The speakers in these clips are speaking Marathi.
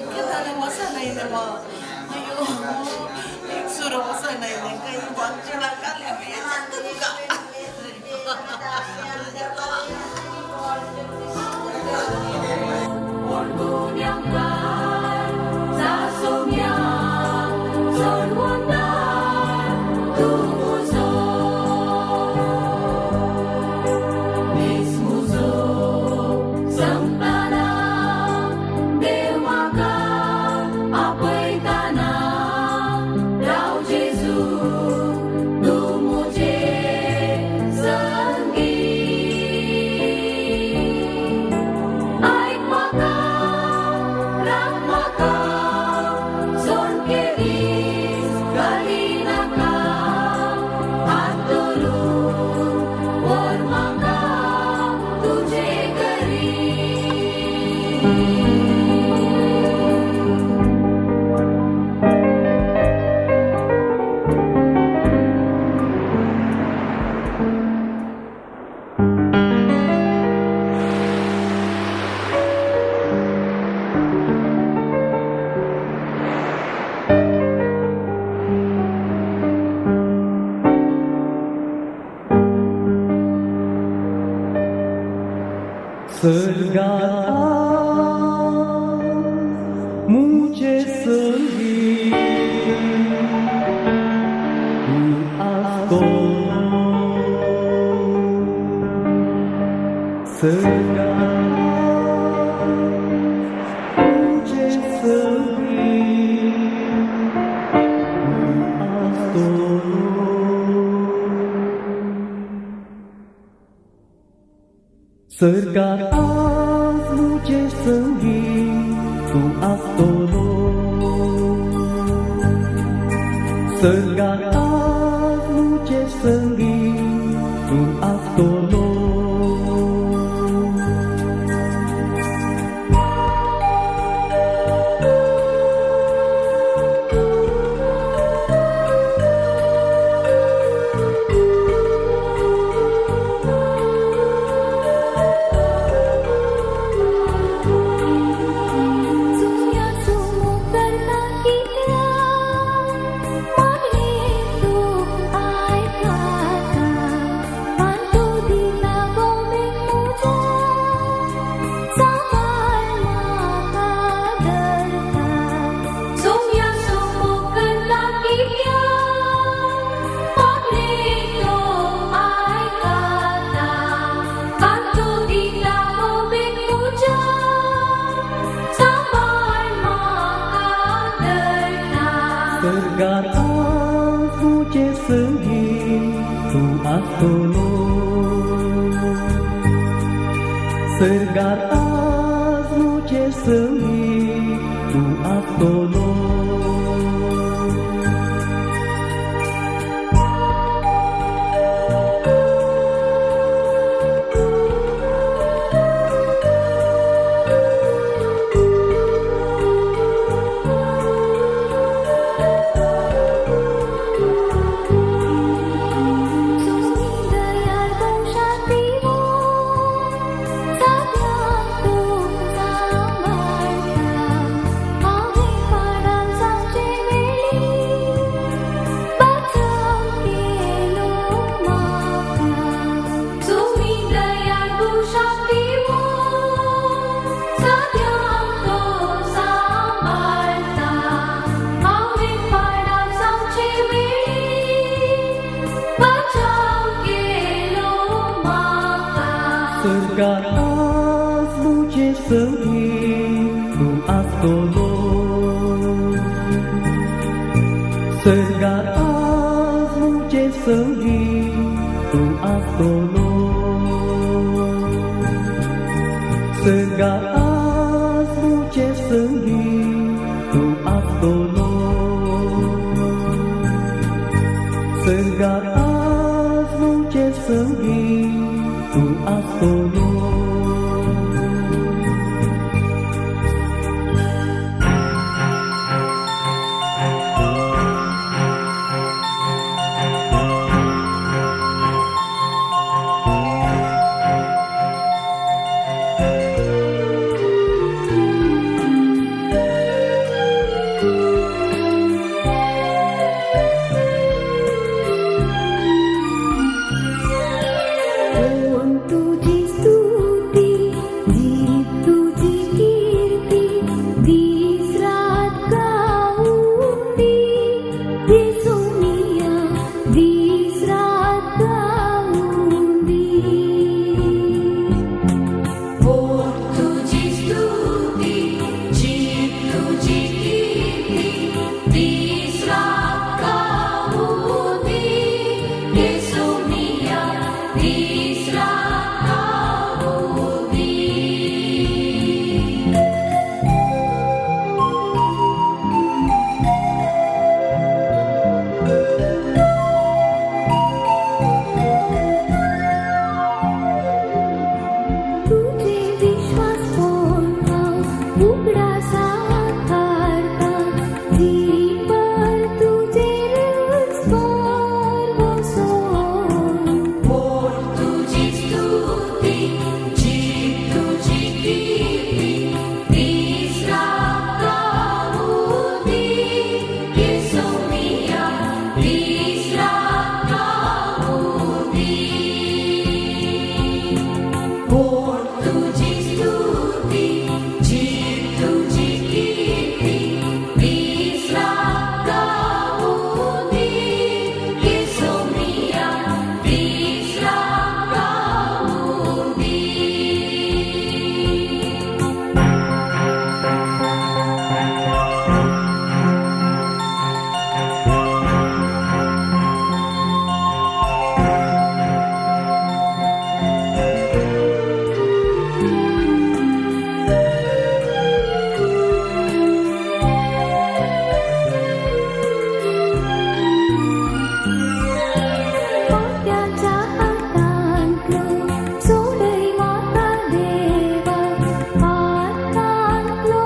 Kita masanay na mga ayo, sura masanay na kayo buat jalan kali ya satu juga. Surga मुझे संगी आपको surga मुझे संगी आपको surga मुझे संगी तू astolo surga मुझे संगी तू astolo surga मुझे संगी तू astolo surga मुझे संगी तू astolo surga मुझे संगी तू astolo surga मुझे संगी तू astolo surga मुझे संगी तू astolo surga मुझे संगी तू astolo तुझी स्तुती जीव तुझी कीर्ती विसरा गाऊनी येशू मिया विसरा गाऊनी वाट्याच्या हातांतलो सोडय माता देवा हातांतलो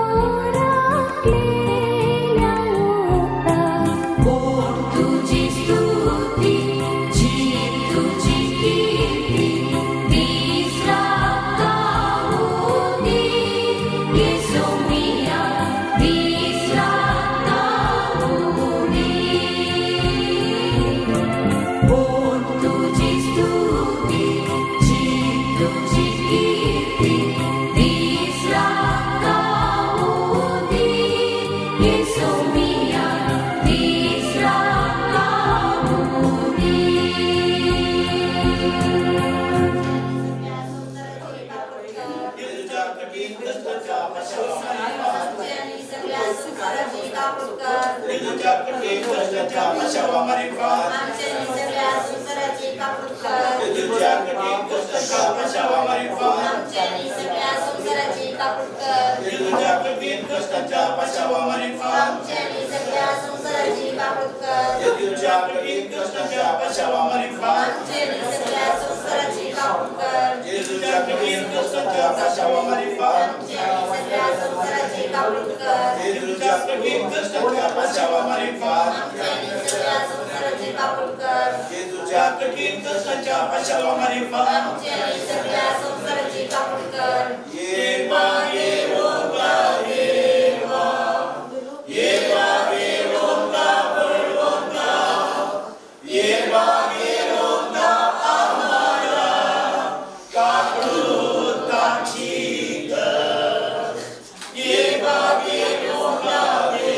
राखलेल्या ओटा बोट तुझी स्तुती जीव तुझी कीर्ती विसरा गाऊनी येशू मिया विसरा गाऊनी बोट तुझी स्तुती जीव तुझी कीर्ती विसरा गाऊनी येशू मिया विसरा गाऊनी तुझ्या कठीण कष्टाच्या पाशावा मारी फाम ये बा ये ओंका ये बा ये बा ये ओंका बोल ओंका ये बा ये ओंका आमारा काकू काची ग ये बा ये ओंका ये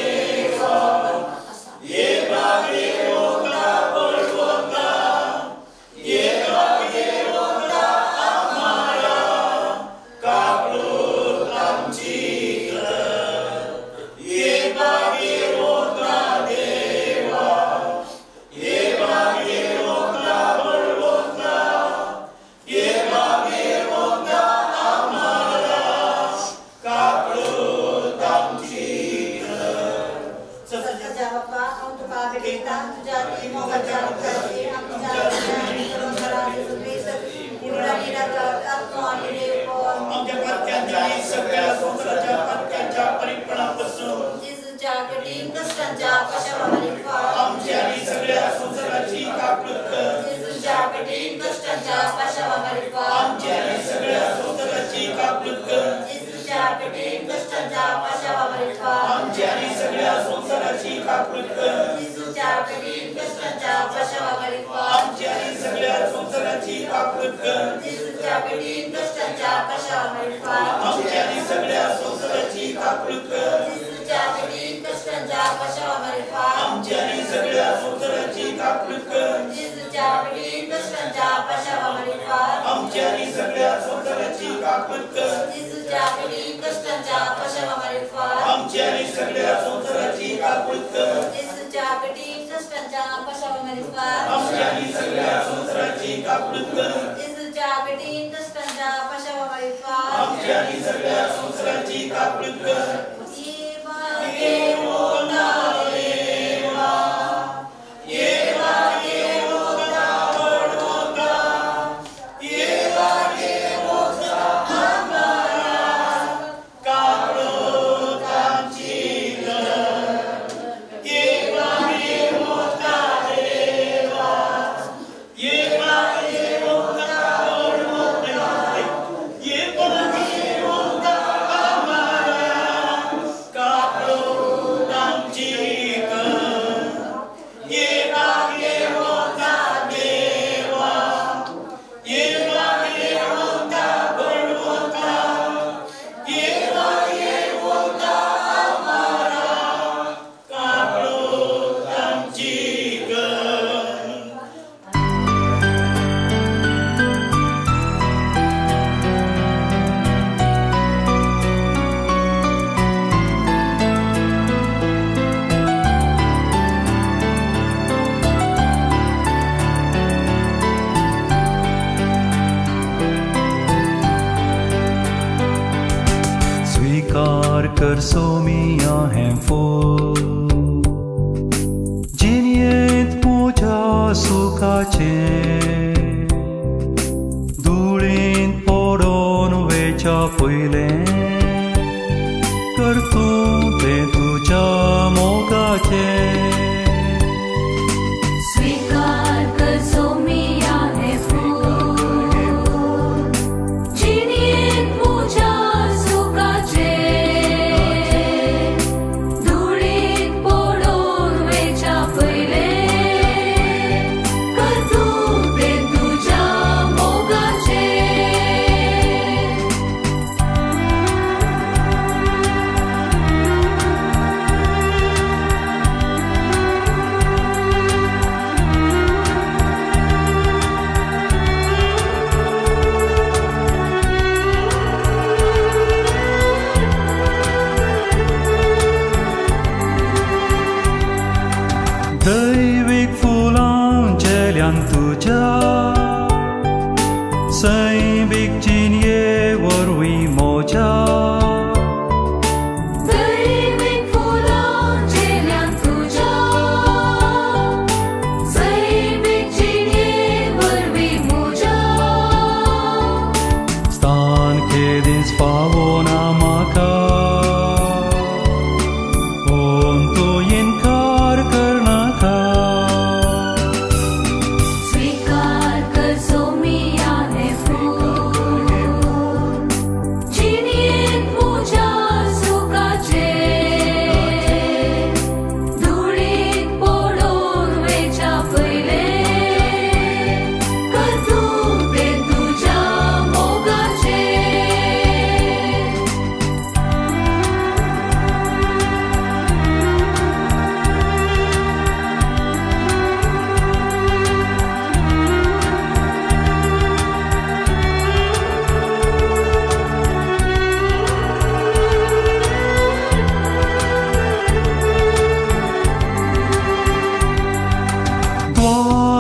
बा ये बा ये ओंका बोल ओंका ये बा ये ओंका आमारा काकू काची ग ये बा ये ओंका देवा ये बा ये ओंका बोल ओंका ये बा ये ओंका आमारा काकू काची ग तुझ्या बाप्पा तुका बेटा तुझ्या ती मोगाच्या रक्ताची आमच्या आमच्या पत्त्यांच्या आणि सगळ्या संसाराच्या पत्त्यांच्या परिपणापासून जिसूच्या कठीण कष्टांच्या पाशावारी फार आमची आणि सगळ्या संसाराची कापड कर जिसूच्या कठीण कष्टांच्या पाशावारी फार आमची आणि सगळ्या संसाराची कापड कर जिसूच्या कठीण कष्टांच्या पाशावारी फार आमची आणि सगळ्या संसाराची कापड कर जिसूच्या कठीण कष्टांच्या पाशावारी फार आमची आणि सगळ्या संसाराची कापड कर जिसूच्या कठीण कष्टांच्या पाशावारी फार आमची आणि सगळ्या संसाराची कापड कर जिसूच्या कठीण कष्टांच्या पाशावारी फार आमची आणि सगळ्या संसाराची कापड कर जिसूच्या कठीण कष्टांच्या पाशावारी फार आमची आणि सगळ्या संसाराची कापड कर जिसूच्या कठीण कष्टांच्या पाशावारी फार आमची आणि सगळ्या संसाराची कापड कर जिसूच्या कठीण कष्टांच्या पाशावारी फार आमची आणि सगळ्या संसाराची कापड कर जिसूच्या कठीण कष्टांच्या पाशावारी फार आमची आणि सगळ्या संसाराची कापड कर कर सोमिया hempful Giniet moja sukache Dulin poron vecha puilen कर तू पे तुझा मोगाचे स्वीकार कर सोमिया हे फूल जिनियेत पूजा सुखाचे धुळीत पडून वेचा पहिले कर तू ते तुझ्या मोगाचे दैविक फुलांचेल्यान तुझ्या सैमिक जिनिये वरवीं मोजा दैविक फुलांचेल्यान तुझ्या सैमिक जिनिये वरवीं मोजा Stan kedins pavona maka Onto inkar karnaka स्वीकार कर सोमिया हे फूल जिनियेत पूजा सुखाचे धुळीत पडून वेचा पहिले कर तू ते तुझ्या मोगाचे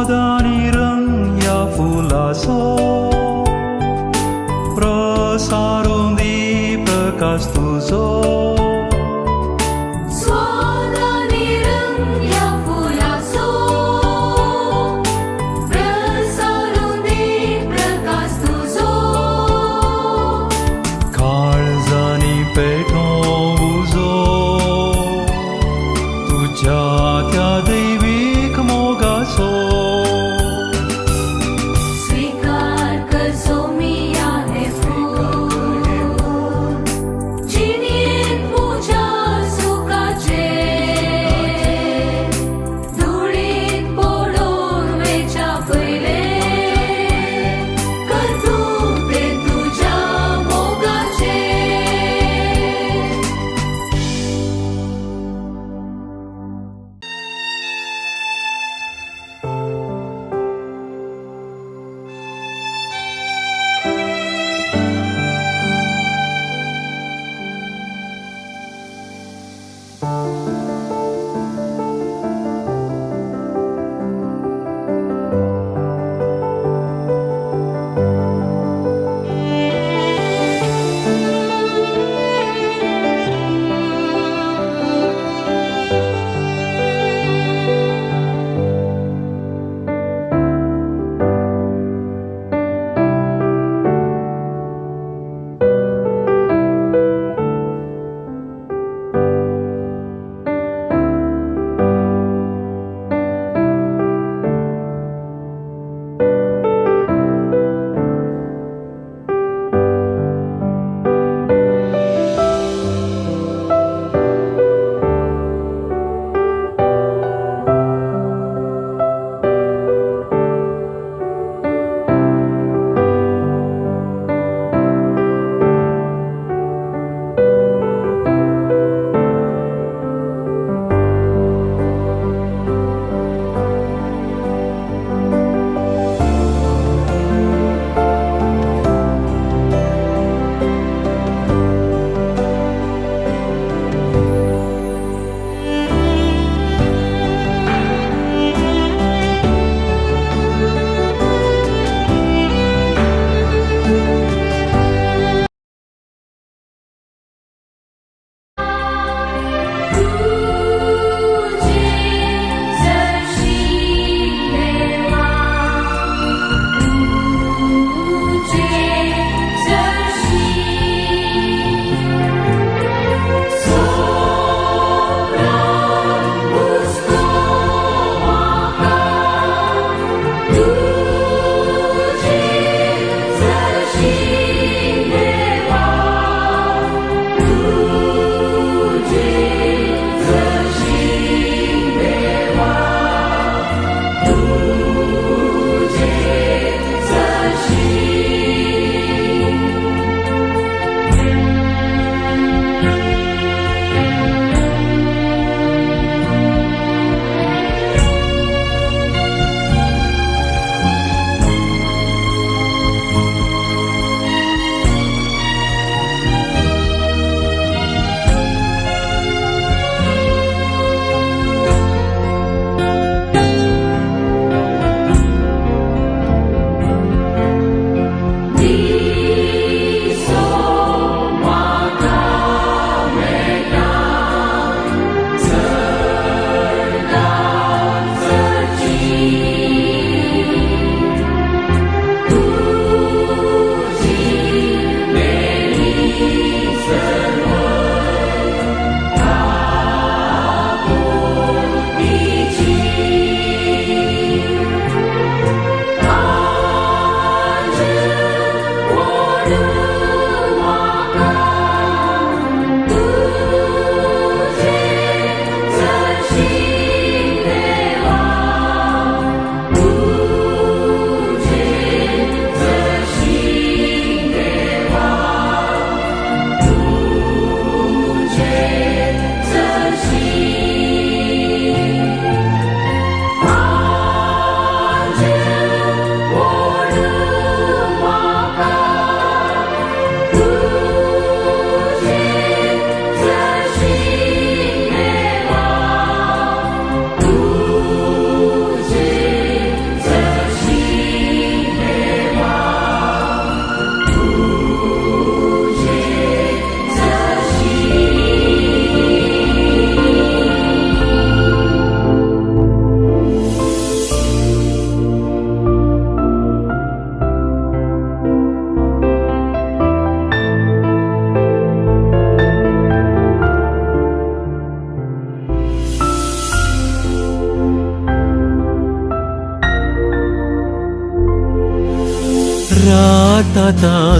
Dwadanirang ya fulaso Prasarum di prakas tuzo स्वादानिरं या फुलासो प्रसारून दे प्रकाश तुझो काळजानी पेटों उजो तुझ्या त्या दैविक मोगासो स्वीकार कर सोमिया हे फूल जिनियेत पूजा सुखाचे धुळीत पडून वेचा पहिले कर तू ते तुझ्या मोगाचे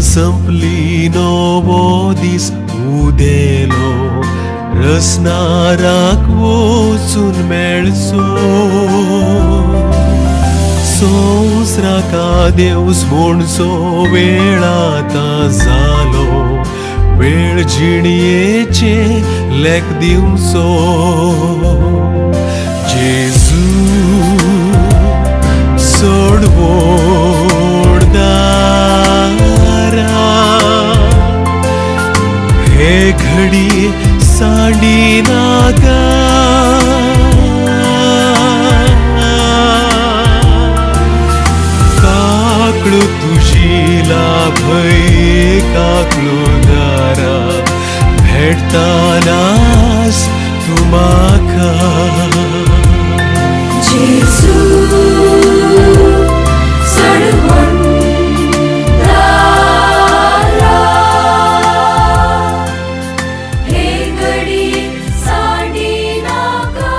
संपली नवो दीस उदेलो रसनाराक वचून मेळचो संवसाराका देवस म्हणचो वेळ आतां जालो वेळ जिणयेचे लेख दिवचो जेजू सोड व्हड दारा हे घडी सांडी नाका काकळू तुझी लाभय काकळू दारा भेटतानास तू म्हाका जेजू सडवण दारा हे घडी सांडी नाका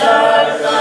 सरकार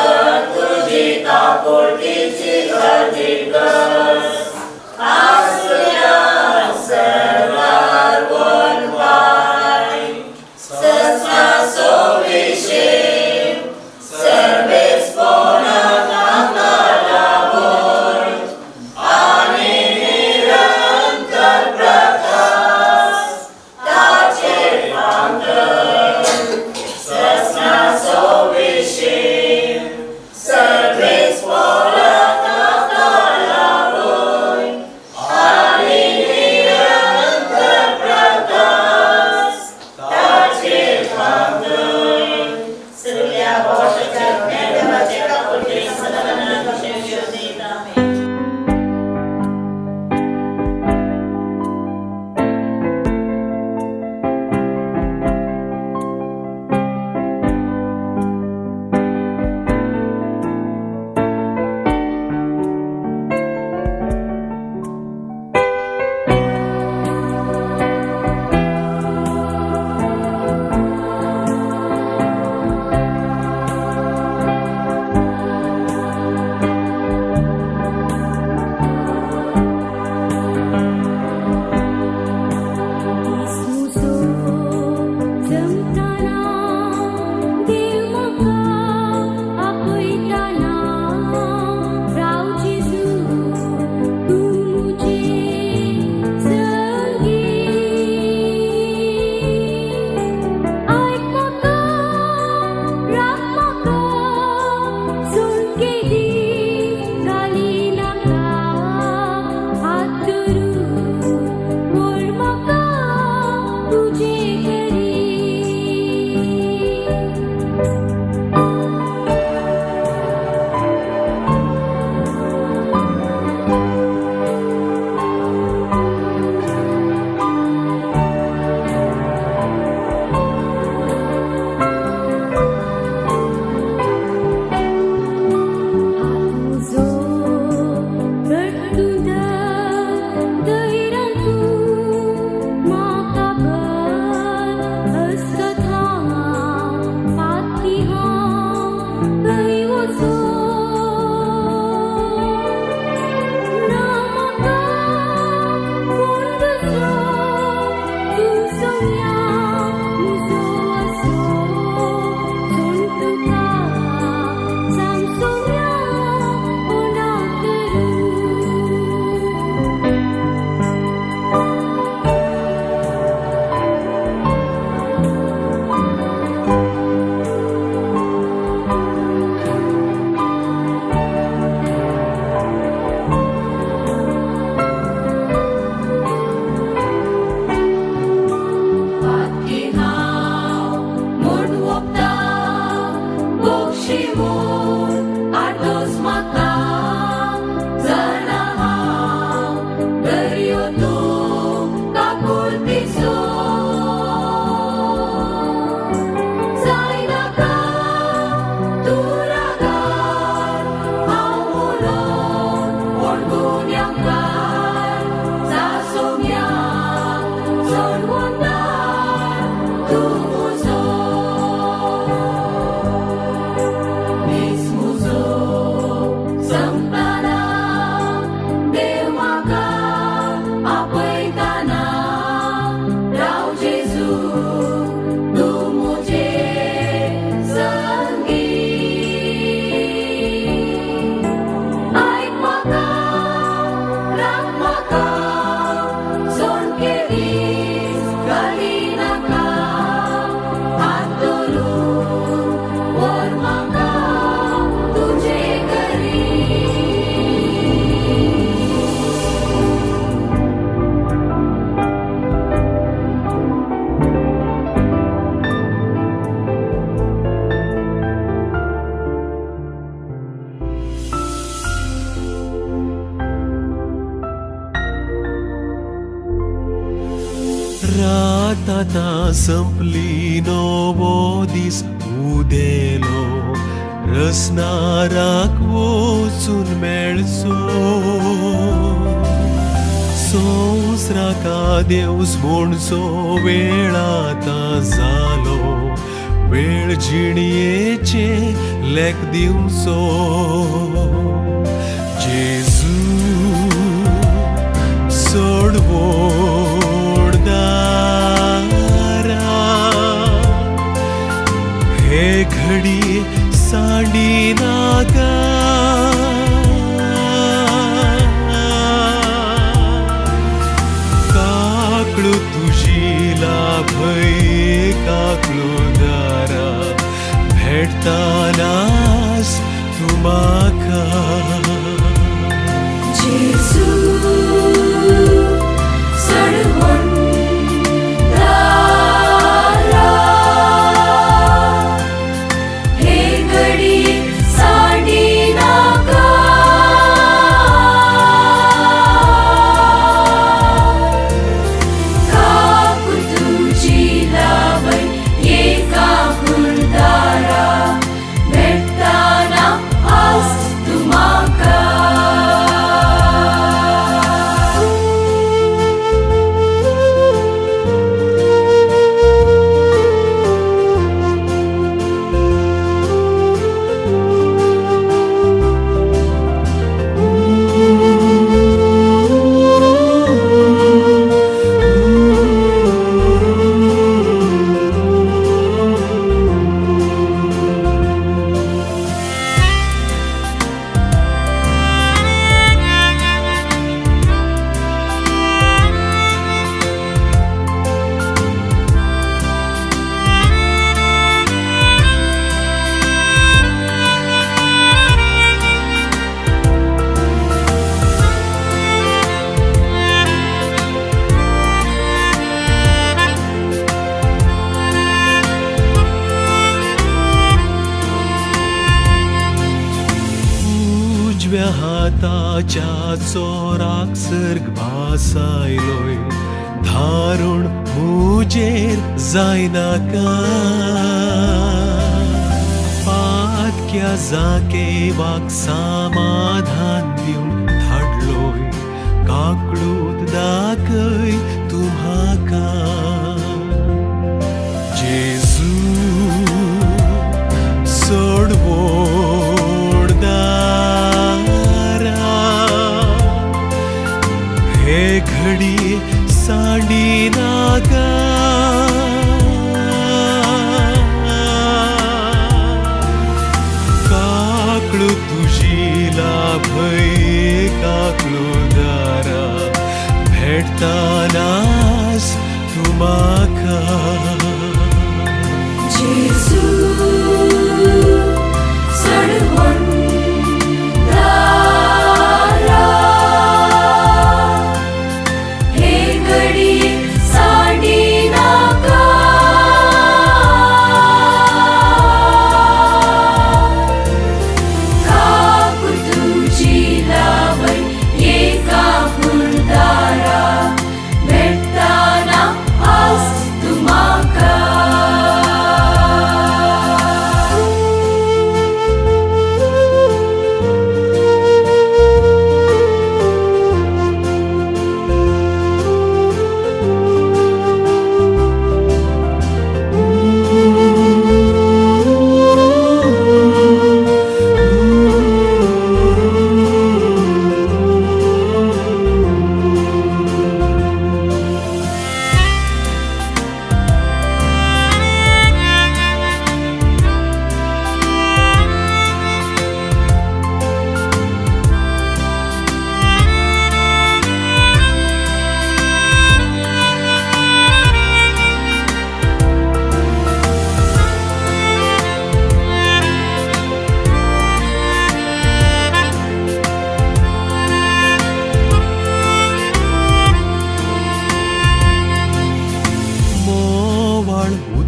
Samsungya muzo aso suntuka Samsungya onakaru Patkihaw, mundwokta, bokshimon, atos mata, zanahaw, daryoto, kakultiso. Zainaka, tulagan, haulon, orgunyangkan, sasomyan, sonwondan, tumuzo. Mismuzo, sampana, dewaka, apay kana, rao Jesu, dumuje, sanggi. Ay maka, rak maka, son kiris, kalinaka, atulun, war maka, tuje gari. रात आता संपली नवो दीस उदेलो रसनाराक वचून मेळचो संवसाराका देवस म्हणचो वेळ आतां जालो वेळ जिणयेचे लेख दिवचो जेजू सोडवो हे घडी सांडी नागा काकळू तुझी लाभय काकळू दारा भेटतानास तू म्हाका Jesu, सडवण दारा, हे घडी सांडी नाका. काकू तुझी लावण ये काकूळ दारा, भेटताना आज तू म्हाका. उजव्या हाताच्या चोराक सर्ग भासायलोय धारुण मुजेर जायनाका पातक्या जाकेवाक समाधान दिवन धाडलोय काकळूत दाखय तू म्हाका जेजू सोडवोड दारा हे घडी सांडी नागा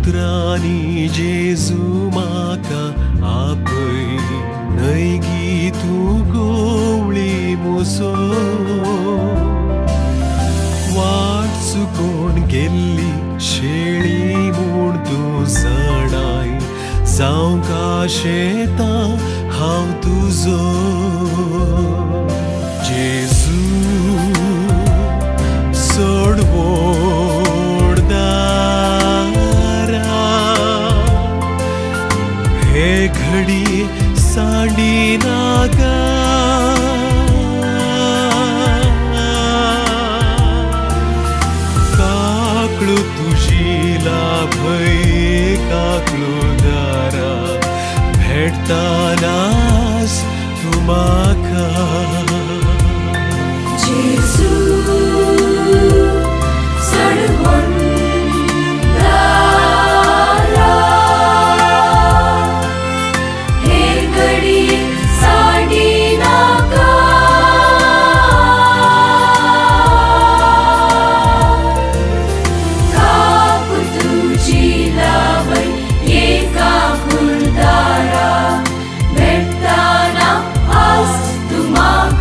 पुत्रानी जेजू म्हाका आपय नैगी तूं गोवळी मुसो वाट चुकोन गेल्ली शेळी म्हूण तूं सणाय जावंका शेतां हांव तुजो जेजू सोड व्हड दारां हे घडी सांडी नाका काकळू तुजी लाभय काकळू दारा भेटतानास तूं म्हाका जेजू सडवण दारा हे घडी साडी नाका काकू तुजी लावय एका फुलदारा भेटताना आज तू म्हाका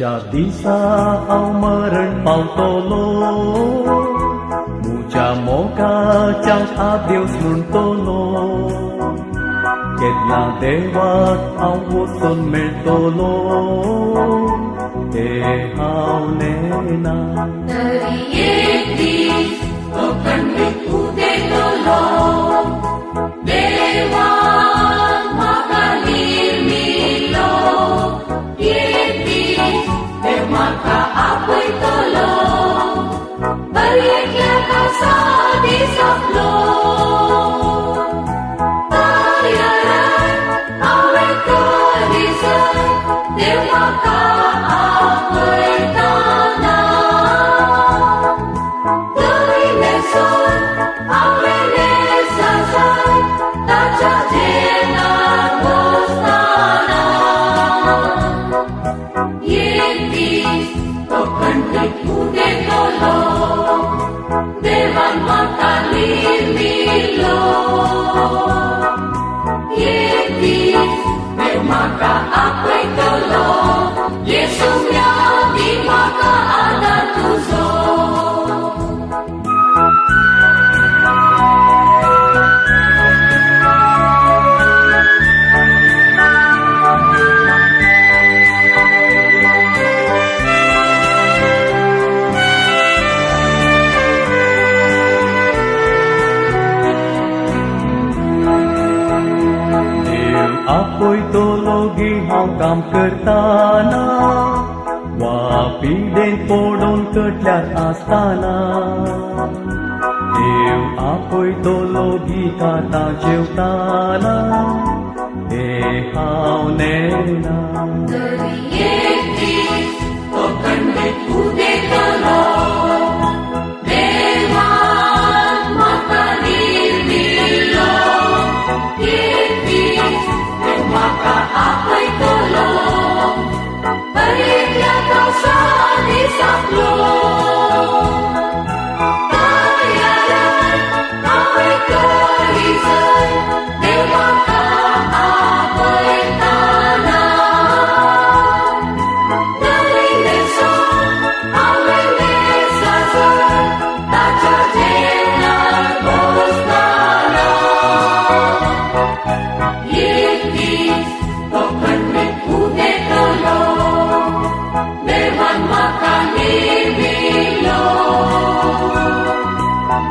Setiap bisa au meren pautolo Muja moga jang adeus nuntolo Ketna dewat au usun meltolo hau nena Terietis Pependit ude tolong Dewan makalir milo Yetis Demaka apoy tolong Bariekya kasa di saplo Ayaran awe karisan Demaka apoy tanah Dari leson awe lesasan Taca jenar bostana Yetis Pependit ude tolong Dewan makalir milo Yetis Demaka apoy tolong Yesumnya di maka ada tuzo Apoy tologi hau kam kertana Wapi den podon ketlat astana Dev apoy tologi kata jeutana hau nena Terietis Pependit ude tolong Dewan makalir milo Yetis Demaka apoy tolong Bariekya kasa di saplo Ayaran awe karisan Demaka apoy tanah Dari leson awe lesasan Taca jenar bostana Yetis Pependit ude tolong Dewan makalir milo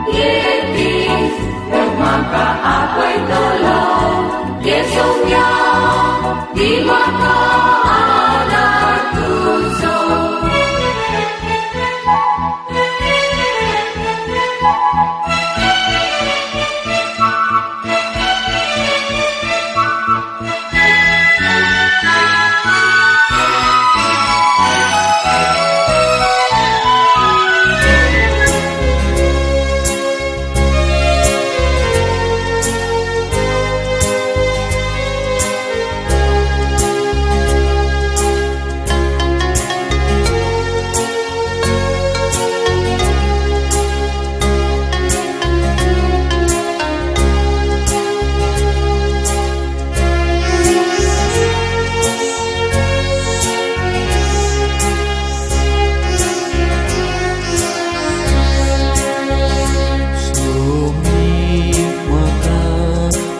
Yetis Demaka apoy tolong Yesumnya di maka ada tuzo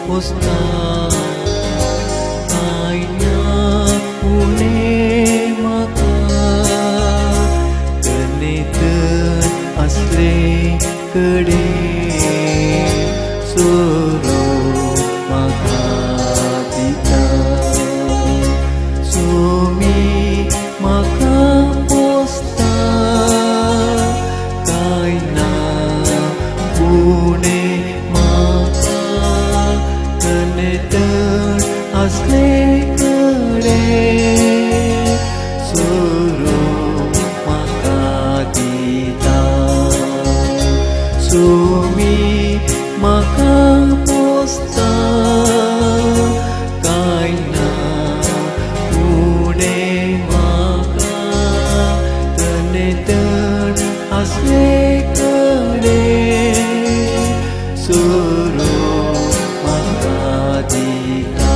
Posta Aina une maka Keneten asle kede Suruh maka kita Sumi maka posta Kaina une maka Keneten asle kede Suruh maka kita Sumi maka posta Kaina une maka Keneten asle kede Suruh maka kita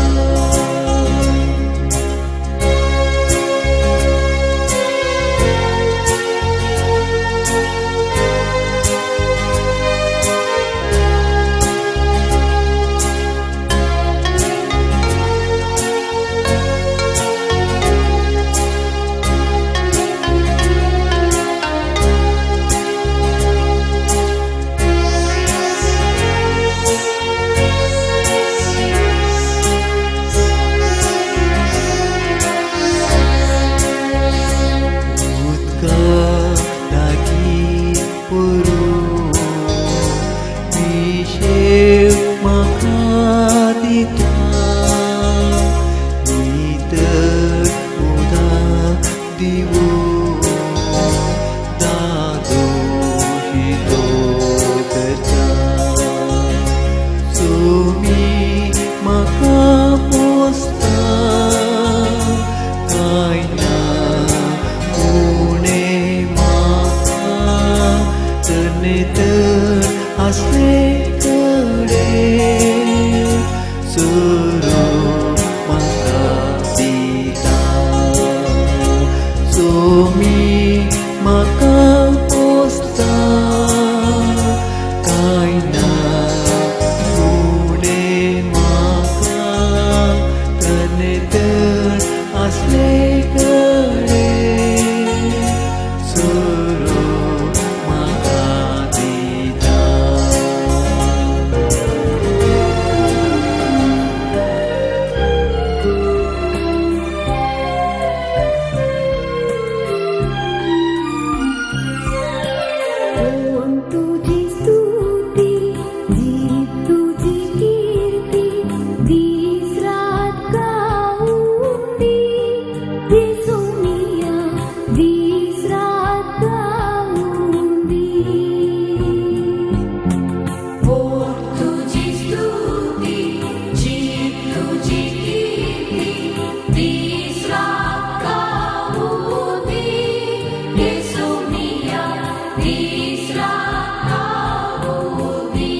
aseकडे suruh makapita sumi maka posta kaina mune maka teneter aseकडे suruh makapita कोण तुझी स्तुती जीव तुझी कीर्ती दिस रात गाऊन दे येसुनिया दिस रात गाऊन दे कोण तुझी स्तुती जीव तुझी कीर्ती दिस रात गाऊन दे येसुनिया दिस रात गाऊन दे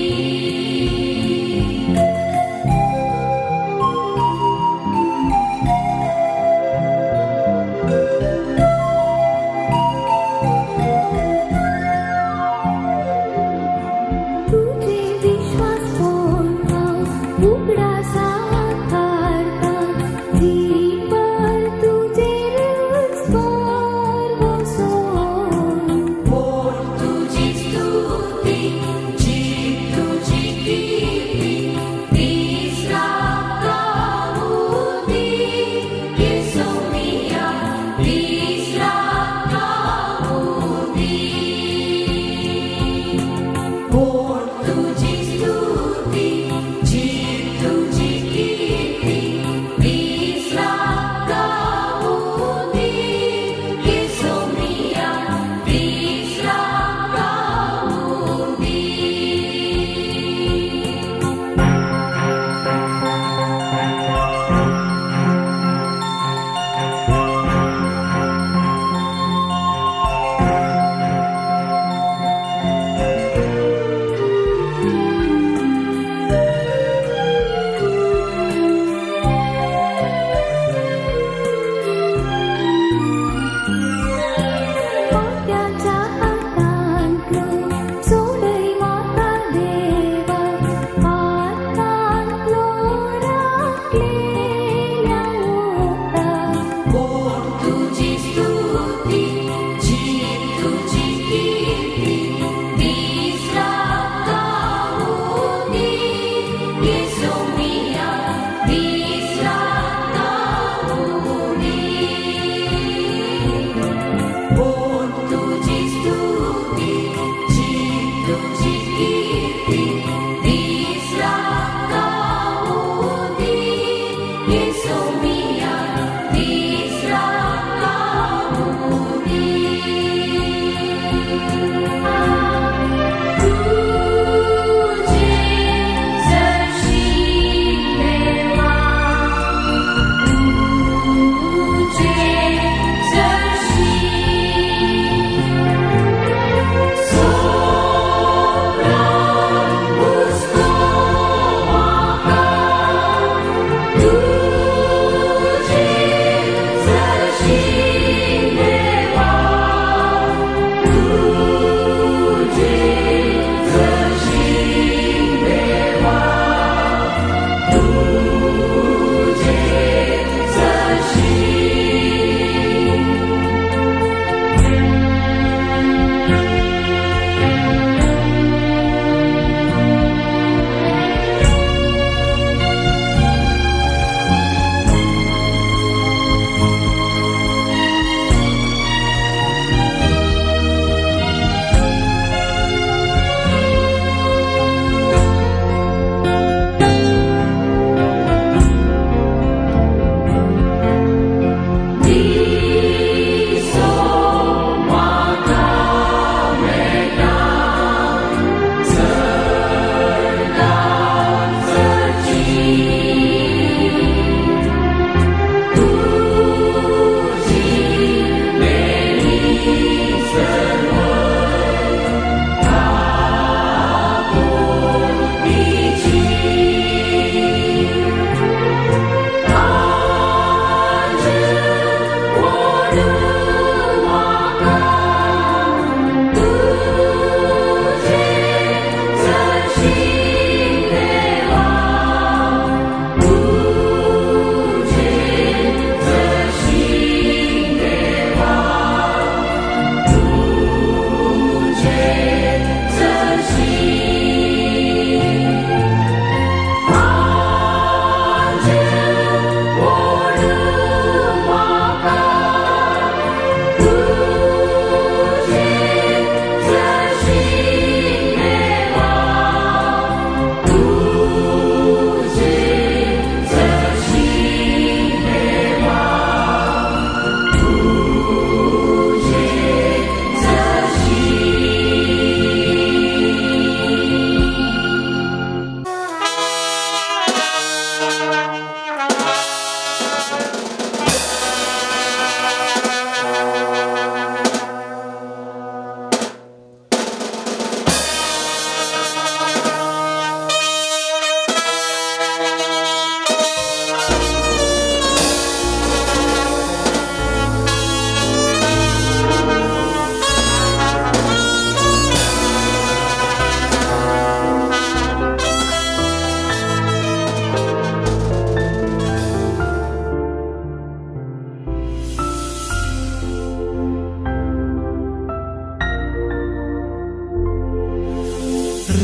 तुझे विश्वास कोणता उघडा साकारता जीवर तुझे स्वर बसोन कोण तुझी स्तुती जीव तुझी कीर्ती दिस रात गाऊन दे येसुनिया दिस रात गाऊन दे कोण तुझी स्तुती जीव तुझी कीर्ती दिस रात गाऊन दे येसुनिया दिस रात गाऊन दे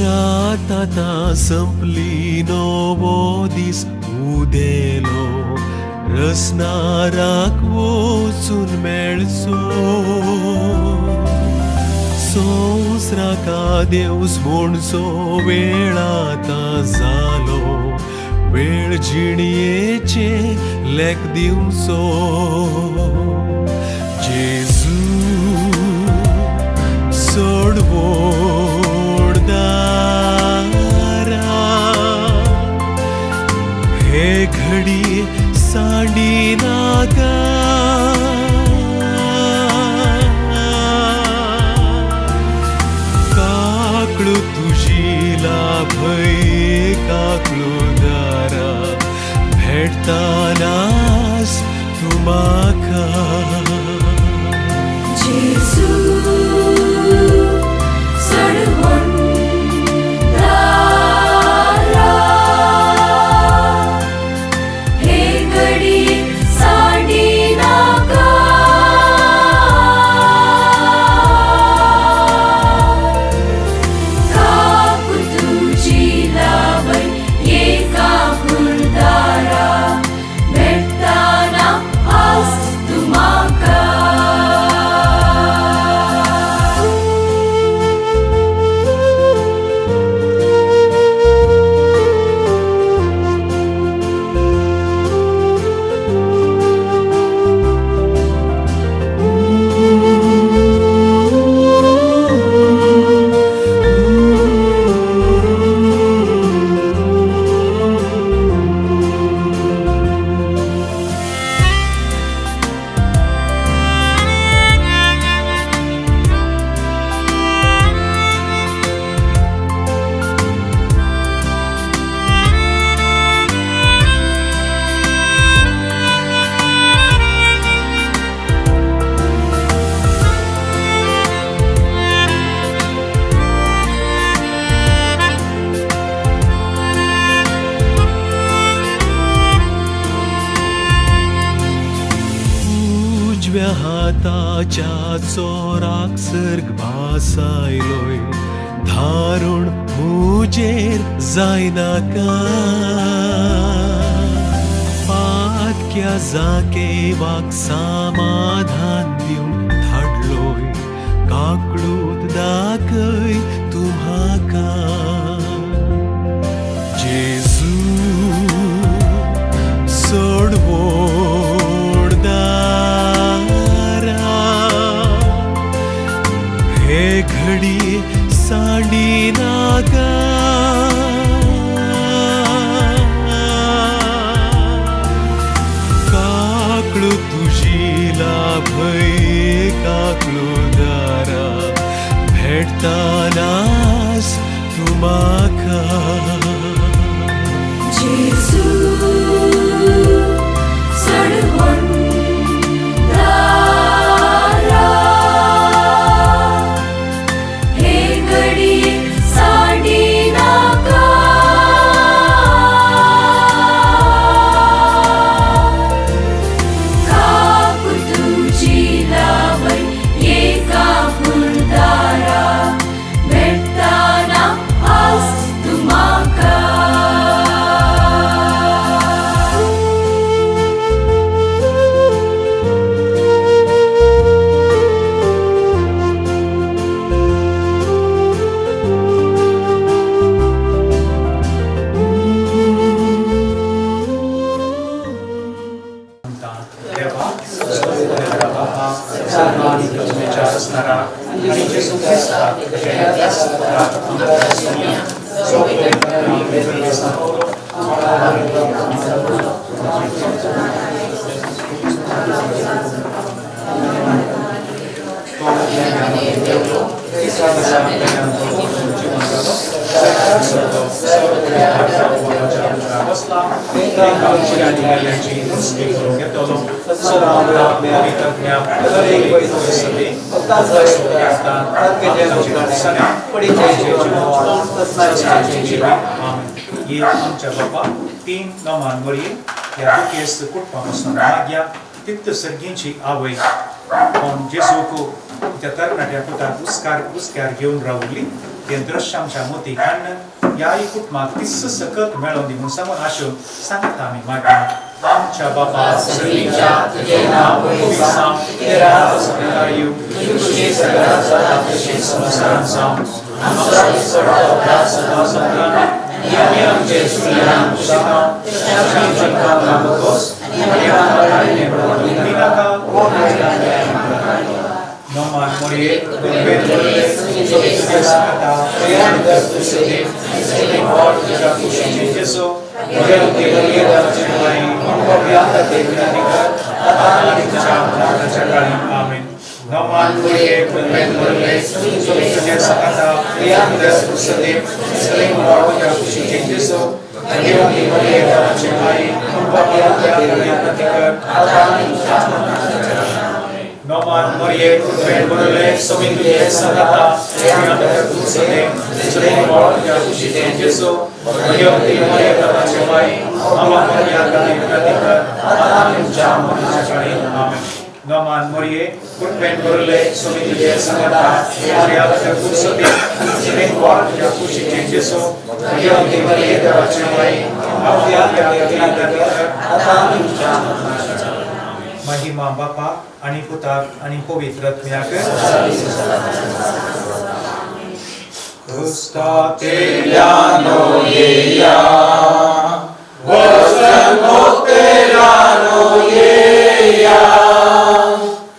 रात आता संपली नवो दीस उदेलो रसनाराक वचून मेळचो संवसाराका देवस म्हणचो वेळ आतां जालो वेळ जिणयेचे लेख दिवचो जेजू चड व्हड दारा हे घडी सांडी नाका काकळू तुजी लाभय काकळू दारा भेटतानास तू म्हाका जेजू चढवण दारा हे घडी सांडी नाका काकू तुजी लावण एका गुरदारा भेटताना आज तू म्हाका उजव्या हाताच्या चोराक सर्ग भासायलोय धारुण मुजेर जायनाका पातक्या जाकेवाक समाधान दिवन धाडलोय काकळूत दाखय तू म्हाका जेजू चड व्हड दारा हे घडी सांडी नाका काकळू तुजी लाभय काकळू दारा भेटतानास तू म्हाका जेजू चढवण दारा हे घडी सांडी नाका काकू तुजी लावण एका गुरदारा भेटताना आज तू म्हाका देवा बाबा सर्वांनी तुझ्या असणारा आणि जेसू ख्रिस्ता आमच्या बाबा तीन नमान वरी या केस कुटुंबापासून माग्या तित्त सर्गींची आवय पण जेजूको त्या तरणाट्या पुतात उस्कार घेऊन रावली ते दृश्य आमच्या मोती खाण या कुटुंबाक तिस्स सकत मेळोन दिवून समोर आशून सांगता आम्ही मागता आमच्या बापा सगळीच्या तुझे नाव पवित्र सांग तुझे राज सगळा येऊ तुझी खुशी सगळा सदा तशी संसारात सांग आमचा विसरतो त्रास सदा संग्राम आणि आमचे सुनाम सुनाम त्याच्या जन्मात लागतोस आणि आम्हाला निवडून दिनाका Nomor murid berbeda tujuh kata yang tertulis di bawah tiga puisi Yesus yang diberi dalam cerita yang terdekat akan dicampur sekali. Amin. Nomor murid berbeda tujuh kata yang tertulis di bawah tiga puisi Yesus yang diberi dalam cerita yang terdekat akan dicampur sekali. Nomor murid berbeda tujuh kata yang tertulis di bawah tiga puisi Yesus yang diberi dalam cerita yang terdekat akan dicampur sekali. Amin. Nomor murid berbeda tujuh kata yang tertulis di bawah tiga puisi Yesus yang diberi dalam cerita yang terdekat akan dicampur sekali. महिमा बापा आणि पुत्र आणि पवित्र आत्म्याक Statelano yeya, vostem motelano yeya,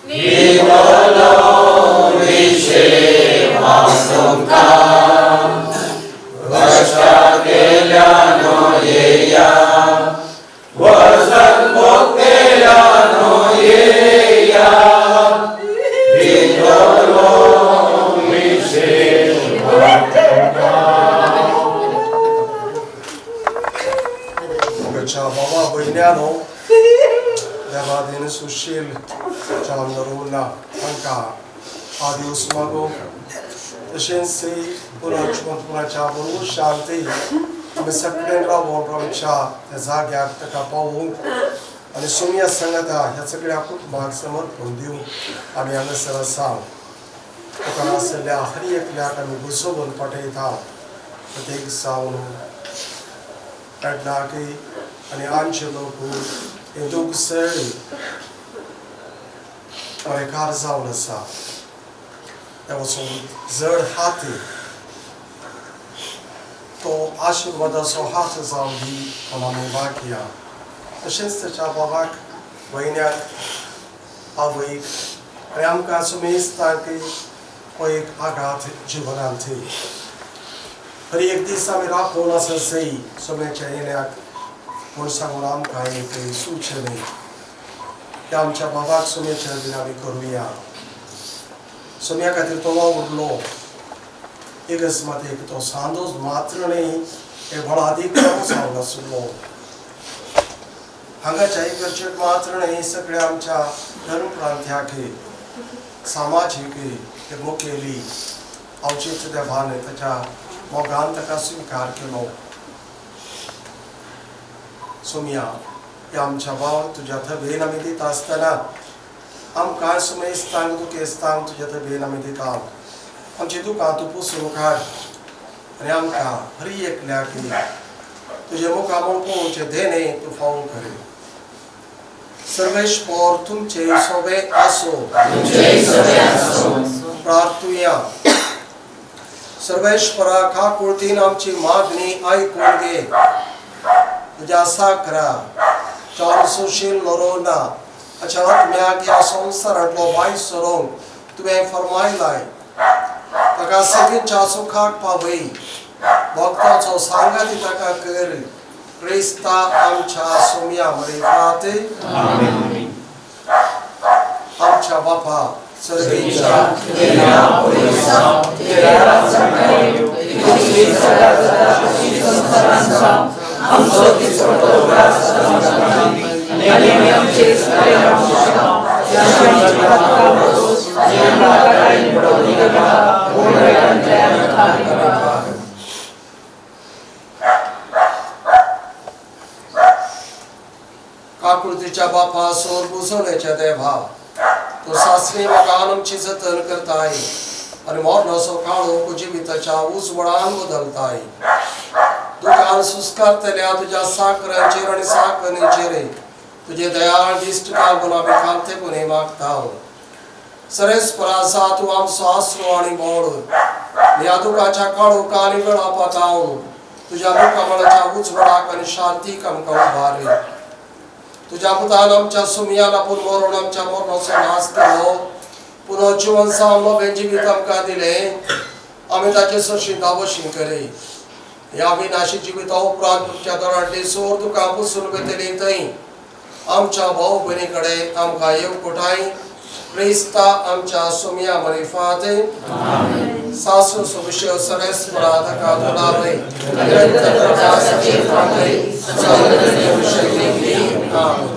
Nidolo ricevam nuntam. Statelano yeya, vostem motelano yeya, Nidolo बाबा बहिण्यानो देवादीन सुशील चांदरूला अंका आदिवस मागो तशेंच पुनच्या बरोबर शांती आमी सगळ्यांक रावून आमच्या त्या जाग्यार ताका पावूंक आनी सुमिया संगता ह्या सगळ्या कुटुंबाक समर्पण दिवंक आमी हांगासर आसा तुका आसल्या हर एकल्याक आमी घुसोवन पठयता प्रत्येक सावन Pedlaki आणि Angeloku हे दोग सळी परेकार जावन आसा त्या वचून जड हाती तो आशिर्वादाचो हात जावन दी म्हणून आमी मागया तशेंच ताच्या बाबाक वयन्याक आवयक आनी आमकां सुमेस्ता की हो एक आघात जिवनांत हर एक दीस आमी राखून आसा सई सोम्याच्या येण्याक म्हूण सांगून आमकां एक सुचने ते आमच्या बाबाक सोम्याच्या दिन आमी करुया सोम्या खातीर तो उरलो एकच मात एक तो सांदोच मात्र न्ही हे व्हडादीक जावन आसलो हांगाच्या इकडचे मात्र न्ही सगळ्या आमच्या धर्म प्रांत्याक सामाजीक ते मुखेली औचित्य त्या भान ताच्या मोगान ताका स्वीकार केलो सोम्या हे आमच्या भाव तुज्या थबेन आमी दिता आसतना आमकां सुमेस्तांक दुखेस्तांक तुज्या थबेन आमी दिता आमची दुकां तूं पुसून काड आनी आमकां हर एकल्याक तुजे मुखामोळ पळोवचे धेने तूं फावो कर सर्वेश्वर तुमचे सोबे आसो प्रार्थुया सर्वेश्वरा काकुळतीन आमची मागणी आयकून घे तुझ्या साकरा चार सुशील नरोना अच्छा आत्म्याक ह्या संवसारांतलो वायट सरोंक तुवें फरमायलाय ताका सगळ्यांच्या सुखाक पावय भक्ताचो सांगाती ताका कर क्रिस्ता आमच्या सोम्या मरेफात आमीन आमच्या बापा सर्वेच्या तुझे नाव पवित्र सांग तुझे राज सगळा येऊ तुझी खुशी सदा संसारात सांग आमचो विसरतो त्रास सदा संग्राम आणि आमचे सुनाम सुनाम त्याच्या जन्मात लागतोस आणि आम्हाला निवडून दिला काकुळतीच्या बापा सोर बुजवण्याच्या देवा तो सासरी मकान आमची जतन करताय आणि मोरणसो काळोख जिविताच्या उजवळान बदलताय. दुकान सुस्कारतल्या तुझ्या साकरांचेर आणि साकरणीचेर तुझे दयाळ दिश्ट काल्पना आमी खालतेपणे मागता. सरेस्परा आसा तूं आमचो आसरो आणि बोळ. ह्या दुखाच्या काळोखा आणि वेळापाक हांव तुझ्या मुखामळाच्या उजवळाक आणि शांतीक आमकां उबार. तुझ्या पुतान आमच्या सुमयान आपूण मरून आमच्या मरणाचो नाश केलो. पुनः जीवन नवे जिवीत आमकां दिलें. आमी ताचे सशीं दावशीं केली. ह्या विनाशी जिविता उपरांत तुमच्या दोळांतली सोर तुका पुसून घेतली थंय आमच्या भाऊ भयणी कडेन आमकां येवकोठाय. क्रिस्ता आमच्या सुमया मरिफात सासू सुविशेष सरेस्परा धका दुलारे निरंतर प्रभा सचिव फांकरी सौंदर्य शक्ति आमीन.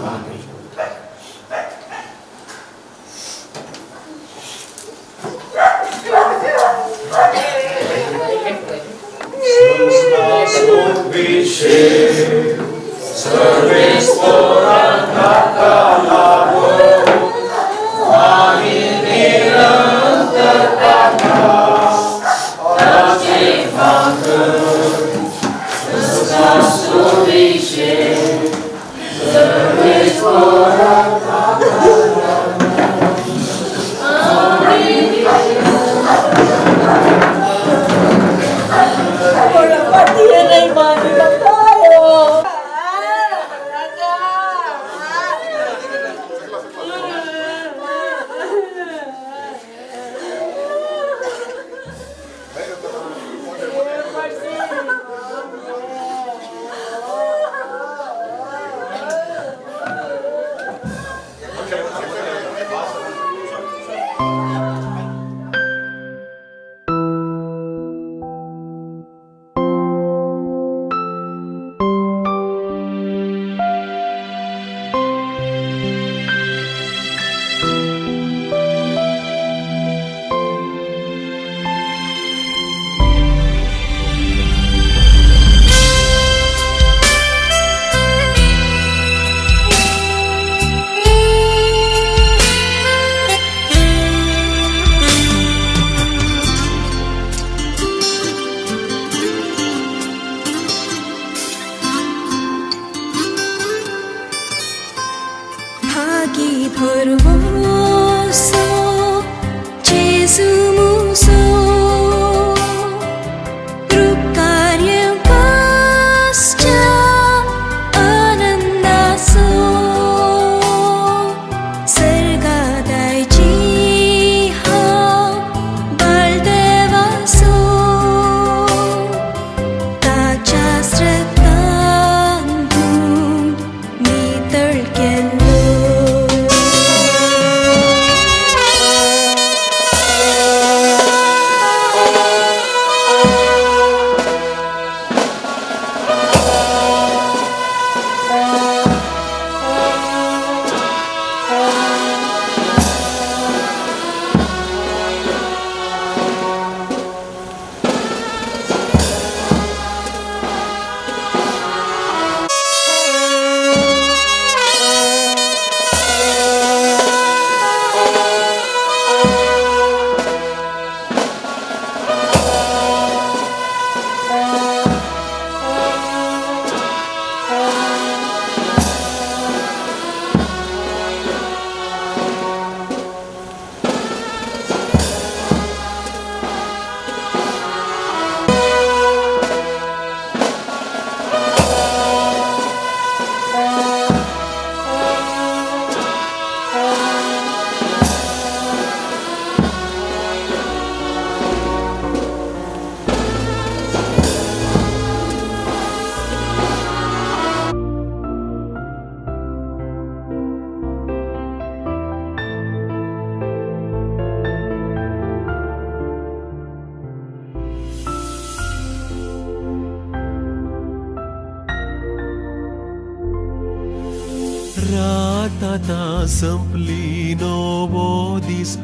रात आता संपली नवो दीस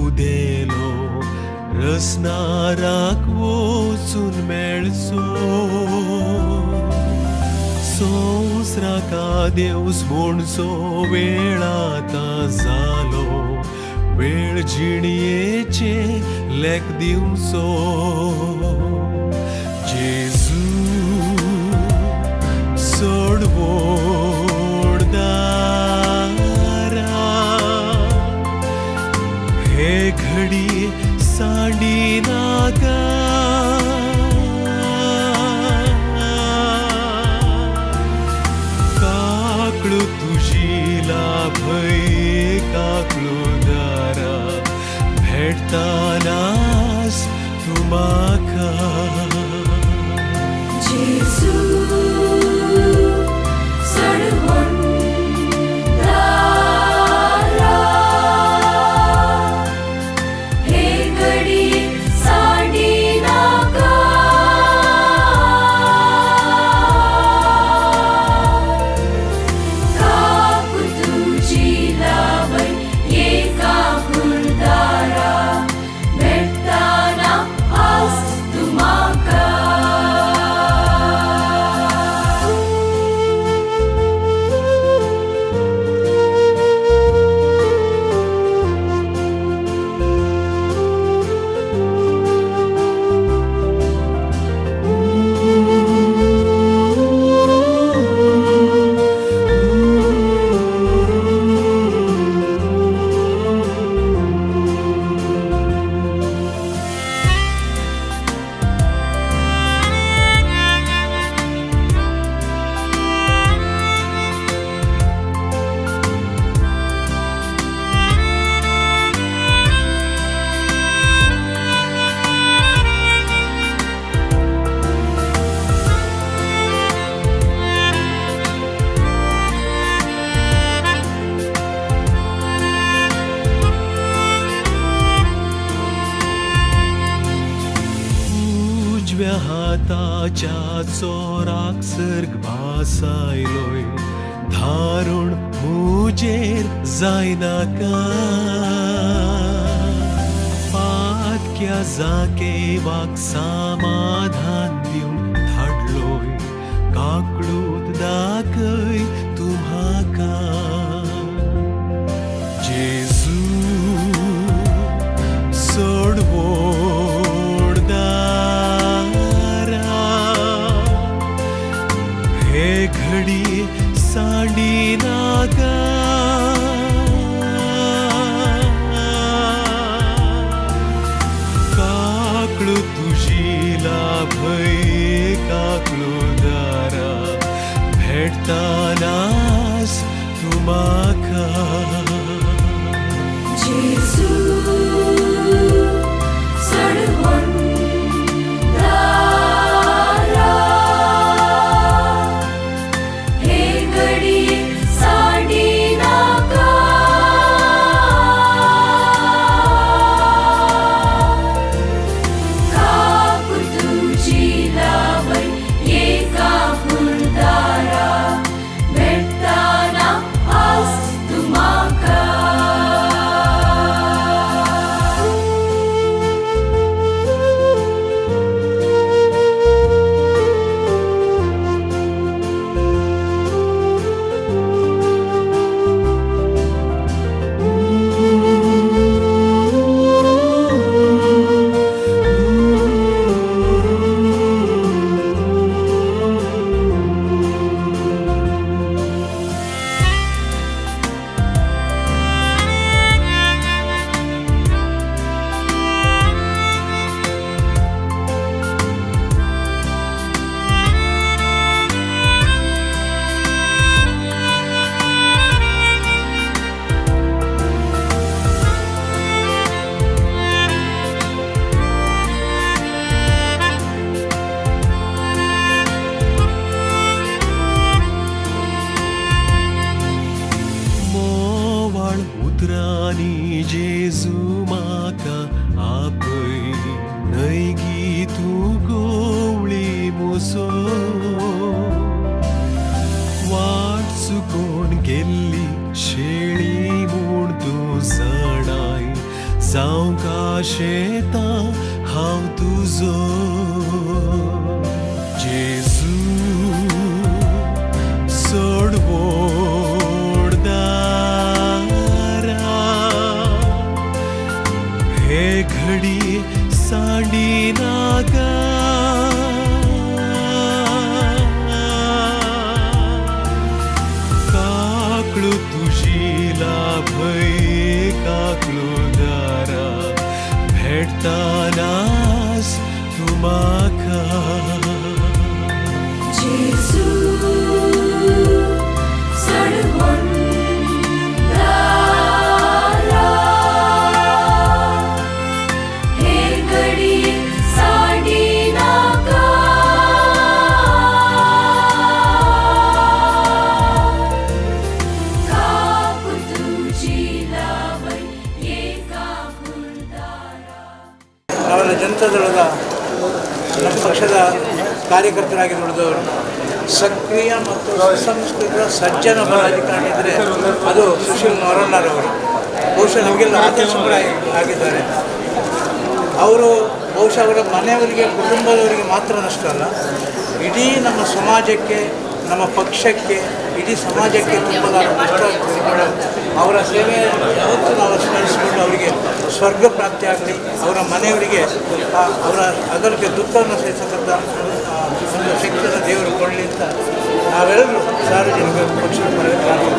उदेलो रसनाराक वचून मेळचो संवसाराका देवस म्हणचो वेळ आता जालो वेळ जिणयेचे लेक दिवचो जेजू चड व्हड दारा हे घडी सांडी नाका काकळू तुझी लाभय काकळू दारा भेटतानास तू म्हाका जेजू चढवण दारा हे घडी सांडी नाका काकू तुझी लावय एका गुरदारा भेटताना आज तू म्हाका उजव्या हाताच्या चोराक सर्ग भासायलोय धारुण मुजेर जायनाका पातक्या जाकेवाक समाधान दिवन धाडलोय काकळूत दाखय तू म्हाका जेजू चड व्हड दारा हे घडी सांडी नाका काकळू तुझी लाभय काकळू दारा भेटतानास तू म्हाका जेजू चढवण दारा हे घडी सांडी नाका काकू तुझी लावय एका गुरदारा भेटताना आज तू म्हाका मोवाळ उतरांनी जेजू म्हाका आपय न्हयगी तूं गोवळी मोसो वाट चुकोवन गेल्ली शेळी म्हूण तूं जाणाय जावं काशेतां हांव तुजो जेजू चड व्हड दारा हे घडी ಮಾಂಡಿನಾಗ काकळू तुझी लाभय काकळू दारा भेटतानास तू माका जेसू सडवण दारा हे गडी साडी नाका काकू तुझी लावण ये काकू दारा ನಾವೆಲ್ಲ ಜನತಾದಳದ ನಮ್ಮ ಪಕ್ಷದ ಕಾರ್ಯಕರ್ತರಾಗಿ ದುಡಿದವರು ಸಕ್ರಿಯ ಮತ್ತು ಸುಸಂಸ್ಕೃತ ಸಜ್ಜನ ರಾಜಕಾರಣಿ ಇದ್ದರೆ ಅದು ಸುಶೀಲ್ ನವರಣ್ಣರವರು. ಬಹುಶಃ ನಮಗೆಲ್ಲ ಆದರ್ಶಗಳಾಗಿದ್ದಾರೆ. ಅವರು ಬಹುಶಃ ಅವರ ಮನೆಯವರಿಗೆ ಕುಟುಂಬದವರಿಗೆ ಮಾತ್ರನಷ್ಟೇ ಅಲ್ಲ, ಇಡೀ ನಮ್ಮ ಸಮಾಜಕ್ಕೆ, ನಮ್ಮ ಪಕ್ಷಕ್ಕೆ, ಇಡೀ ಸಮಾಜಕ್ಕೆ ತುಂಬಲಾದ ನಷ್ಟ. ಅವರ ಸೇವೆ ಯಾವತ್ತೂ ನಾವು ಸ್ಮರಿಸಿಕೊಂಡು ಅವರಿಗೆ ಸ್ವರ್ಗ ಪ್ರಾಪ್ತಿಯಾಗಲಿ, ಅವರ ಮನೆಯವರಿಗೆ ಅವರ ಅದಕ್ಕೆ ದುಃಖವನ್ನು ಸಹಿಸತಕ್ಕಂಥ ಒಂದು ಶಕ್ತಿಯನ್ನು ದೇವರು ಕೊಡಲಿ ಅಂತ ನಾವೆಲ್ಲರೂ ಸಾರ್ವಜನಿಕ ಪಕ್ಷದ ಪರವಾಗಿ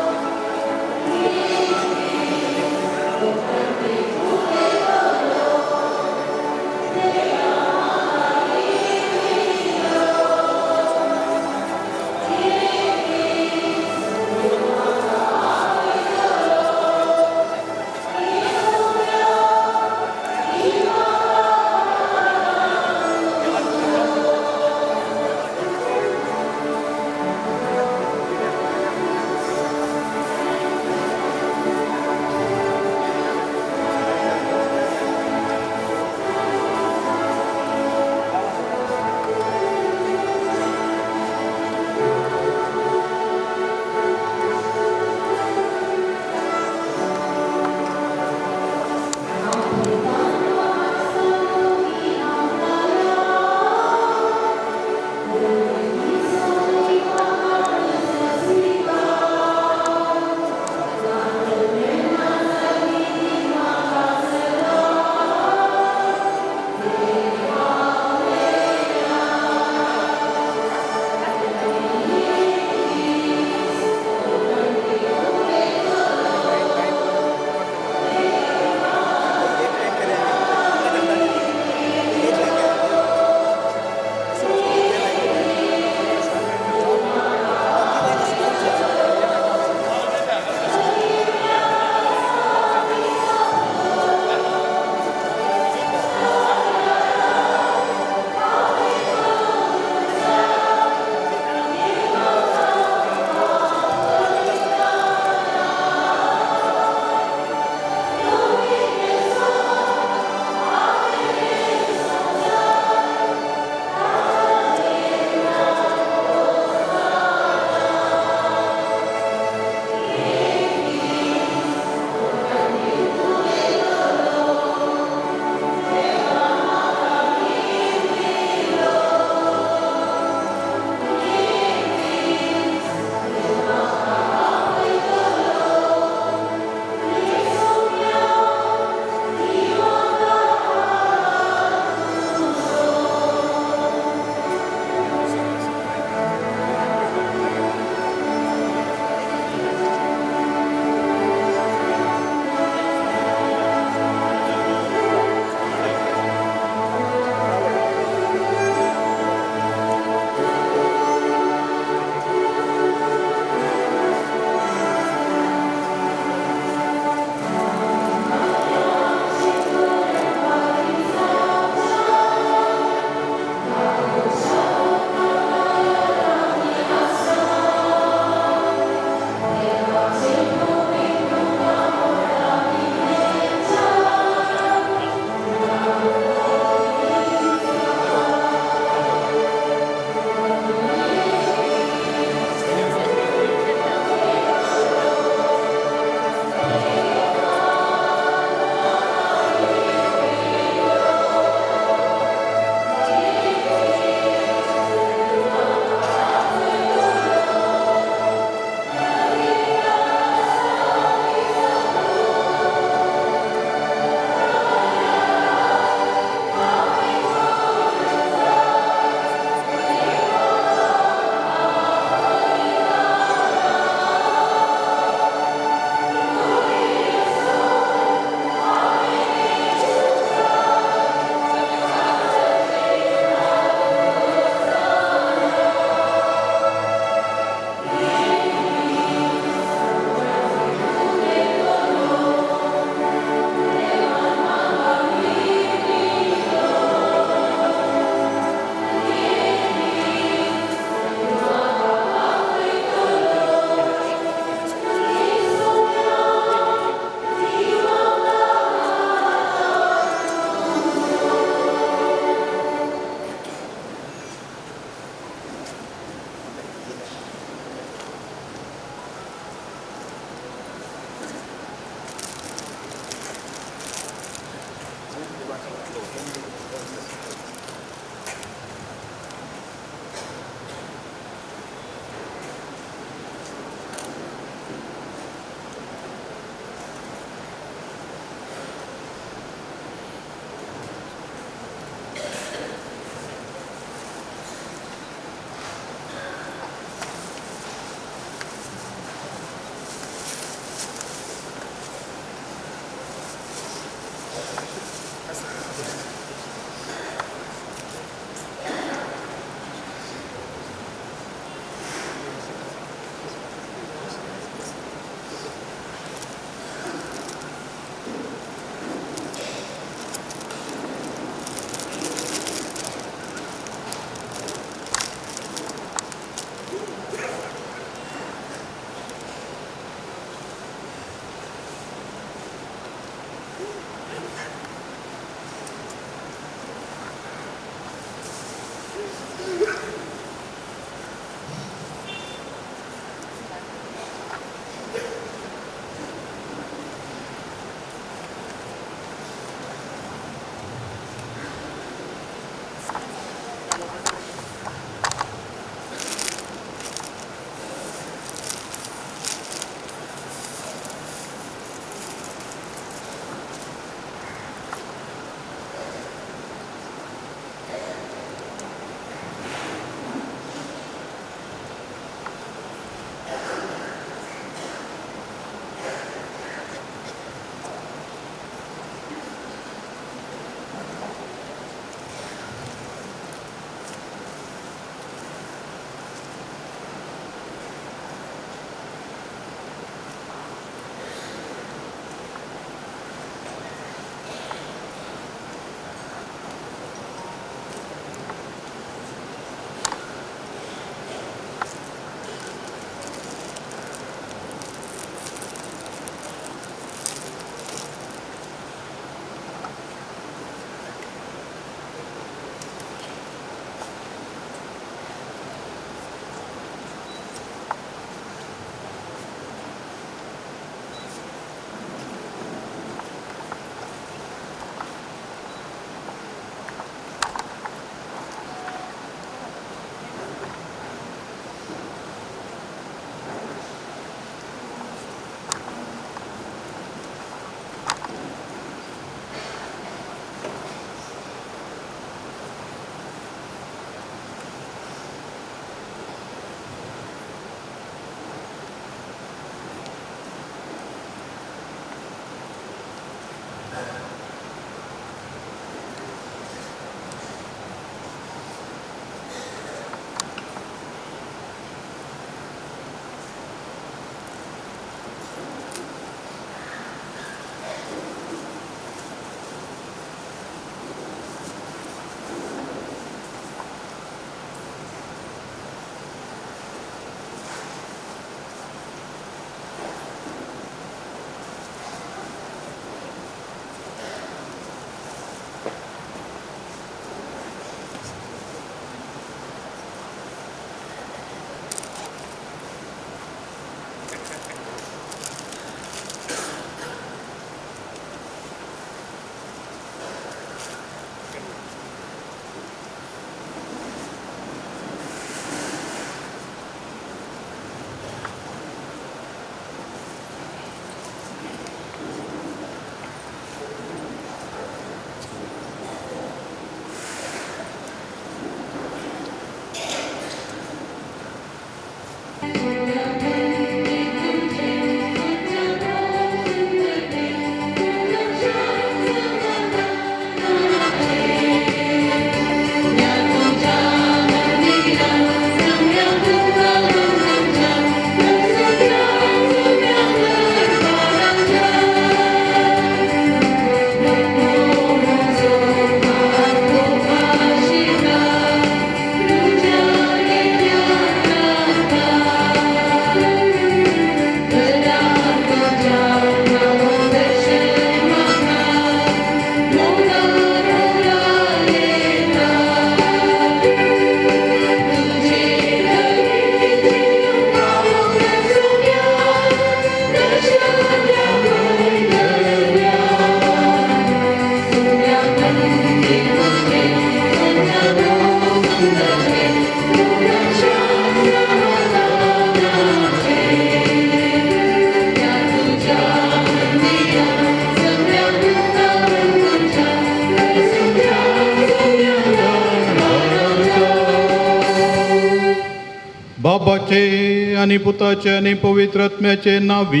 आनी पुताचे आनी पवित्र आत्म्याचे नांवी.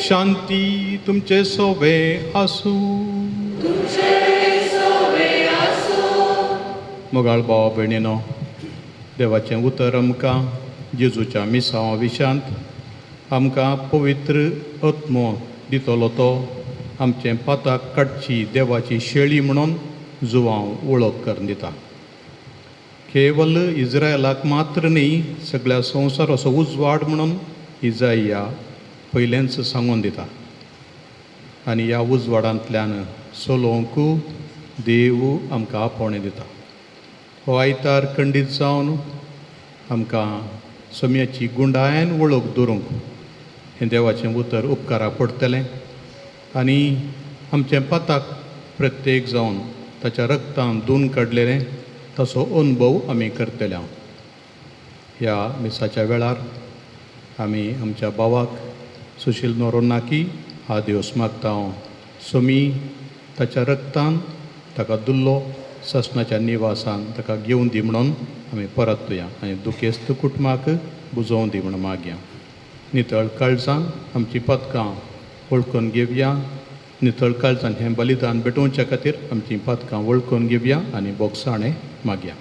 शांती तुमचे सोबे आसूं. मोगाळ भाव भयणीनो, देवाचें उतर आमकां जेजूच्या मिसांवा विशांत आमकां पवित्र आत्मो दितलो तो आमचें पाताक काडची देवाची शेळी म्हणून जुवांव वळख करून दिता. केवल इस्रायलाक मात्र न्ही, सगळ्या संवसाराचो उजवाड म्हणून इजाइया पयलेंच सांगून दिता. आनी ह्या उजवाडांतल्यान चलोवंक देव आमकां आपोवणें दिता. हो आयतार खंडीत जावन आमकां सोम्याची गुंडायन वळख दवरूंक हें देवाचें उतर उपकाराक पडटलें आनी आमचें पाताक प्रत्येक जावन ताच्या रक्तान धुवन काडलेलें तसो अनुभव आमी करतले. ह्या मिसाच्या वेळार आमी आमच्या भावाक सुशील नोरोनाकी हा दिवस मागता. हांव सोमी ताच्या रक्तान ताका दुल्लो ससनाच्या निवासान ताका घेवन दी म्हणून आमी परतुया आनी दुखेस्त कुटुंबाक बुजोवन दी म्हणून मागया. नितळ काळजान आमची पदकां वळखून घेवया. नितळ काळजान हें बलिदान भेटोवच्या खातीर आमची पदकां वळखून घेवया आनी बोगसाणें मागया.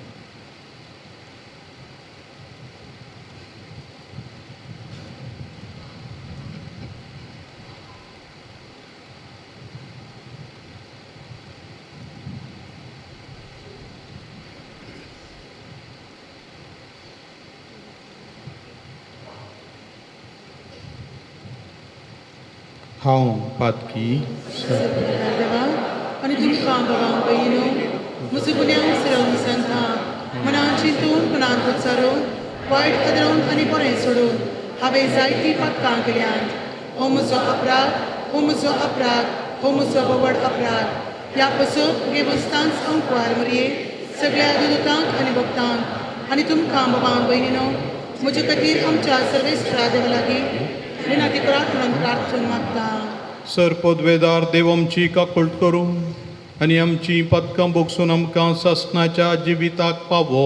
हांव पातकी देवा आनी तुमकां बाबांक भयणीनो, म्हजो गुन्यांव सिरोवन सांगता. मनान चिंतून मनान उत्सारून वायट कदरावन आनी बरें सोडून हांवें जायतीं पातकां केल्यात. हो म्हजो अपराध, हो म्हजो अपराध, हो म्हजो वड अपराध. ह्या पसून गेवस्थांच अंकवार मरये सगळ्या दुतांक आनी भक्तांक आनी तुमकां बाबांक भयणीनो, म्हजे खातीर आमच्या सर्वेस्tra देवा लागीं विनंती करात म्हणून प्रार्थून मागता. सर पदवेदार देव आमची काकूळट करूं आनी आमची पदकां बोगसून आमकां ससनाच्या जिविताक पावो.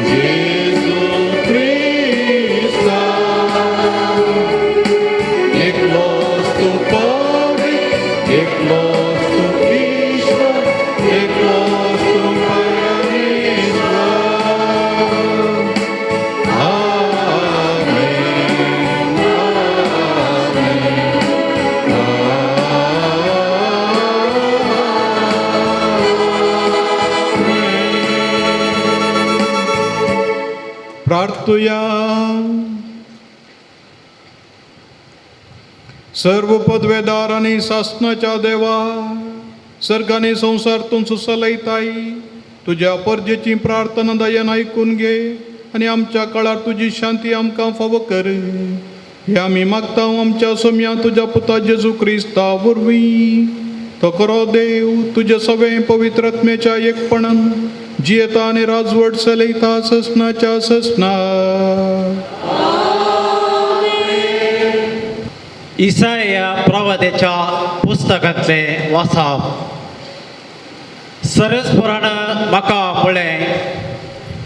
Jesu Christa, eklos tu pobre, eklos tu Krishna, eklos tu Parameshwar. प्रार्थूया. सर्व पदवेदार आणि शासनाच्या देवा, सर्गाने संसारतून सुसलयताई तुझ्या परजेची प्रार्थना दयान ऐकून घे आणि आमच्या काळात तुझी शांती आमकां फावो कर. हे आम्ही मागता आमच्या सोम्या तुझ्या पुता जेजू क्रिस्ता वरवीं. तो खरो देव तुझे सगळे पवित्र आत्म्याच्या एकपणान जियेता आणि राजवट चलयता ससनाच्या ससना. इसाया प्रवाद्याच्या पुस्तकांतले वाचप. सरस्पुरान म्हाका म्हळें,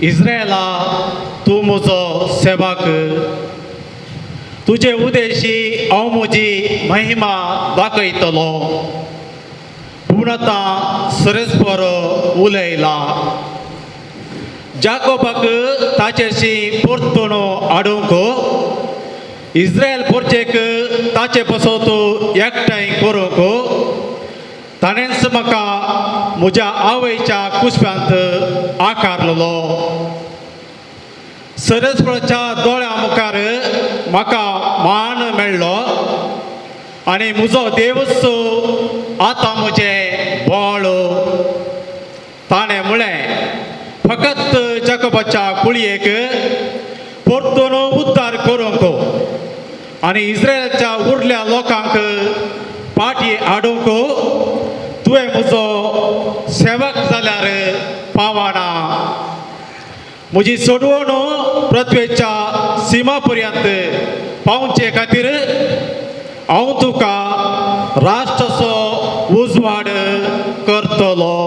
इस्रायला तूं म्हजो सेवक, तुजे उदेशी हांव म्हजी महिमा दाखयतलो. पूण आतां सरस्पर उलयला. जाकोबाक ताचेशी परतून हाडूंक, इस्रायल परचेक ताचे पासून तूं एकठांय करूंक, ताणेंच म्हाका म्हज्या आवयच्या कुसप्यांत आकारलेलो. सरस्वराच्या दोळ्या मुखार म्हाका मान मेळ्ळो आनी म्हजो देवच आतां म्हजें बळ. ताणें म्हळें, फकत जाकोबाच्या कुळयेक परतून उद्धार करूंक आनी इस्रायलाच्या उरल्या लोकांक फाटीं हाडूंक तुवें म्हजो सेवक जाल्यार पावना. म्हजी सोडवण पृथ्वेच्या सिमा पर्यंत पावचे खातीर हांव तुका राष्ट्राचो उजवाड करतलो.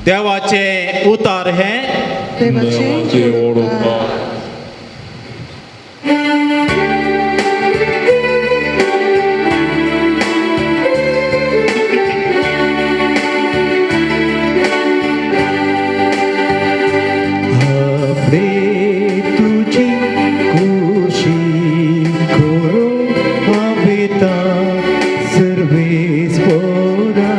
देवाचे उतार हे देवाचे उतार. तुझी खुशी करो हवेता सर्वेस पोरा.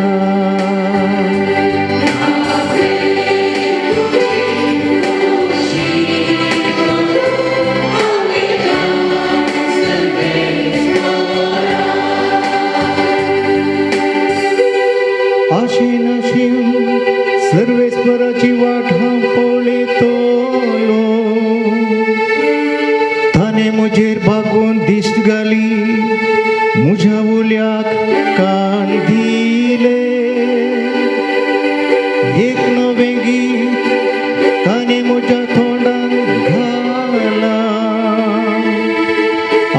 आशीन आशीन सर्वेस्पराची वाट हांव पळयतलो. ताणे म्हजेर भागून दिश्ट घाली, म्हज्या उल्याक कान दिले. एक नवें गीत ताणे म्हज्या तोंडान घाला.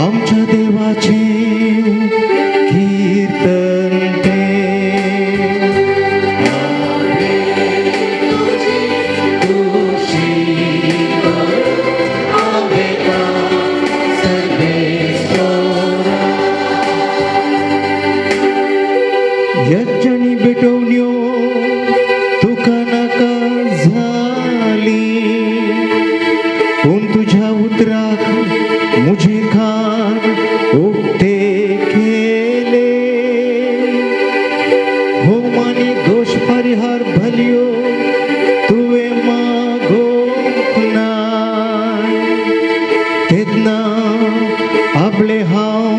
आमच्या देवाचें कीर्तन यज्जनी भेटवण्यो तुका नाका झाली, पूण तुझ्या उतराक म्हजे कान उक्ते केले. होमानी दोश परिहार भल्यो तुवें मागोवंक नाय. तेदना आपले हांव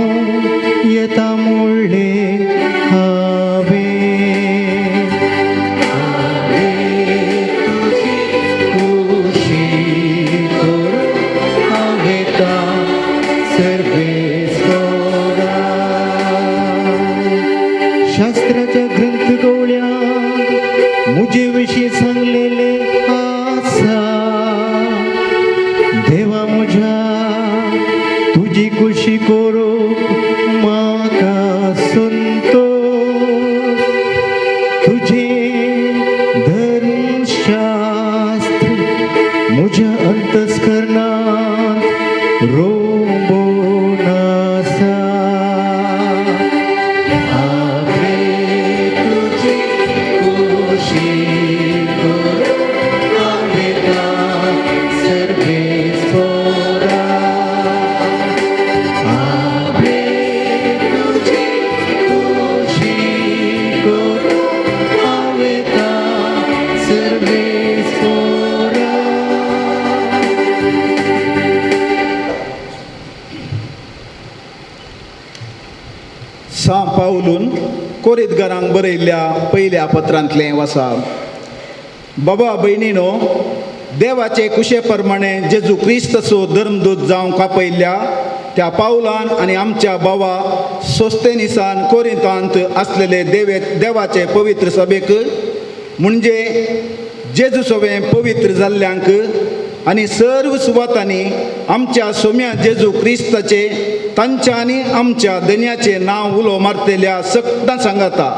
येता म्हणले शास्त्राच्या ग्रंथ गवळ्यात मुजे विशीं सांगलेले आसा. देवा म्हज्या तुजी खुशी करूंक म्हाका संतोष. तुझे धर्म कोरीतकारांक बरयल्ल्या पयल्या पत्रांतलें वसा. बाबा भयणीनो, देवाचे कुशे प्रमाणे जेजू क्रिस्तचो धर्मदूत जावंक आपयल्ल्या त्या पावलान आनी आमच्या भावा सोस्तेनिसान कोरिंतांत आसलेले देवाचे पवित्र सभेक म्हणजे जेजू सभें पवित्र जाल्ल्यांक आनी सर्व सुवातांनी आमच्या सोम्या जेजू क्रिस्ताचे तांच्या आनी आमच्या धन्याचे नांव उलो मारतेल्या सगळ्यां सांगाता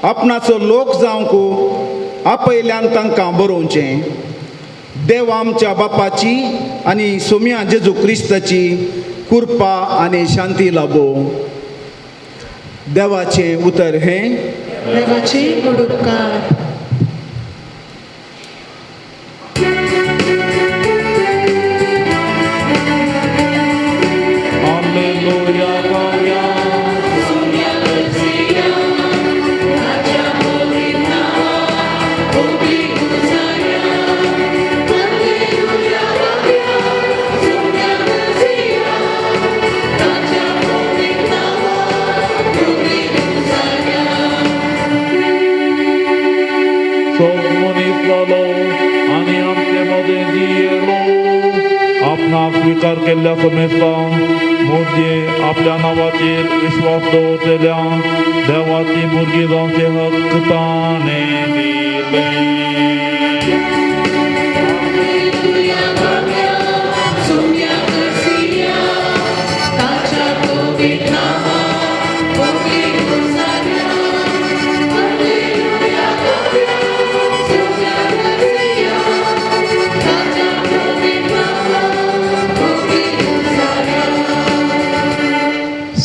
आपणाचो लोक जावंक आपयल्यान तांकां बरोवचें. देव आमच्या बापाची आनी सोम्या जेजू क्रिस्ताची कृपा आनी शांती लाभो. देवाचे उतर हें देवाची उपकार. आणि आमचे मध्ये दियेलो आपणाक स्वीकार केल्ल्या समेस्तांक मोदये आपल्या नांवाचेर विश्वास दवरतल्यांक देवाची भुरगीं जावचे हक्क ताणें दिले.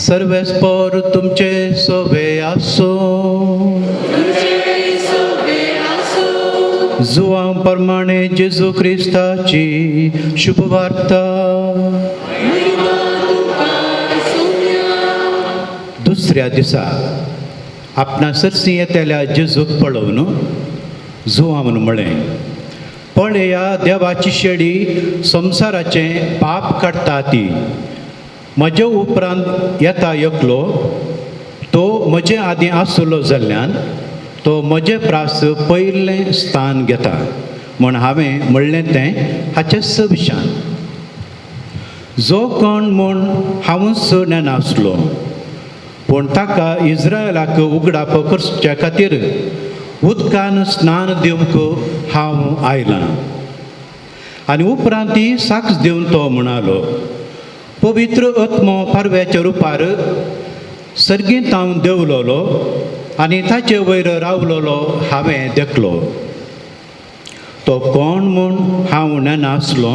सर्वेस्पर तुमचे सोबे आसो. जुवां प्रमाणे जेजू क्रिस्ताची शुभ वार्ता. दुसऱ्या दिसा आपणा सरसी येतेल्या जेजूक पळोवन जुवां म्हणून म्हळें, पळया देवाची शेडी संवसाराचें पाप काडटा ती. म्हजे उपरांत येता एकलो तो म्हजे आदीं आसलो जाल्ल्यान तो म्हजे प्रास पयलें स्थान घेता म्हण हांवें म्हणलें तें हाचेच विशान. जो कोण म्हूण हांवूच नेनासलो पूण ताका इस्रायलाक उगडाप करचे खातीर उदकान स्नान दिवंक हांव आयलां. आनी उपरांत ती साक्ष दिवन तो म्हणालो, पवित्र आत्मो पारव्याच्या रुपार सर्गींत हांव देंवलोलो आनी ताचे वयर रावलोलो हांवें देखलो. तो कोण म्हूण हांव नेनासलो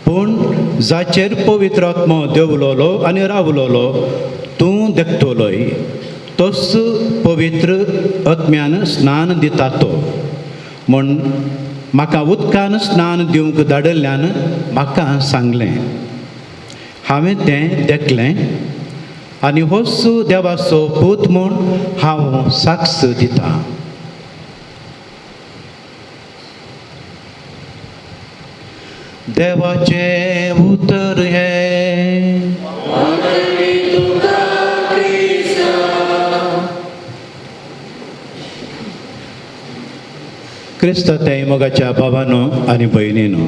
पूण जाचेर पवित्र आत्मो देंवलोलो आनी रावलोलो तूं देखतलोय. तोच पवित्र आत्म्यान स्नान दिता तो म्हूण म्हाका उदकान स्नान दिवंक धाडल्ल्यान म्हाका सांगलें. हांवें तें देखलें आनी होच देवाचो पूत म्हूण हांव साक्ष दितां. देवाचें उतर हें क्रिस्त मोगाच्या भावानो आनी भयणीनो,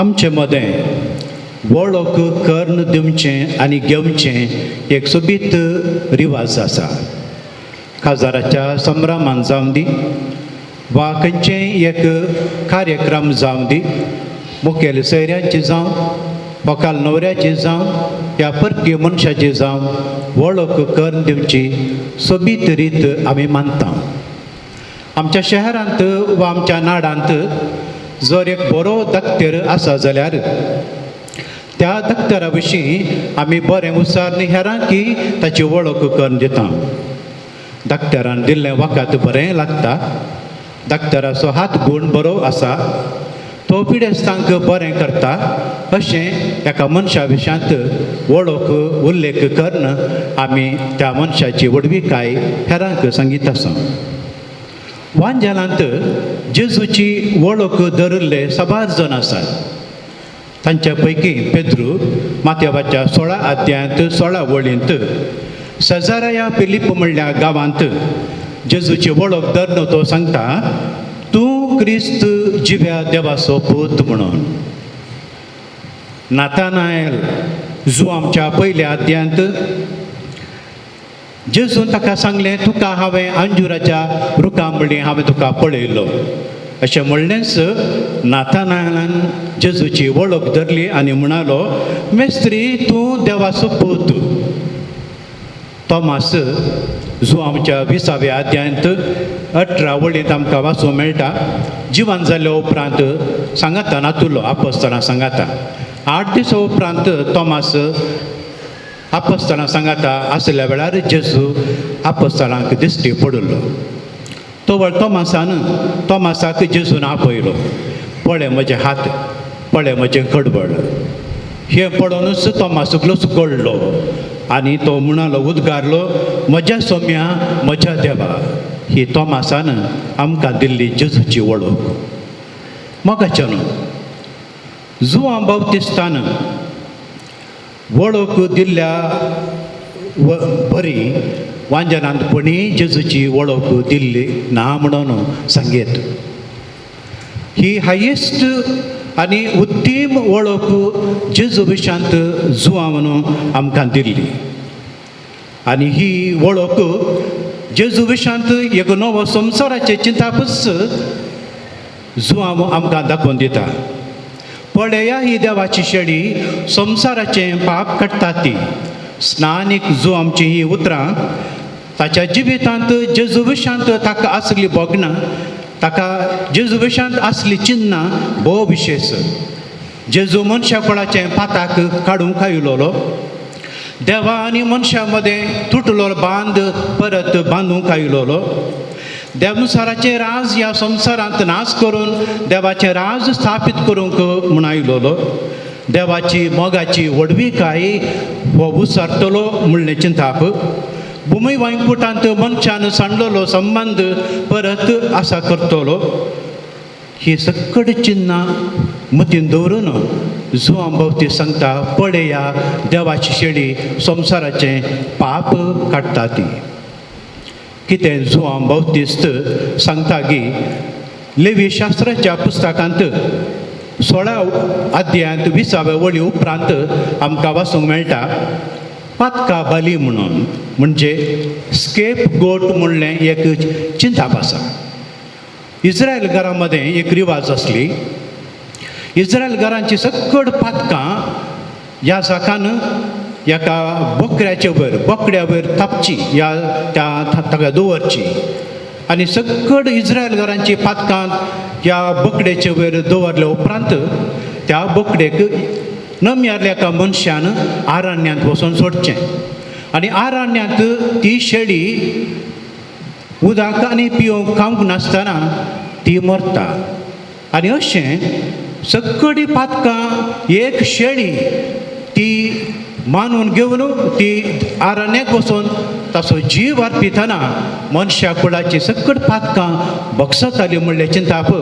आमचे मदें वळख कर्ण दिवचें आनी घेवचें एक सोबीत रिवाज आसा. काजाराच्या संभ्रमान जावं दी वा खंयचेय एक कार्यक्रम जावं दी, मुखेल सोयऱ्याची जावं व्हंकल न्हवऱ्याची जावं या परकी मनशाची जावं वळख कर्ण दिवची सोबीत रीत आमी मानता. आमच्या शहरांत वा आमच्या नाडांत जर एक बरो दक्तेर आसा जाल्यार त्या दक्तरा विशीं आमी बरें उसारन हेरांकी ताची वळख करून दिता. दक्तरान दिल्लें वखद बरें लागता, दक्तराचो हात गुण बरो आसा, तो पिडेस्तांक बरें करता अशें एका मनशा विशांत वळख उल्लेख करून आमी त्या मनशाची वडविकाय हेरांक सांगीत आसा. वांजेलांत जेजूची वळख धरिल्ले साबार जण आसात. तांच्या पैकी पेद्रू माथेवाच्या 16 अध्यायांत 16 वळींत सजाराया फिलिप म्हणल्या गांवांत जेजूची वळख धरन तो सांगता तूं क्रिस्त जिव्या देवाचो पूत म्हणून. नातानायल जो आमच्या पयल्या अध्यायांत जेजून ताका सांगलें तुका हांवें अंजुराच्या रुखां म्हणलें हांवें तुका पळयलो अशें म्हणलेंच नातानायलान जेजूची वळख धरली आनी म्हणालो मेस्त्री तूं देवाचो पूत. तोमास जो आमच्या 20व्या अध्यायांत 18 वळींत आमकां वाचूंक मेळटा जिवन जाल्या उपरांत सांगाता नातुलो आपोस्तलां सांगाता 8 दिसा उपरांत तोमास आपोस्तलां सांगाता आसल्या वेळार जेजू आपोस्तलांक दिश्टी पडलो. तो वळ तोमासाक जेजून आपयलो. पळय म्हजे हात, पळय म्हजें कडबड. हें पळोवनूच तोमासूकलोच कळलो आनी तो म्हणालो उद्गारलो म्हज्या सोम्या म्हज्या देवा. ही तोमासान आमकां दिल्ली जेजूची वळख. मोगाच्यान जुआं बावतिस्तान वळख दिल्ल्या बरी वांजनांतपणी जेजूची वळख दिल्ली ना म्हणून सांगेत. ही हायेस्ट आनी उत्तीम वळख जेजू विशांत जुआं म्हणून आमकां दिल्ली. आनी ही वळख जेजू विशांत एक नवो संवसाराचे चिंतापस जुआं आमकां दाखोवन दिता. पळया ही देवाची शेळी संवसाराचें पाप काडटा ती. स्नानीक जो आमची ही उतरां ताच्या जिवितांत जेजू विशांत ताका आसली बोगणां ताका जेजू विशांत आसली चिन्नां भोव विशेश. जेजू मनशा कुळाचें पाताक काडूंक आयिल्लो. देवा आनी मनशा मदें तुटलो बांद परत बांदूंक आयिल्लो. देवनुसाराचें राज ह्या संवसारांत नाश करून देवाचें राज स्थापीत करूंक म्हूण आयिल्लो. देवाची मोगाची व्हडवीकाय हो उसारतलो म्हणलें चिंताप. भुमी वैकुंठांत मनशान सांडलेलो संबंद परत आसा करतलो. ही सकड चिन्नां मतीन दवरून जुआं बावती सांगता पळया देवाची शेळी संवसाराचें पाप काडटा ती. कितें जुआं बावतिस्त सांगता की लेवी शास्त्राच्या पुस्तकांत 16 अध्यायांत 20व्या वळी उपरांत आमकां वाचूंक मेळटा पातका बाली म्हणून म्हणजे स्केप गोट म्हणलें एक चिंताप आसा. इस्रायल घरां मदें एक रिवाज आसली. इस्रायल घरांची सकड पातकां ह्या जाकान एका बोकड्याच्या वयर थापची ताका दवरची आनी सकड इस्रायल घरांची पातकां ह्या बोकड्याच्या वयर दवरल्या उपरांत त्या बोकडेक नम्यारल्या एका मनशान आरण्यांत वचून सोडचें आनी आरण्यांत ती शेळी उदक आनी पिवंक खावंक नासतना ती मरता. आनी अशें सकडी पातकां एक शेळी ती मानून घेवन ती आरण्याक वचून ताचो जीव अर्पितना मनशा कुळाची सकड पातकां भक्षताली म्हणलें चिंताप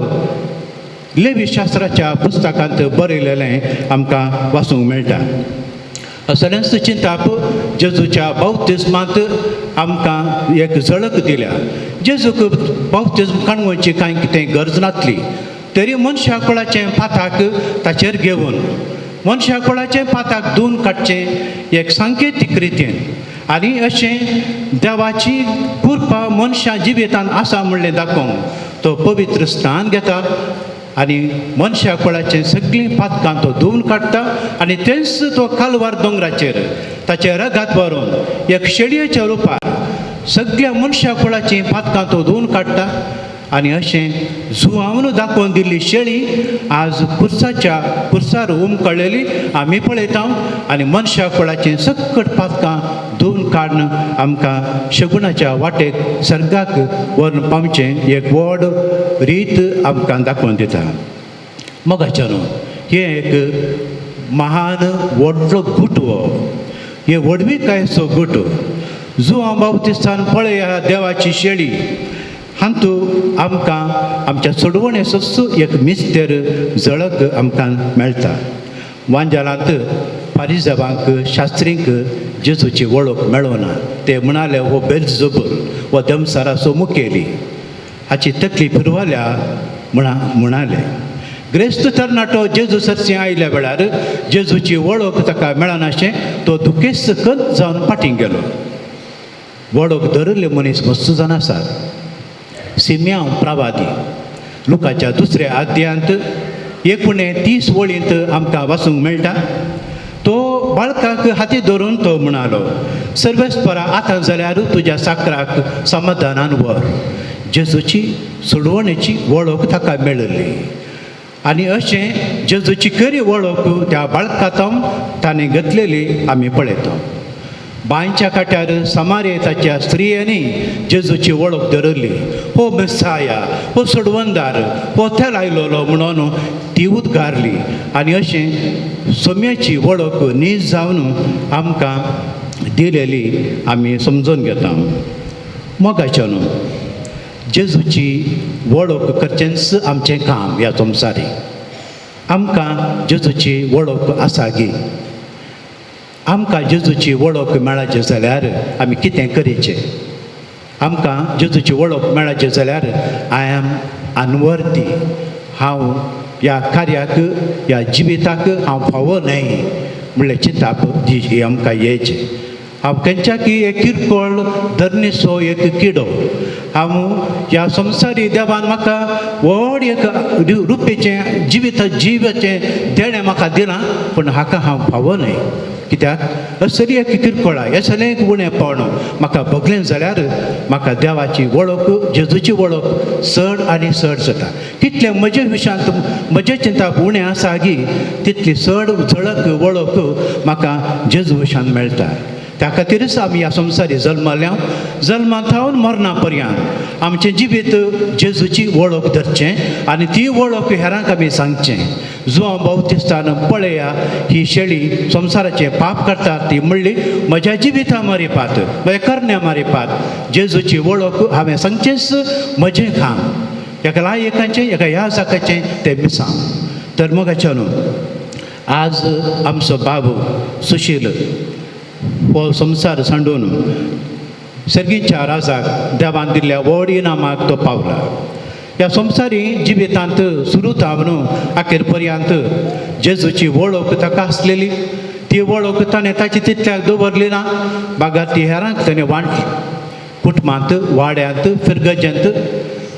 लेवी शास्त्राच्या पुस्तकांत बरयलेलें आमकां वाचूंक मेळटा. असलेंच चिंताप जेजूच्या बावतिस्मांत आमकां एक झळक दिल्या. जेजूक बावतिस्म काणवची कांय कितें गरज नासली तरी मनशा कुळाचें पाताक ताचेर घेवन मनशा कुळाचें पाताक धुवन काडचें एक सांकेतीक रितीन आनी अशें देवाची कृपा मनशा जिवितांत आसा म्हणलें दाखोवंक तो पवित्र स्नान घेता आनी मनशा कुळाचें सगळीं पातकां तो धुवन काडटा आनी तेंच तो कालवार दोंगराचेर ताचे रगात व्हरून एक शेळयेच्या रुपार सगळ्या मनशा कुळाचीं पातकां तो धुवन काडटा आनी अशें जुआंवन दाखोवन दिल्ली शेळी आज कुर्सार उमकळलेली आमी पळयता आनी मनशा कुळाचीं सकट पातकां धुवन काडन आमकां शगुनाच्या वाटेक सर्गाक व्हरून पावचें एक व्हड रीत आमकां दाखोवन दिता. मोगाच्यान हें एक महान व्हडलो गुट हो हे व्हडवीकायेचो गुट. जुआं बावतिस्तान पळया देवाची शेळी हातू आमकां आमच्या सोडवणेचोच एक मिस्तेर झळक आमकां मेळटा. वांजलांत फारिझेवांक शास्त्रींक जेजूची वळख मेळोना ते म्हणाले हो बेल्झबूल व दमसाराचो मुखेली हाची तकली फिरवाल्या म्हणाले ग्रेस्त तरणाटो जेजू सरसी आयल्या वेळार जेजूची वळख ताका मेळनाशें तो दुखेस्त कंत जावन फाटीं गेलो. वळख धरले मनीस मस्त जाण आसात. सिम्यांव प्रवादी लुकाच्या 2ऱ्या अध्यायांत 29 वळींत आमकां वाचूंक मेळटा. तो बाळकाक हाती धरून तो म्हणालो सर्वेस्परा आतां जाल्यार तुज्या साकराक समाधानान व्हर. जेजूची सोडवणेची वळख ताका मेळ्ळी आनी अशें जेजूची खरी वळख त्या बाळकांत ताणें घेतलेली आमी पळयता. बांयच्या काट्यार समारियेताच्या स्त्रियांनी जेजूची वळख धरली. हो मेसाया, हो सोडवंदार, हो थेल आयलोलो म्हणून ती उद्गारली आनी अशें सोम्याची वळख नीज जावन आमकां दिलेली आमी समजून घेता. मोगाच्यान जेजूची वळख करचेंच आमचें काम ह्या संवसारीक. आमकां जेजूची वळख आसा गी. आमकां जेजूची वळख मेळाची जाल्यार आमी कितें करीचें. आमकां जेजूची वळख मेळाची जाल्यार आय एम अनवर्दी. हांव ह्या कार्याक ह्या जिविताक हांव फावो न्हय म्हणलें चिंताप ही आमकां येयचें. हांव खंयच्याकी एक किरकोळ धरणेचो एक किडो. हांव ह्या संवसारी देवान म्हाका व्हड एक रुपेचें जिवीचें देणें म्हाका दिलां पूण हाका हांव फावो न्हय. कित्याक असली एक किरकोळाय असलें एक उणेंपण म्हाका भोगलें जाल्यार म्हाका देवाची वळख जेजूची वळख चड आनी चड जाता. कितलें म्हजे विशयांत म्हजे चिंताक उणें आसा गी तितली चड झळक वळख म्हाका जेजू विशयान मेळटा. त्या खातीरच आमी ह्या संवसारी जल्मल्या. जल्मांत थावन मरणा पर्यंत आमचें जिवीत जेजूची वळख धरचें आनी ती वळख हेरांक आमी सांगचें. जुआंव बावतिस्तान पळया ही शेळी संवसाराचें पाप करतात ती म्हणली म्हज्या जिविता मारिपात म्हज्या करण्या मारिपात जेजूची वळख हांवें सांगचेंच म्हजें काम. एका लायकाचें एका ह्या जाकाचें तें मिसां. तर मोगाच्यान आज आमचो बाबू सुशील हो संवसार सांडून सर्गीच्या राजाक देवान दिल्ल्या व्हड इनामाक तो पावला. ह्या संवसारी जिवितांत सुरू थावन आखेर पर्यंत जेजूची वळख ताका आसलेली. ती वळख ताणें ताची तितल्याक दवरली ना. बागार ती हेरांक ताणें वांटली. कुटुंबांत वाड्यांत फिरगजेंत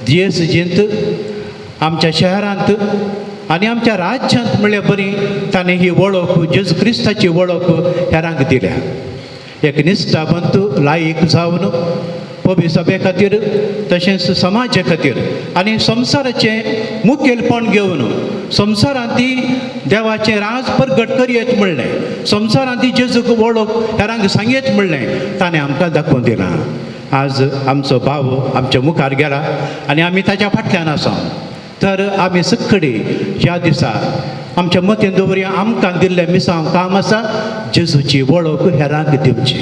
दियेसजींत आमच्या शहरांत आनी आमच्या राज्यांत म्हणल्यार बरी ताणें ही वळख जेजू क्रिस्ताची वळख हेरांक दिल्या. एक निश्ठावंत लायक जावन पबी सभे खातीर तशेंच समाजा खातीर आनी संवसाराचें मुखेलपण घेवन संवसारांत ती देवाचें राज परगट करयेत म्हणलें. संवसारांत ती जेजूक वळख हेरांक सांगयेत म्हणलें ताणें आमकां दाखोवन दिलां. आज आमचो भाव आमच्या मुखार गेला आनी आमी ताच्या फाटल्यान आसा. तर आमी सगळी ह्या दिसा आमच्या मतीन दवरया आमकां दिल्लें मिसांव काम आसा जेजूची वळख हेरांक दिवची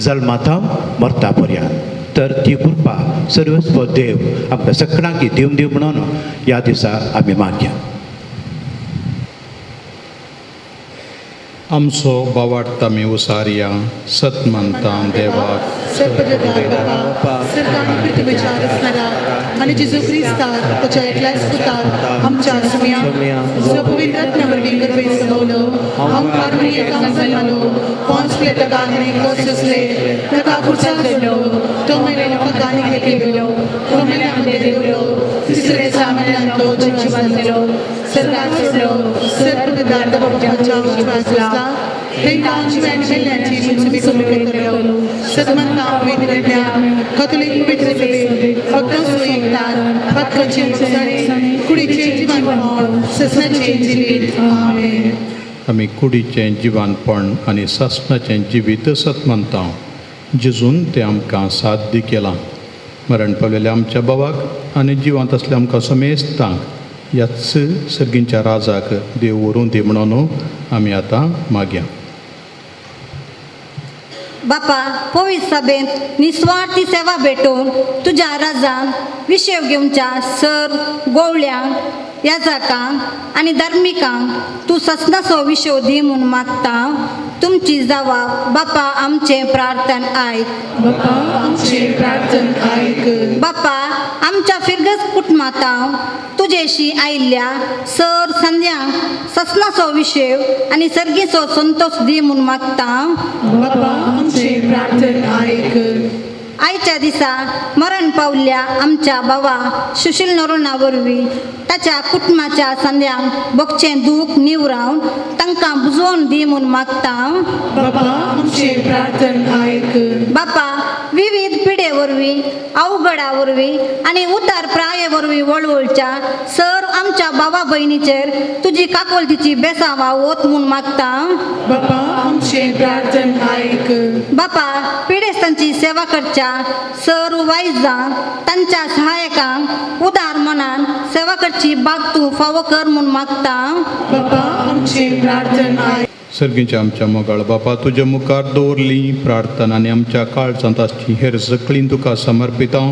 जल्मांत मरता पर्यंत. तर ती कृपा सर्वस्व देव आमकां सगळ्यांक दिवन दिव म्हणून ह्या दिसा आमी मागया. आमचो बावाडटा आमी उसारया सत म्हणटां देवाक सरकारान पृथ्वीच्या रचणारा आनी जेजू क्रिस्तार ताच्या एकल्याच पुतार आमच्या सुम्या जो पवित्र वरवीं गर्भेंत जमवलो हांव मारुनी एका जल्मालो पोंच प्लेटकांनी कोसले ताका खुर्च्यार दवरलो तो मेलेलो पगांनी घेतलो तो मेल्या मध्ये देवलो तिसरे दिसा मेल्यान तो जिवंत जालो सरकार सोडलो सर्वदार बाबाच्या विश्वास तेंकां जिवान मेल्ल्यांची तुमी कबूल करलो सदमंता पवित्रल्या कथोलीक पवित्र सभे फक्त सोयीकतात फक्तची मुक्ताई कुडीचे जिवनपण ससनाचें जिवीत आमेन. आमी कुडीचें जिवानपण आनी ससनाचें जिवीत सत म्हणटा जेजून तें आमकां साध्य केलां. मरण पावलेल्या आमच्या बाबाक आनी जिवांत आसल्या आमकां समेस्तांक ह्याच सर्गींच्या राजाक देव व्हरून दी म्हणून आमी आतां मागया. बापा पवित्र सभेंत निस्वार्थी सेवा भेटून तुज्या राजांक विशेव घेवच्या सर गोवळ्यांक याजकांक आनी धार्मिकांक तूं ससनाचो विशेव दी म्हूण मागता. तुमची जबाब बापा आमचे प्रार्थन ऐक. बापा आमचे प्रार्थन ऐक. बापा आमच्या फिरगस कुटुंबात तुझेशी आयिल्ल्या सर संध्यांक ससनाचो विशय आणि सर्गीचो संतोष दी म्हूण मागता. बापा आमचे प्रार्थन ऐक. आयच्या दिसा मरण पावल्ल्या आमच्या बाबा सुशील नरोणा वरवीं ताच्या कुटुंबाच्या संध्यांक भोगचें दूख निवरावन तांकां बुजोवन दी म्हूण मागता. बापा आमचे प्रार्थन ऐक. बापा विविध पिढे वरवीं अवघडा वरवीं आनी उतार प्राये वरवीं वळवळच्या सर आमच्या बाबा भयणीचेर तुजी काकोलतीची बेसांवां वत म्हूण मागता. बापा आमचे प्रार्थन ऐक. बापा पिडेस्तांची सेवा करच्या सर वायजांक तांच्या सहाय्यकांक उदार मनान सेवा करची बाग तूं फावो कर म्हूण मागता. बापा आमचे प्रार्थन ऐक. सर्गीच्या आमच्या मोगाळ बापा तुज्या मुखार दवरली प्रार्थना आनी आमच्या काळजांत आसची हेर सगळीं तुका समर्पिता.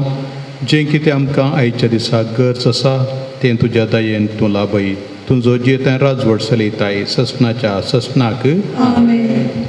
जें कितें आमकां आयच्या दिसा गरज आसा तें तुज्या दयेन तूं लाभय. तुजो जियेतें राजवट चलयताय ससनाच्या ससनाक. आमेन.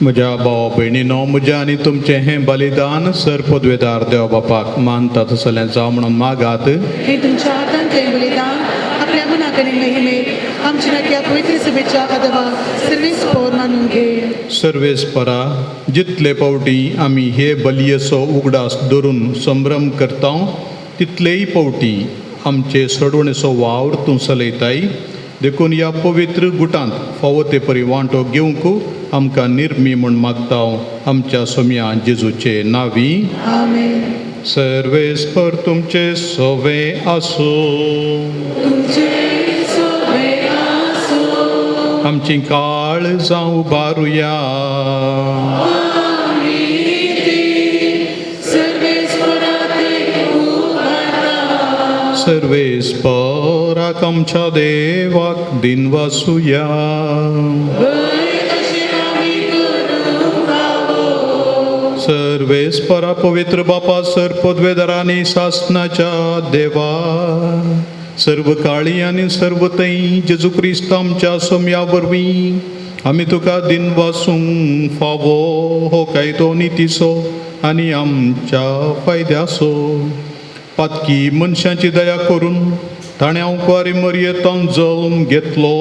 म्हज्या भाव भयणीनो म्हजें आनी तुमचें हें बलिदान सर पदवेदार देव बापाक मानता तसलें जावं म्हणून मागात. हे तुमच्या हातान काही बलिदान आपल्या गुणाकरी महिमेक आमच्या नक्या पवित्र सभेच्या अदवा सर्वेस पौर मानून घे. सर्वेस्परा जितले पावटी आमी हे बलयेचो उगडास धरून संभ्रम करता तितलेय पावटी आमचे सडवणेचो वावर तूं चलयताय. देखून ह्या पवित्र गुटांत फावो ते परी वांटो घेवंक आमकां निर्मी म्हूण मागता आमच्या सोम्या जेजूचे नांवी. आमेन. सर्वेस्पर तुमचे सोवे आसो. आमची काळ जावं उबारुया. सर्वेस्पराक आमच्या देवाक दिन वासुया. सर्वेस्परा पवित्र बापा सर पदवेदारांनी शासनाच्या देवा सर्व काळी आनी सर्व तई जेजू क्रिस्त आमच्या सोम्या वरवीं आमी तुका दिन वासूंक फावो हो कायदो नितीचो आनी आमच्या फायद्याचो. पातकी मनशांची दया करून ताणें अवकारी मर्येंतान जल्म घेतलो.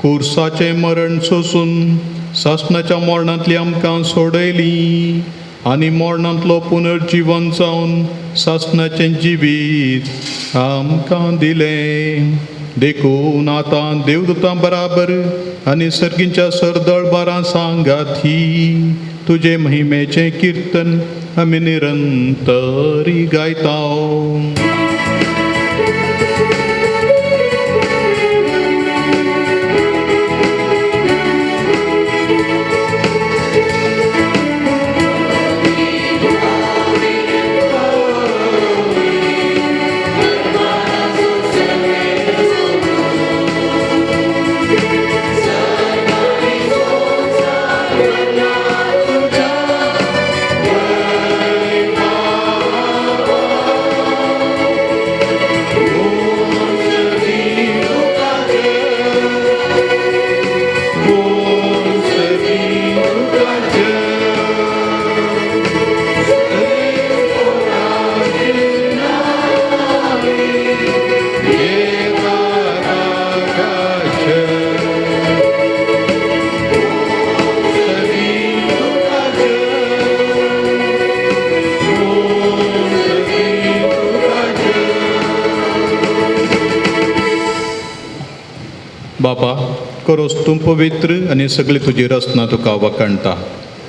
कुर्साचें मरण सोसून शासनाच्या मरणांतली आमकां सोडयली आनी मरणांतलो पुनर्जीवन जावन शासनाचें जिवीत आमकां दिलें. देखून आतां देवदूतां बराबर आनी सर्गींच्या सरदळबारां सांगाती तुजे महिमेचें किर्तन आमी निरंतरी गायता. बापा करोस तूं पवित्र आनी सगळी तुजी रचना तुका वखणटा,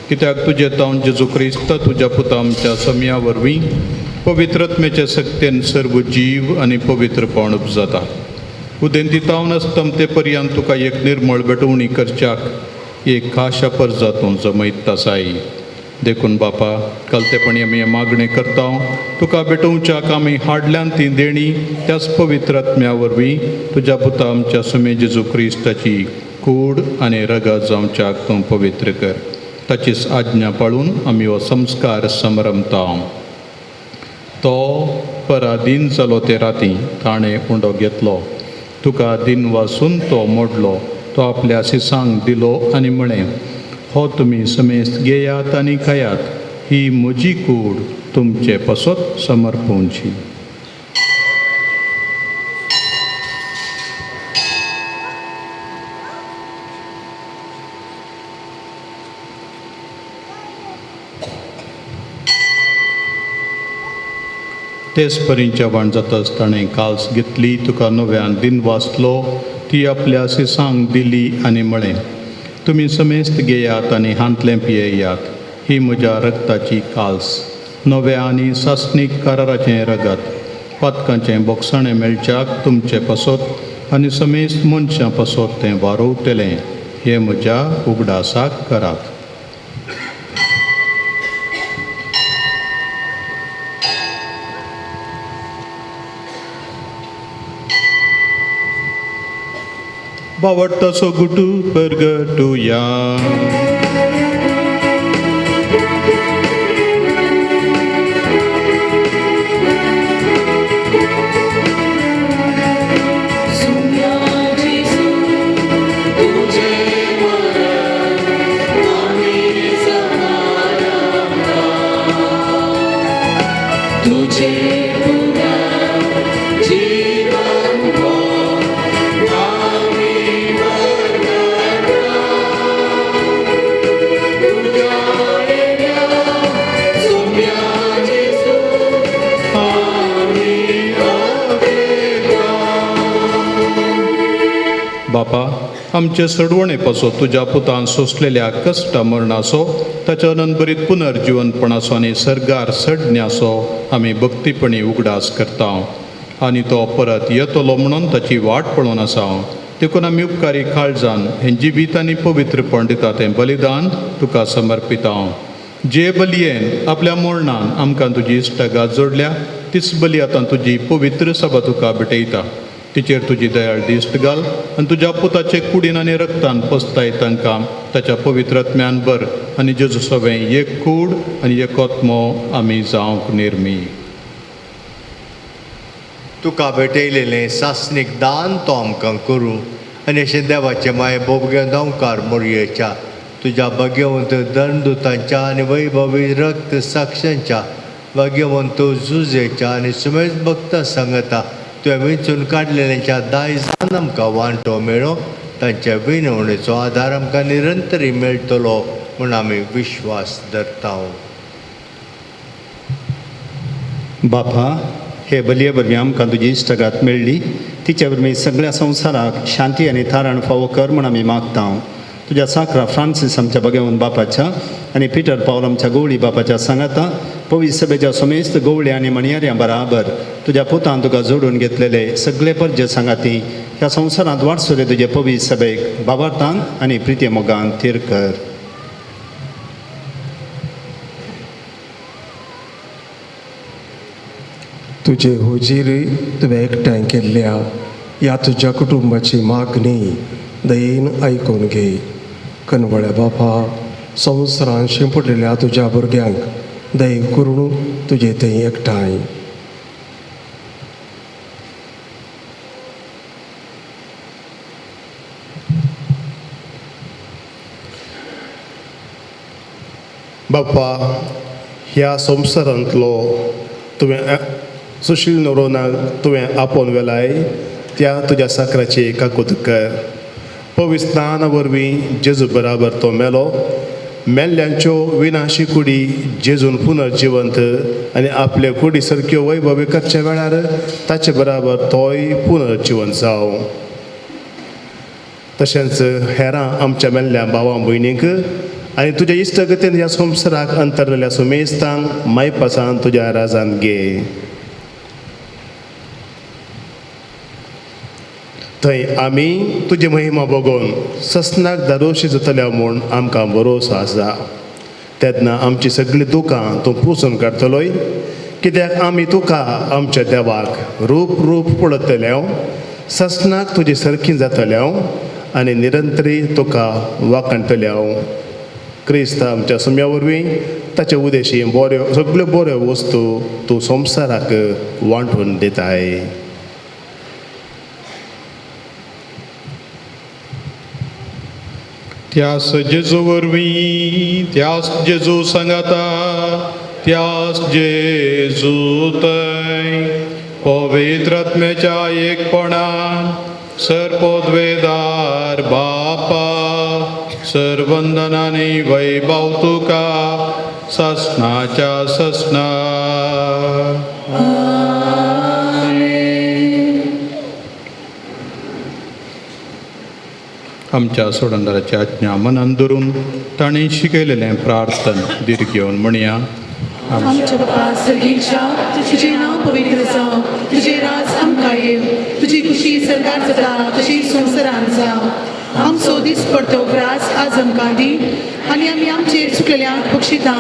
कित्याक तुजे तावन जेजू क्रिस्त तुज्या पुता आमच्या समया वरवीं पवित्रत्मेचे सक्तेन सर्व जीव आनी पवित्रपण उपजता. उदेंती तावन आसता ते पर्यंत तुका एक निर्मळ बेटवणी करच्याक एक खाशा परजातूं जमयता साई. देखून बापा कलतेपणी आमी हें मागणें करता तुका बेटोवच्याक आमी हाडल्यान ती देणी त्याच पवित्रात्म्या वरवीं तुज्या पुता आमच्या सुमे जेजू क्रिस्ताची कूड आनी रगत जावच्याक तूं पवित्र कर. ताचीच आज्ञा पाळून आमी हो संस्कार समरमता. तो पराधीन जालो ते राती ताणें उंडो घेतलो, तुका दिन वासून तो मोडलो, तो आपल्या सिसांक दिलो आनी म्हळें, हो तुमी समेस्त घेयात आनी खायात, ही म्हजी कूड तुमचे पसत समर्पूंची. तेच परींच्या वाण जाताच ताणें काल्स घेतली, तुका नव्यान दिन वाचलो, ती आपल्या सिसांक दिली आनी म्हळें, तुमी समेस्त घेयात आनी हांतलें पियेयात, ही म्हज्या रगताची काल्स, नव्या आनी सासणीक कराराचें रगत, पातकांचें बोगसाणें मेळच्याक तुमचें पसत आनी समेस्त मनशां पसत तें वारोवतलें, हें म्हज्या उगडासाक करात. बावडटाचो गुटू परगटुया. बापा आमचे सडवणे पासो तुज्या पुतान सोंसलेल्या कश्ट मरणाचो, ताच्या अनंतरीत पुनर्जीवनपणाचो आनी सर्गार सडण्याचो आमी भक्तीपणी उगडास करता आनी तो परत येतलो म्हणून ताची वाट पळोवन आसा. देखून आमी उपकारी काळजान हें जिवीत आनी पवित्रपण दिता तें बलिदान तुका समर्पिता. जे बलयेन आपल्या मरणान आमकां तुजी इश्टागात जोडल्या, तीच बली आतां तुजी पवित्र सभा तुका भेटयता. तिचेर तुजी दयाळ दिश्ट घाल आनी तुज्या पुताचे कुडीन आनी रक्तान पसताय तांकां ताच्या पवित्रत्म्यान बर आनी जेजू सवें एक कूड आनी एक आत्मो आमी जावंक निर्मी. तुका भेटयलेलें सासणीक दान तो आमकां करूं आनी अशें देवाचे माये बोबगे नवकार मोरयेच्या तुज्या भाग्यवंत दंडदुतांच्या आनी वैभवी रक्त साक्षांच्या भाग्यवंत झुजेच्या आनी सुमेध भक्तां सांगता तुवें वेंचून काडलेल्यांच्या दायजान आमकां वांटो मेळो, तांच्या विनवणेचो आदार आमकां निरंतरी मेळटलो म्हूण आमी विश्वास धरता. बापा हे बलये वरवीं आमकां तुजी इश्टगात मेळ्ळी, तिचे वरवीं सगळ्या संवसाराक शांती आनी थाराण फावो कर म्हूण आमी मागता. तुज्या साकरा फ्रांसीस आमच्या भगवंत बापाच्या आनी पिटर पावल आमच्या गवळी बापाच्या सांगाता पवित्र सभेच्या समेस्त गवळे आनी मणयाऱ्यां बराबर तुज्या पुतान तुका जोडून घेतलेले सगळे परजे सांगाती ह्या संवसारांत वाडसुले तुजे पवित्र सभेक बाबार्थान आनी प्रिती मोगान थीर कर. तुजे हुजीर तुवें एकठांय केल्ल्या ह्या तुज्या कुटुंबाची मागणी दयेन आयकून घे. कनवळ्या बापा संवसारांत शिंपडलेल्या तुज्या भुरग्यांक दय करून तुजे थंय एकठांय. बाप्पा ह्या संवसारांतलो तुवें सुशील नोरोनाक तुवें आपोवन वेलाय त्या तुज्या साकराची काकूत कर. पवित्र स्नाना वरवीं जेजू बराबर तो मेलो, मेल्ल्यांच्यो विनाशी कुडी जेजून पुनर्जिवंत आनी आपले कुडी सारक्यो वैभवी करच्या वेळार ताचे बराबर तोय पुनर्जिवंत जावं. तशेंच हेरां आमच्या मेल्ल्या भावां भयणींक आनी तुज्या इश्टगतीन ह्या संवसाराक अंतरलेल्या सुमेस्तांक मायपासान तुज्या राजान घे. थंय आमी तुजी महिमा बघून ससनाक दारोशी जातल्या म्हूण आमकां भरोसो आसा. तेन्ना आमची सगळीं दुखां तूं पुसून काडतलोय, कित्याक आमी तुका आमच्या देवाक रूप रूप पळयतल्या, ससनाक तुजी सरकी जातल्या आनी निरंतरी तुका वाखणतल्या. क्रिस्त आमच्या सुम्या वरवीं ताचे उदेशी बऱ्यो सगळ्यो बऱ्यो वस्तू तूं संवसाराक वांटून दिताय. त्यास जेजू वरवीं, त्यास जेजू सांगाता, त्यास जेजू थंय पवित्र आत्म्याच्या एकपणान सर्पोद्वेदार बापा सर्वंदनांनी वैभव तुका ससनाच्या ससना. आमच्या सोडंदराची आज्ञा मनान धरून ताणें शिकयलेलें प्रार्थन दीर घेवन म्हणया. आमच्या बापा सर्गीच्या, तुझे नाव पवित्र जावं, तुझे राज आमकां येव, तुजी खुशी सरकार जाता तशी संवसारांत जावं. आमचो दीस पडतो ग्रास आज आमकां दी, आनी आमी आमचेर चुकलेल्यांक बक्षिता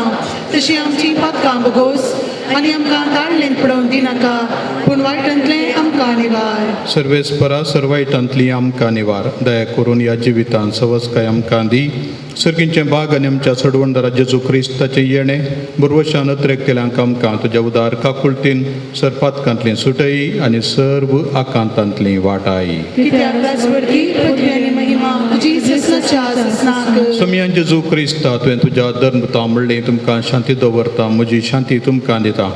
तशी आमची पातकां बगोस, आनी आमकां दाळलेंत पडोवन दिनाका, पूण वायटांतलें आमकां निवार. सर्वेस्परा सर्वायटांतली आमकां निवार. दया करून ह्या जिवितांत सवस्काय आमकां दी. सर्गींचें भाग आनी आमच्या सडवंडरा जेजू क्रिस्ताचें येणें बुरवशान अत्रेक केल्यांक आमकां तुज्या उदार काकुळतीन सरपातकांतली सुटय आनी सर्व आकांतांतली वाटाय. समियान जेजू क्रिस्ता तुवें तुज्या धर्मता म्हणलें तुमकां शांती दवरता, म्हजी शांती तुमकां दिता.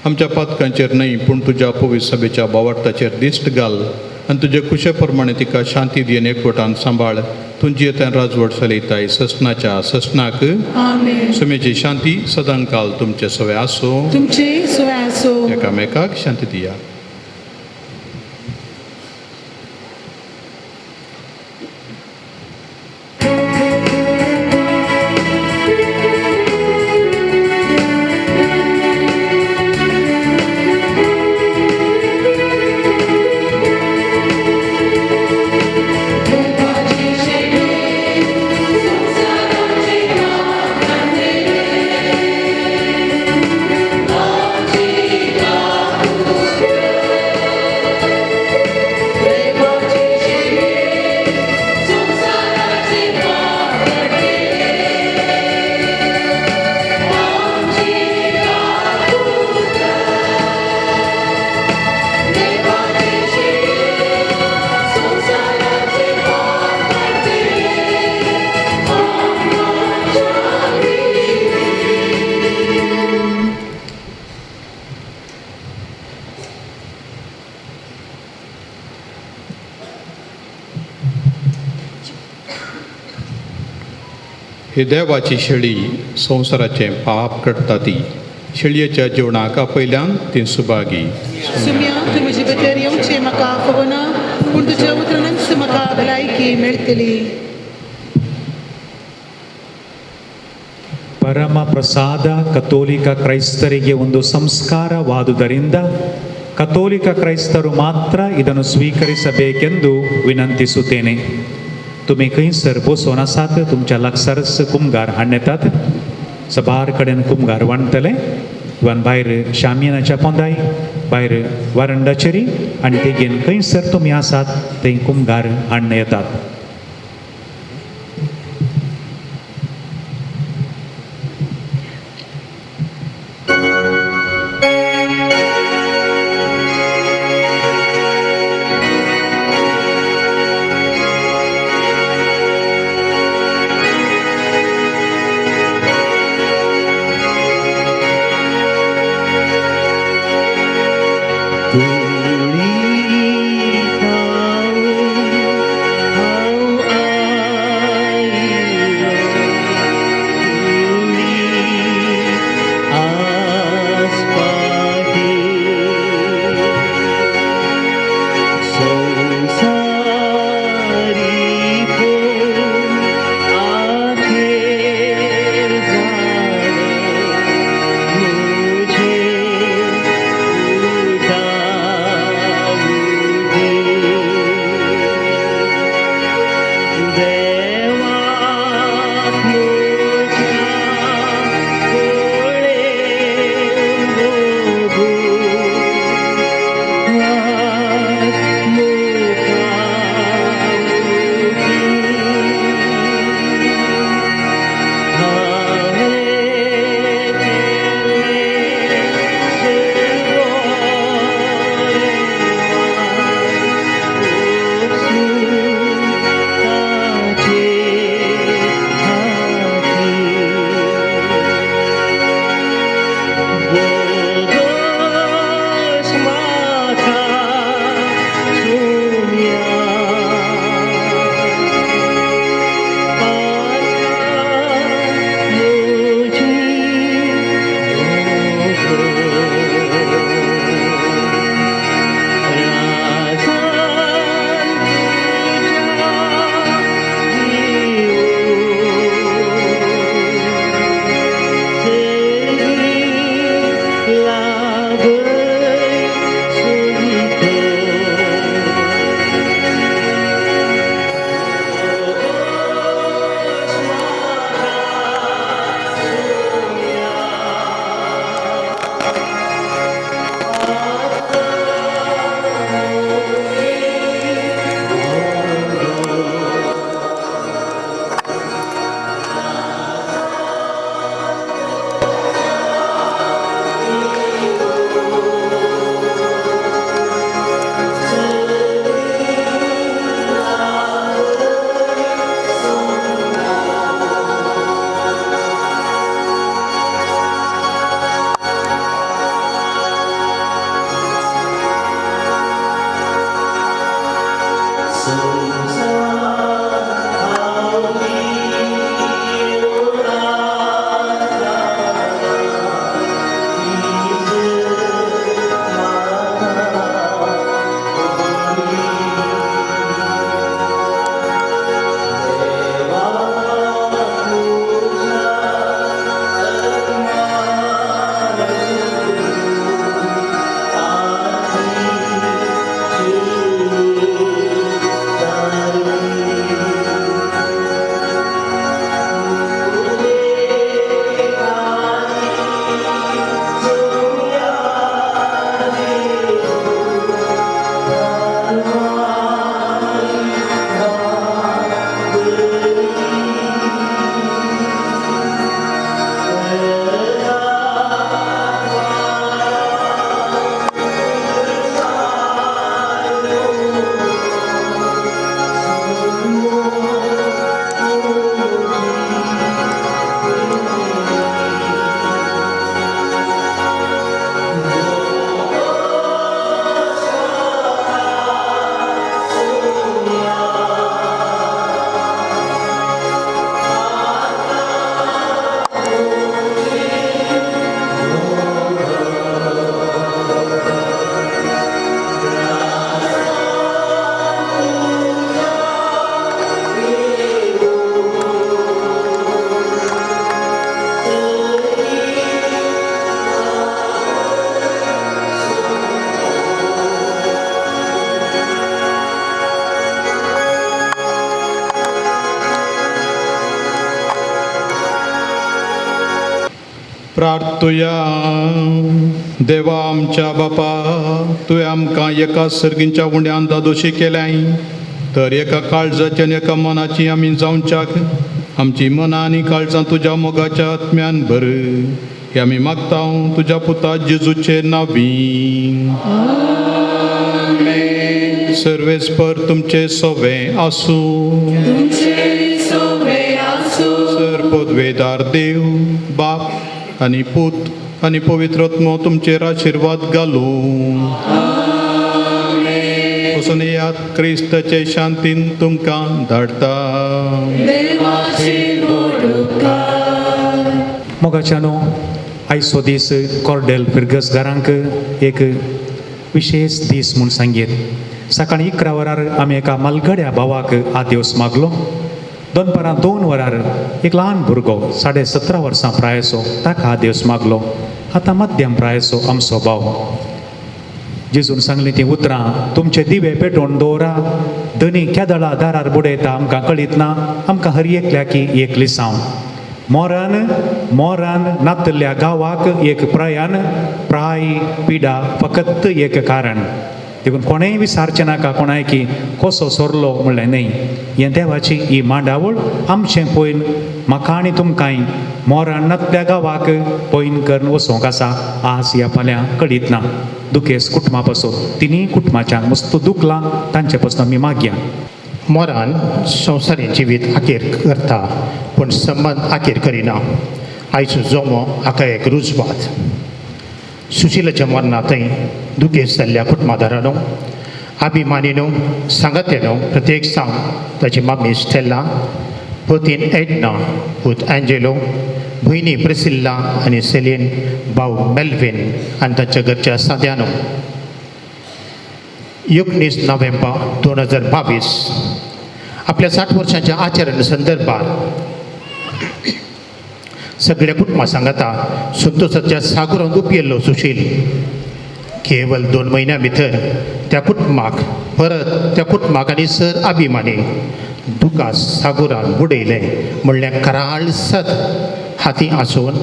आमच्या पातकांचेर न्हय पूण तुज्या पवित्र सभेच्या भावार्थाचेर दिश्ट घाल आनी तुजे कुशे प्रमाणे तिका शांती दिवन एकवटान सांबाळ. तुजी येतान राजवट चलयताय ससनाच्या ससनाक. सुमेची शांती सदां काल तुमचे सवे आसो. एकामेकाक शांती दिया. ही देवाची शेळी संवसाराचें पाप काडटा ती. शेळयेच्या जेवणाक आपयल्यान ती सुभागी. सुम्या तूं म्हजे भितर येवचें म्हाका खबना, पूण तुज्या उतरांच म्हाका भलायकी मेळटली. ಪರಮ ಪ್ರಸಾದ ಕಥೋಲಿಕ ಕ್ರೈಸ್ತರಿಗೆ ಒಂದು ಸಂಸ್ಕಾರವಾದುದರಿಂದ ಕಥೋಲಿಕ ಕ್ರೈಸ್ತರು ಮಾತ್ರ ಇದನ್ನು ಸ್ವೀಕರಿಸಬೇಕೆಂದು ವಿನಂತಿಸುತ್ತೇನೆ. तुम्ही खंयसर बसून आसात, तुमच्या लागसारच कुमगार हाडून येतात. सबार कडेन कुमगार वांडटले वा भायर शामियानाच्या पोंदाय भायर वारंडाचेरी आनी तेगेन खंयसर तुमी आसात थंय कुमगार हाडून येतात. तुळी खाऊन प्रार्थुया. देवा आमच्या बापा, तुवें आमकां एका सर्गींच्या उंड्यान दादोशी केल्याय, तर एका काळजाची आनी एका मनाची आमी जावच्याक आमची मनां आनी काळजां तुज्या मोगाच्या आत्म्यान भर. हे आमी मागता तुज्या पुता जेजूचे नांवी. सर्वेस्पर तुमचे सोवे आसूं. सर्वोद्वेदार देव बाप आनी पूत आनी पवित्र आत्मो तुमचेर आशिर्वाद घालूं. वचून येयात, क्रिस्ताचे शांतीन तुमकां धाडटा. मोगाच्यानो आयचो दीस कॉर्डेल फिर्गसगारांक एक विशेष दीस म्हूण सांगीत. सकाळीं 11 वरार आमी एका मालगड्या भावाक आदेवस मागलो. दनपारां 2 वरार एक ल्हान भुरगो 17.5 वर्सां प्रायेचो ताका आदेवस मागलो. आतां मध्यम प्रायेचो आमचो भाव. जेजून सांगली ती उतरां, तुमचे दिवे पेटोवन दवरा. धनी केदळा दारार बुडयता आमकां कळीत ना. आमकां हर एकल्याकी एक लिसांव. मोरान मोरान नातल्या गांवाक एक प्रयाण. प्राय पिडा फकत एक कारण. देखून कोणेंय विचारचें नाका कोणाय की कसो सोरलो म्हणलें न्हय. हें देवाची ही मांडावळ. आमचें पयन म्हाका आनी तुमकांय मोरान नातल्या गांवाक पयन करून वचोंक आसा. आज ह्या फाल्यां कळीत ना. दुखेस कुटुंबा पासून तिनी कुटुंबाच्यान मस्त दुखलां, तांचे पासून आमी मागया. मोरान संवसारी जिवीत आखेर करता, पूण संबंद आखेर करिना. आयचो जोमो हाका एक रुजवात. सुशिलाच्या मरणांतय दुखेस जाल्ल्या कुटुंबादारांनो, अभिमानीनो, सांगातेनो, प्रत्येक सांग ताची मामी स्टेला, पतीन एडना, पूत एंजेलो, भयणी प्रिसिल्ला आनी सेलीन, भाऊ मेल्विन आनी तांच्या घरच्या साद्यानो. 19 नोव्हेंबर 2022 आपल्या 60 वर्षांच्या आचरण संदर्भात सगळ्या कुटुंबा सांगता संतोषाच्या सागरांत दुपियल्लो सुशील केवळ 2 म्हयन्या भितर त्या कुटुंबाक आनी सर अभिमानी दुखा सागरांत बुडयले म्हणल्यार कराळसत हाती आसून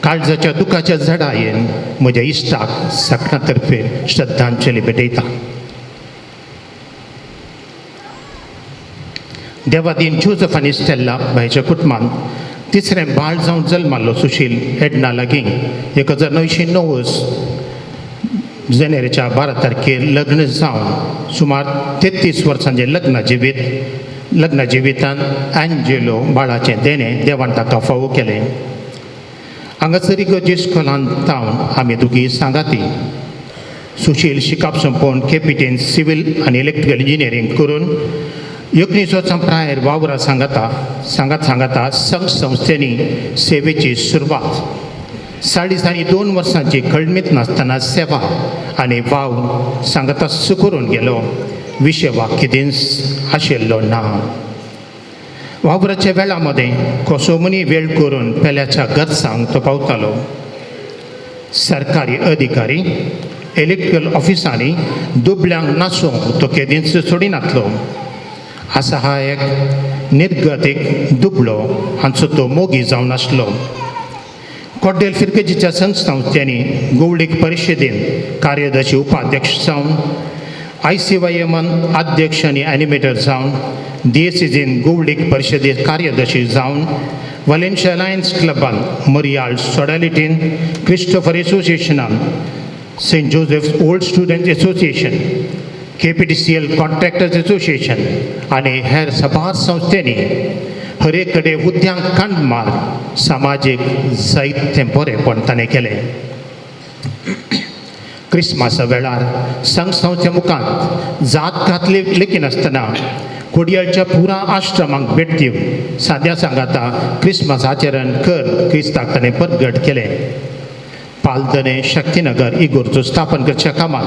काळजाच्या दुखाच्या झडायेन म्हज्या इश्टाक सगळ्यां तर्फे श्रद्धांजली भेटयता. देवादीन जोसेफ आनी स्टेला बायच्या कुटुंबान तिसरें बाळ जावन जल्मालो सुशील एडना लागीं 1990 जानेवारीच्या 12 तारखेर लग्न जावन सुमार 33 वर्सांचें लग्न जिवितान एंजेलो बाळाचें देणें देवान ताका फावो केलें. हांगासर इगर्जे इस्कॉलांत जावन आमी दोगी सांगाती. सुशील शिकप संपोवन केपीटीन सिव्हील आनी इलेक्ट्रिकल इंजिनियरींग करून 19 वर्सां प्रायर वावरां सांगाता संघ संस्थेनी सेवेची सुरवात. 2.5 वर्सांची कळमीत नासतना सेवा आनी वाव सांगाता सुकरून गेलो. विशय वा कितेंच आशिल्लो ना. वावराच्या वेळा मदें कसो मनी वेळ करून पेल्याच्या गरजांक तो पावतालो. सरकारी अधिकारी इलेक्ट्रिकल ऑफिसांनी दुबळ्यांक नासूंक तो केदींच सोडिनातलो. असा हा एक निर्गतीक दुबळो हांचो तो मोगी जावन आसलो. कॉर्डेल फिर्गेजीच्या संस्थांनी गौडीक परिशदेन कार्यदर्शी उपाध्यक्ष जावन, ICYMन अध्यक्ष आनी एनिमेटर जावन, DSCजीन गौडीक परिशदेन कार्यदर्शी जावन, वालेन्शिया लायन्स क्लबान, मरियाल सोडालिटीन, क्रिस्टोफर एसोसिएशनान, Saint Joseph old student association, KPTCL contractors association आनी हेर सभार संस्थेनी हरेक कडेन उद्यांक कांड मार सामाजीक जायतें बरेंपण ताणें केलें. क्रिस्मसा वेळार संघ संस्थे मुखांत जात घातली लेखी नासतना कोडयाळच्या पुरा आश्रमांक भेट दिवन साद्या सांगाता क्रिस्मस आचरण कर क्रिस्ताक ताणें परगट केलें. पालदने शक्तीनगर इगोर्जो स्थापन करच्या कामात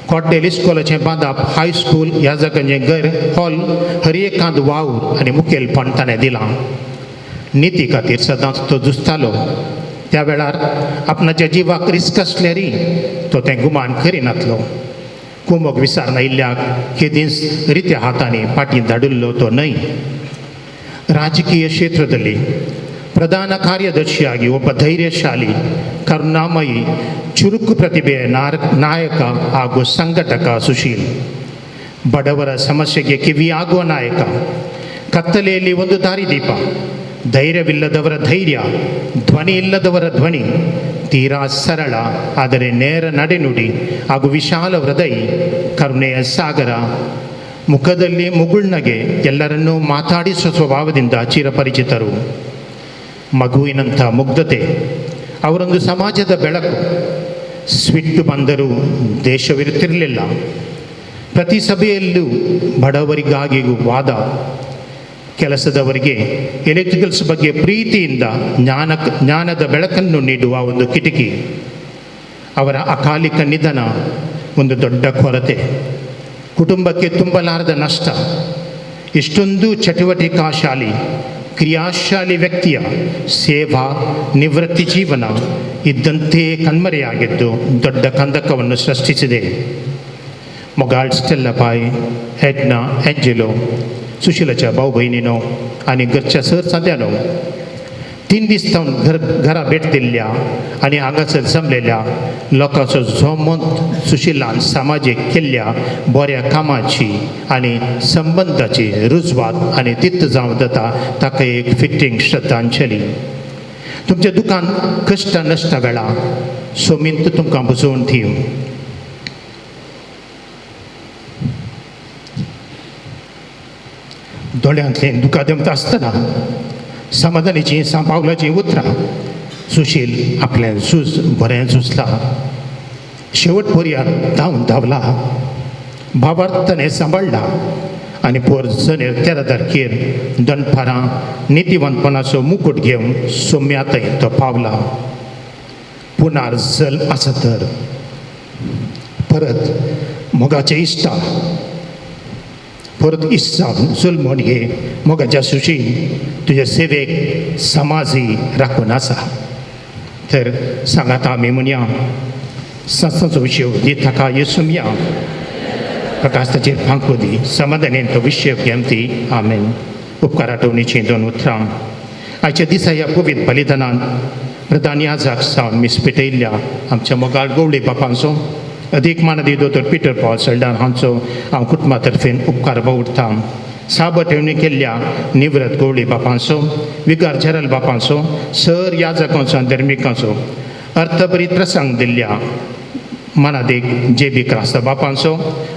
कॉर्डेल इस्कॉलाचें बांदप हायस्कूल ह्या जागांचें घर हॉल हर एकांत वावर आनी मुखेलपण ताणें दिलां. निती खातीर सदांच तो झुजतालो. त्या वेळार आपणाच्या जिवाक रिस्क आसल्यारय तो तें गुमान करिनातलो. कुमोग विचारना इल्ल्याक केदींच रित्या हातांनी फाटीं धाडिल्लो तो न्हय. राजकीय क्षेत्र जाली ಪ್ರಧಾನ ಕಾರ್ಯದರ್ಶಿಯಾಗಿ ಒಬ್ಬ ಧೈರ್ಯಶಾಲಿ ಕರುಣಾಮಯಿ ಚುರುಕು ಪ್ರತಿಭೆಯ ನಾಯಕ ಹಾಗೂ ಸಂಘಟಕ ಸುಶೀಲ್. ಬಡವರ ಸಮಸ್ಯೆಗೆ ಕಿವಿಯಾಗುವ ನಾಯಕ, ಕತ್ತಲೆಯಲ್ಲಿ ಒಂದು ದಾರಿದೀಪ, ಧೈರ್ಯವಿಲ್ಲದವರ ಧೈರ್ಯ, ಧ್ವನಿ ಇಲ್ಲದವರ ಧ್ವನಿ, ತೀರಾ ಸರಳ ಆದರೆ ನೇರ ನಡೆನುಡಿ ಹಾಗೂ ವಿಶಾಲ ಹೃದಯ, ಕರುಣೆಯ ಸಾಗರ, ಮುಖದಲ್ಲಿ ಮುಗುಳ್ನಗೆ, ಎಲ್ಲರನ್ನೂ ಮಾತಾಡಿಸುವ ಸ್ವಭಾವದಿಂದ ಚಿರಪರಿಚಿತರು. ಮಗುವಿನಂಥ ಮುಗ್ಧತೆ ಅವರೊಂದು ಸಮಾಜದ ಬೆಳಕು. ಸ್ವಿಟ್ಟು ಬಂದರೂ ದೇಶವಿರುತ್ತಿರಲಿಲ್ಲ. ಪ್ರತಿ ಸಭೆಯಲ್ಲೂ ಬಡವರಿಗಾಗಿ ವಾದ, ಕೆಲಸದವರಿಗೆ ಎಲೆಕ್ಟ್ರಿಕಲ್ಸ್ ಬಗ್ಗೆ ಪ್ರೀತಿಯಿಂದ ಜ್ಞಾನದ ಬೆಳಕನ್ನು ನೀಡುವ ಒಂದು ಕಿಟಕಿ. ಅವರ ಅಕಾಲಿಕ ನಿಧನ ಒಂದು ದೊಡ್ಡ ಕೊರತೆ, ಕುಟುಂಬಕ್ಕೆ ತುಂಬಲಾರದ ನಷ್ಟ. ಇಷ್ಟೊಂದು ಚಟುವಟಿಕಾಶಾಲಿ ಕ್ರಿಯಾಶಾಲಿ ವ್ಯಕ್ತಿಯ ಸೇವಾ ನಿವೃತ್ತಿ ಜೀವನ ಇದ್ದಂತೆ ಕಣ್ಮರೆಯಾಗಿದ್ದು ದೊಡ್ಡ ಕಂದಕವನ್ನು ಸೃಷ್ಟಿಸಿದೆ. मोगाळ स्टेल्लाबाई, एडना, एंजेलो, सुशिलाच्या भाऊ बहिणीनो आणि घरच्या सर सांद्यानो 3 दीस जावन घरा भेट दिल्ल्या आणि हांगासर जमलेल्या लोकांचो जोमोंत सुशिलान सामाजीक केल्ल्या बऱ्या कामाची आणि संबंधाची रुजवात आणि तित्त जावं जाता ताका एक फिटींग श्रद्धांजली. तुमचें दुकान कश्ट नश्ट वेळा सोमींत तुमकां बुजोवन दिवं. दोळ्यांतले दुकादमत आसतना समाधानाची सांबावलाची उतरां सुशील आपलें झूज बरें झुजला. शेवट पर्यंत धांवला, भावार्थाने सांबाळला आनी पोर जनेर 13 तारखेर दनपारां नितीवंतपणाचो मुकुट घेवन सोम्यातय तो पावला. पुनार जल्म आसा तर परत मोगाचे इश्टा परत इश्ट जुल्मोन घे. मोगाच्या सुशील तुझ्या सेवेक समाजी राखून आसा तर सांगात आमी म्हणया संस्थांचो विशय दी ताका येसुमया प्रकाश ताचेर फांको दी समाधानेन तो विशय घेमती. आमेन. उपकार आठवणीचीं 2 उतरां. आयच्या दिसा ह्या पवित्र बलिदानांत प्रधान याजक सावन मिस्पिटयल्ल्या आमच्या मोगाळ गवळी बापांचो अदीक मानदी दोतोर पीटर पॉल सल्डान हांचो हांव कुटुंबा तर्फेन उपकार बावडटां. साबठेवणी केल्ल्या निवृत्त गवळी बापांचो, विगार जरल बापांचो, सर याजकांचो आनी धर्मिकांचो, अर्थभरीत प्रसंग दिल्ल्या मानादेक जेबी क्रास्त बापांचो,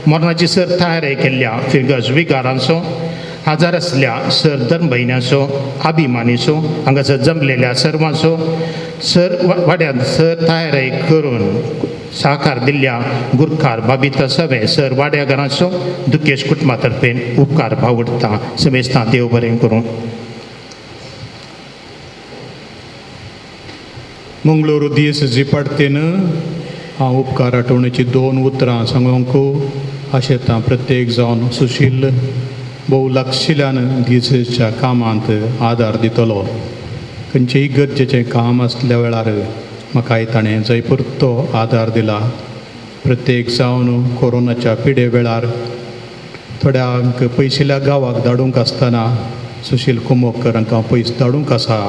मरणाची सर तयारी केल्ल्या फिरगज विगारांचो, हजार असल्या सर धर्म भयण्याचो, अभिमानीचो, हांगासर जमलेल्या सर्वांचो, सर वाड्यांत सर तयारी करून सहकार दिल्ल्या गुरकार बाबिता सवे सर वाड्याघरांचो दुखेश कुटुंबा तर्फेन उपकार बावडटा. समेस्तां देव बरें करूं. मंगळूर दियेसजी पाडतेन हांव उपकार आठवणेची 2 उतरां सांगूंक आशेतां. प्रत्येक जावन सुशील भोव लागशिल्ल्यान दियेसच्या कामांत आदार दितलो. खंयचेय गरजेचें काम आसल्या वेळार म्हाकाय ताणें जयपुरतो आदार दिला. प्रत्येक जावन कोरोनाच्या पिडे वेळार थोड्यांक पयशिल्ल्या गांवाक धाडूंक आसतना सुशील कुमोकर हांकां पयस धाडूंक आसा,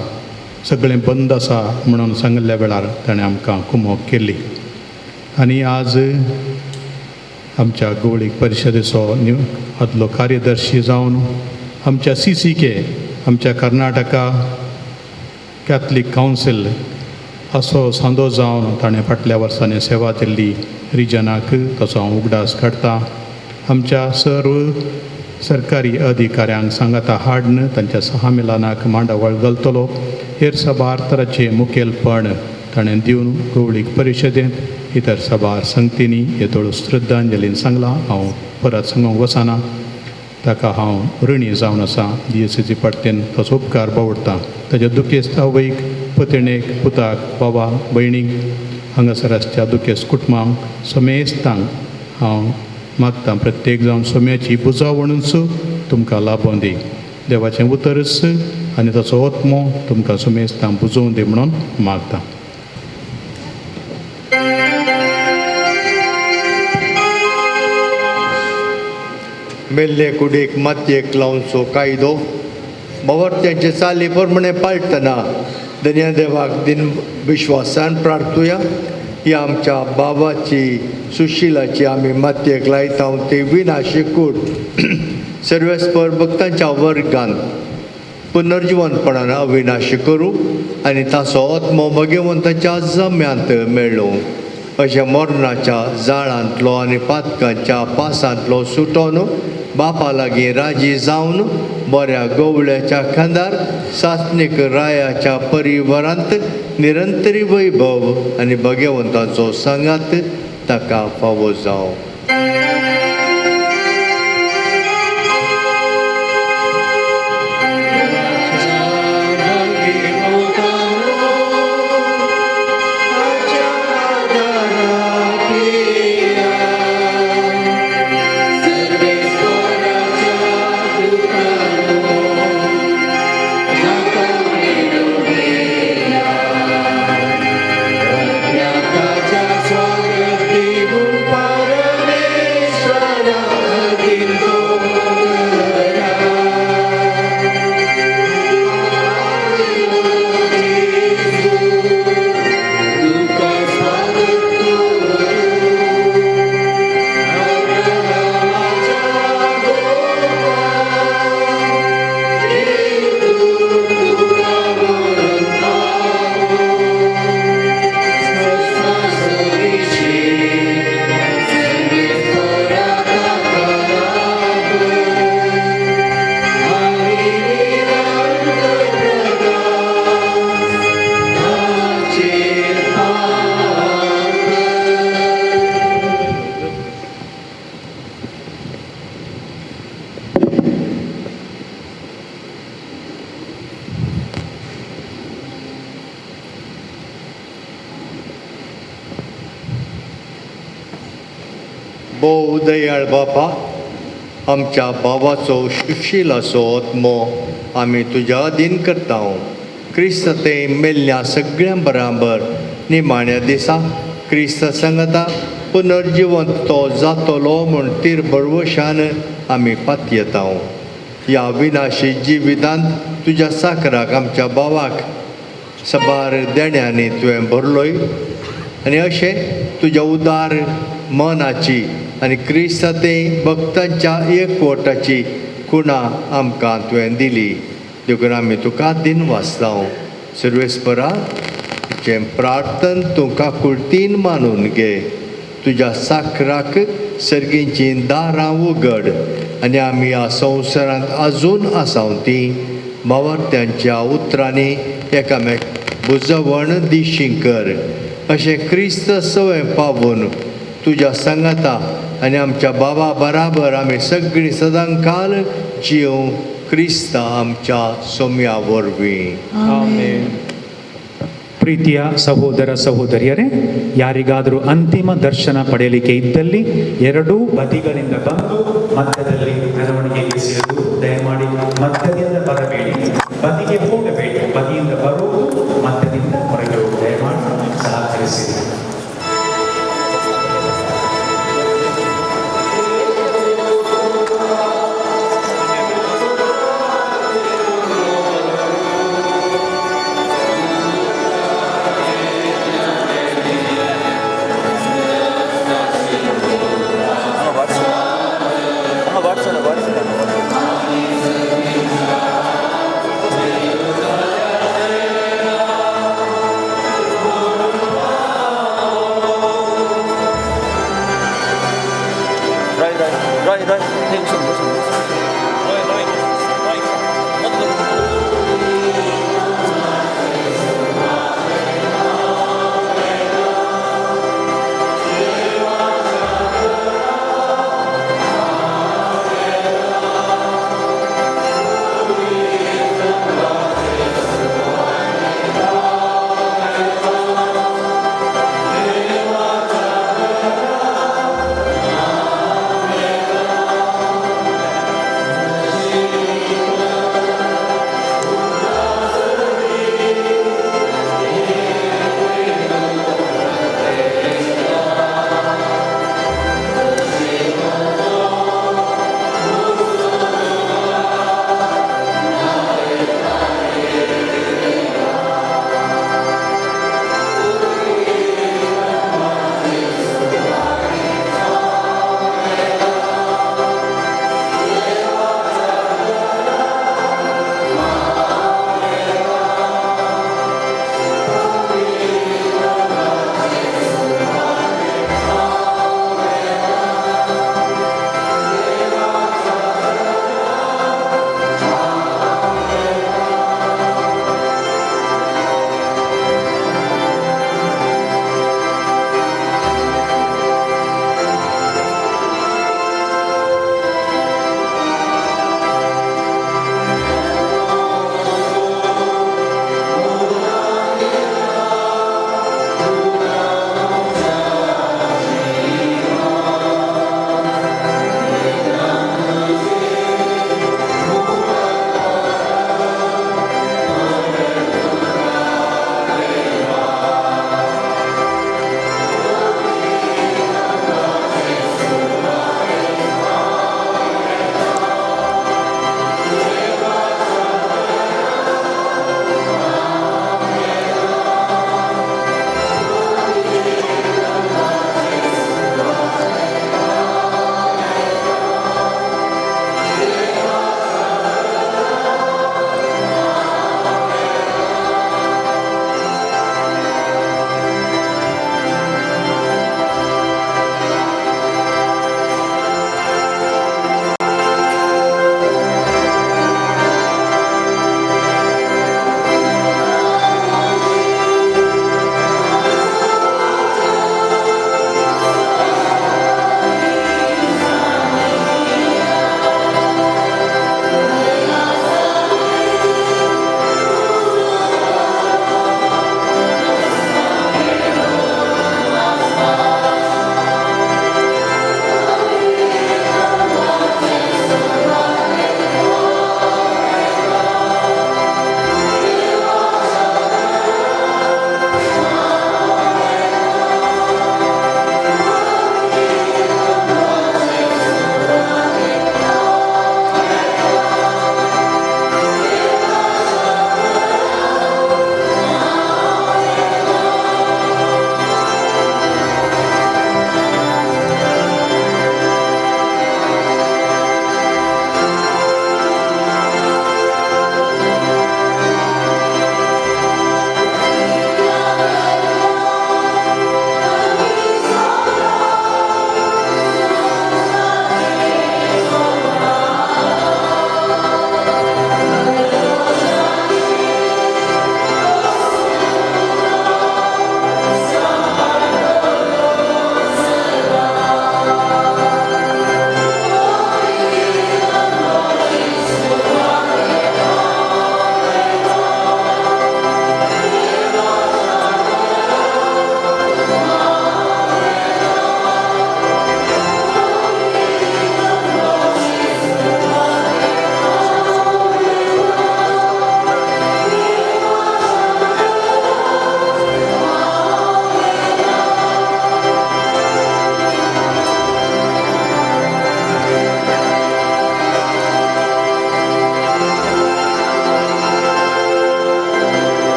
सगळें बंद आसा म्हणून सांगल्या वेळार ताणें आमकां कुमोक केली. आनी आज आमच्या गवळीक परिशदेचो आदलो कार्यदर्शी जावन आमच्या CCK आमच्या कर्नाटका कॅथलीक कावन्सील असो सांदो जावन ताणें फाटल्या वर्सांनी सेवा दिल्ली रिजनाक तसो हांव उगडास काडटा. आमच्या सर्व सरकारी अधिकाऱ्यांक सांगाता हाडन तांच्या सहमिलनाक मांडावळ घालतलो. हेर सभार्थराचें मुखेलपण ताणें दिवन गवळीक परिशदेंत इतर सभार संगतींनी येदोळ श्रद्धांजलीन सांगलां. हांव परत सांगूंक वचना. ताका हांव ऋणी जावन आसा. DSC पाडतेन तसो उपकार बावडटा. ताच्या दुखेस्त आवयक, पतिणेक, पुताक, बाबा, भयणीक, हांगासर आसच्या दुखेस्त कुटुंबांक समेस्तांक हांव मागतां प्रत्येक जावन सोम्याची बुजावणूच तुमकां लाभोवन दी. देवाचें उतरस आनी ताचो ओत्मो तुमकां समेस्तांक बुजोवन दी म्हणून मागतां. मेल्ले कुडीक मातयेक लावनचो कायदो बाबा चाली प्रमाणे पाळटना धन्य देवाक दिन विश्वासान प्रार्थुया. ही आमच्या बाबाची सुशिलाची आमी मातयेक लायता ती विनाशी कूड सर्वेस्पर भक्तांच्या वर्गांत पुनर्जीवनपणान अविनाशी करूं आनी ताचो आत्मो भगवंताच्या जम्यांत मेळो. अशा मरणाच्या जाळांतलो आनी पातकांच्या पासांतलो सुटोन बापा लागीं राजी जावन बऱ्या गवळ्याच्या खांदार सासणीक रायाच्या परिवारांत निरंतरी वैभव आनी भगवंताचो सांगात ताका फावो जावं. भोव दयाळ बापा, आमच्या बाबाचो सुशील असो आत्मो आमी तुज्या अधीन करता. क्रिस्त ते मेल्ल्या सगळ्यां बराबर निमाण्या दिसा क्रिस्त सांगता पुनर्जिवंत तो जातलो म्हूण तीर बळवशान आमी पातयेता. ह्या विनाशी जिवितांत तुज्या साकराक आमच्या बाबाक सबार देण्यांनी तुवें भरलोय आनी अशें तुज्या उदार मनाची आनी क्रिस्त ते भक्तांच्या एकवटाची खुणा आमकां तुवें दिली. देखून आमी तुका दिन वाचता. सर्वेस्परा जे प्रार्थन तूं काकुळतीन मानून घे. तुज्या साकराक सर्गींची दारां उगड आनी आमी ह्या संवसारांत आजून आसाव ती भावार्थ्यांच्या उतरांनी एकामेक बुजवण दिशीं कर. अशें क्रिस्त सवय पावून तुज्या सांगाता आनी आमच्या बाबा बराबर आमी सगळीं सदांकाल जीव क्रिस्त आमच्या सोम्या वरवीं. ಆಮೆನ್. ಪ್ರೀತಿಯ ಸಹೋದರ ಸಹೋದರಿಯರೇ, ಯಾರಿಗಾದರೂ ಅಂತಿಮ ದರ್ಶನ ಪಡೆಯಲಿಕ್ಕೆ ಇದ್ದಲ್ಲಿ ಎರಡೂ ಬದಿಗಳಿಂದ ಬಂದು ಮಧ್ಯದಲ್ಲಿ ಮೆರವಣಿಗೆಗೆ ಸೇರಲು ದಯಮಾಡಿ ಮಧ್ಯದಿಂದ ಬರಬೇಡಿ, ಬದಿಗೆ ಹೋಗಬೇಡಿ. ಬದಿಯಿಂದ ಬರುವುದು ಮಧ್ಯದಿಂದ ಹೊರಗೆ ಹೋಗಿ ದಯಮಾಡಿ ಸಹಕರಿಸಿರಿ.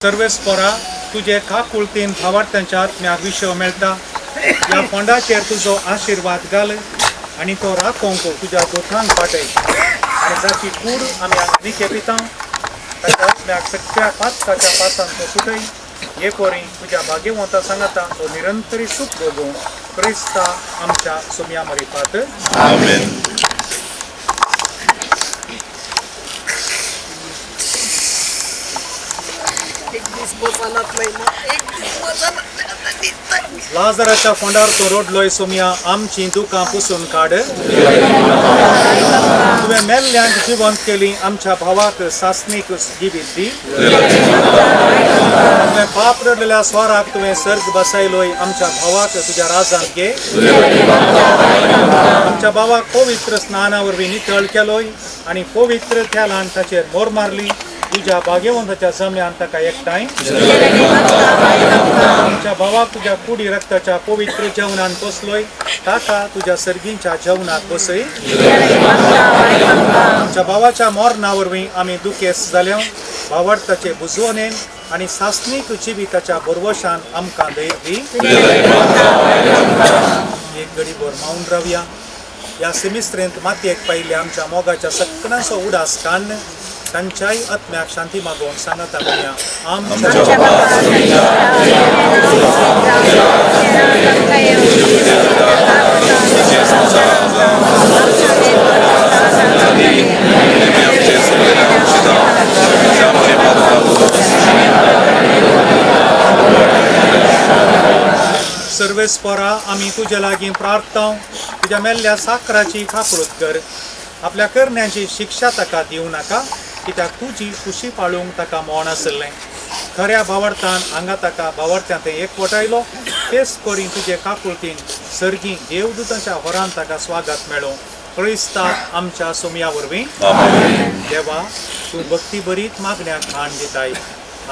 सर्वेस्परा तुझे काकुळतीन भावार्थांच्या आत्म्याक विश्व मेळटा ह्या फोंडाचेर तुजो आशिर्वाद घाल आनी तो राखोंक तुज्या दोथांक पाटय आनी जाची कूड आमी निके पिता ताच्या आत्म्याक सगळ्या पातकाच्या पासान तो सुटय हे कोरी तुझ्या भाग्यवंता सांगता तो निरंतरी सुख भोगूं क्रिस्ता आमच्या सोम्या मरिपात आमेन. लाजराच्या फोंडार तो रोडलोय सोम्या आमची दुकां पुसून काड तुवें मेल्ल्यांक जिवंत केली आमच्या भावाक सासणीक जिवीत दी तुवें पाप रडलेल्या स्वाराक तुवें सर्ग बसयलोय आमच्या भावाक तुज्या राजांत घे आमच्या भावाक पवित्र स्नाना वरवीं नितळ केलोय आनी पवित्र तेलान ताचेर मोर मारली तुझ्या भाग्यवंताच्या जमल्यान ताका एकठांय आमच्या भावाक तुझ्या कुडी रक्ताच्या पवित्र जेवणान बसलोय ताका तुझ्या सर्गींच्या जेवणाक बसय आमच्या भावाच्या मोरणा वरवीं आमी दुखेस जाल्यो भावार्थाचे बुजवणेन आनी सासणीक जिविताच्या बरवशान आमकां धैर्य दी. एक घडीभर मावून रावया. ह्या सेमिस्त्रेंत मातयेक पायिल्ल्या आमच्या मोगाच्या सगळ्यांचो उडास काडन तांच्याय आत्म्याक शांती मागोवन सांगता म्हणया सर्वेस्परा आमी तुजे लागीं प्रार्थना तुज्या मेल्ल्या साकराची खाकरूत कर आपल्या करण्याची शिक्षा ताका दिवं नाका कित्याक तुजी खुशी पाळूंक ताका मोण आसलें खऱ्या भावार्थान हांगा ताका भावार्थ्यांत एकवटायलो तेच करीन तुजे काकुळतीन सर्गी देवदूतांच्या वरान ताका स्वागत मेळो क्रिस्ता आमच्या सोम्या वरवीं देवा तूं भक्ती बरीत मागण्याक खाण दिताय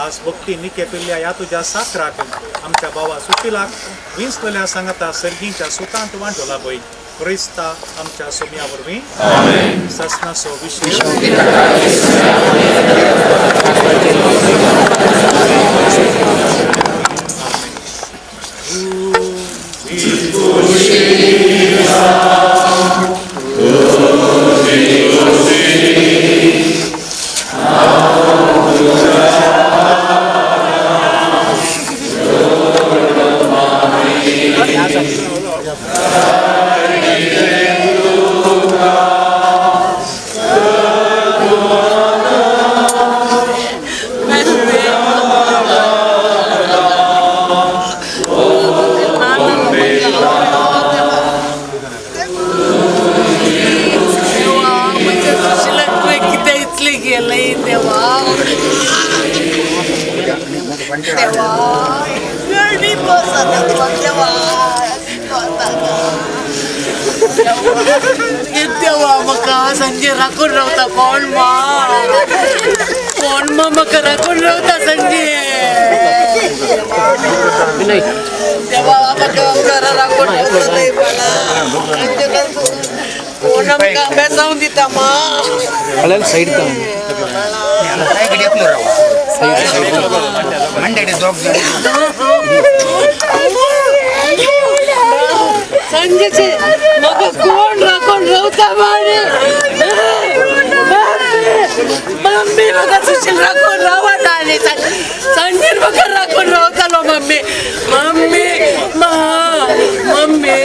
आज भक्ती निके पिल्ल्या ह्या तुज्या साकराक आमच्या भावा सुटिलाक विंचलेल्या सांगता सर्गींच्या सुखांत वांटोला पळय क्रिस्ता आमच्या सोम्या वरवीं ससनाचो विशेष देवा म्हाका संजय राखून रावता कोण मा म्हाका राखून रावता संजय देवा म्हाका घरा राखून कोण आमकां बेसांव दिता मा साईड संजयचे म्हाका कोण राखून रावता मारे मम्मी म्हाका सुशील राखून रावता आनी संजय म्हाका राखून रावतालो मम्मी मम्मी मम्मी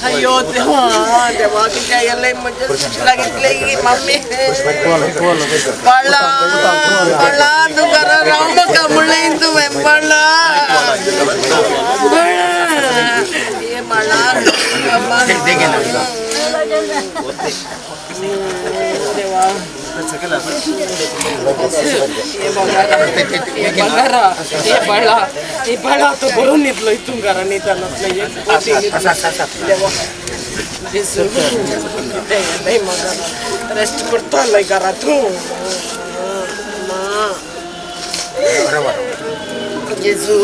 अयो देवा देवा कित्याक गेलें म्हणजे सुशीलाक इतलें की मम्मी पडला तूं घरा राव म्हाका म्हणलें तुवें पडला तो बरोवन न्हिदलो हितून घरा न्हिदलो रेस्ट करता घरा तूं जेजू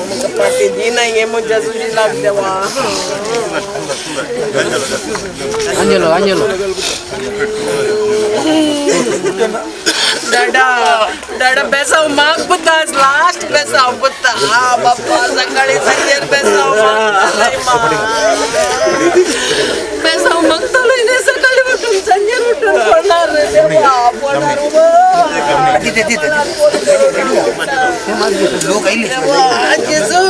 म्हाका पाटी दिना हे म्हज्या सुशीलाक देवा दादा डाडा बेसाव माग बुद्धा लास्ट बेसाव बुद्धा हा बाप्पा सकाळी संजेर बेसाव बेसाव मागतलो इने सकाळी उठून संजेर उठून पडणार रे देवा पडणार लोक आइले जेजू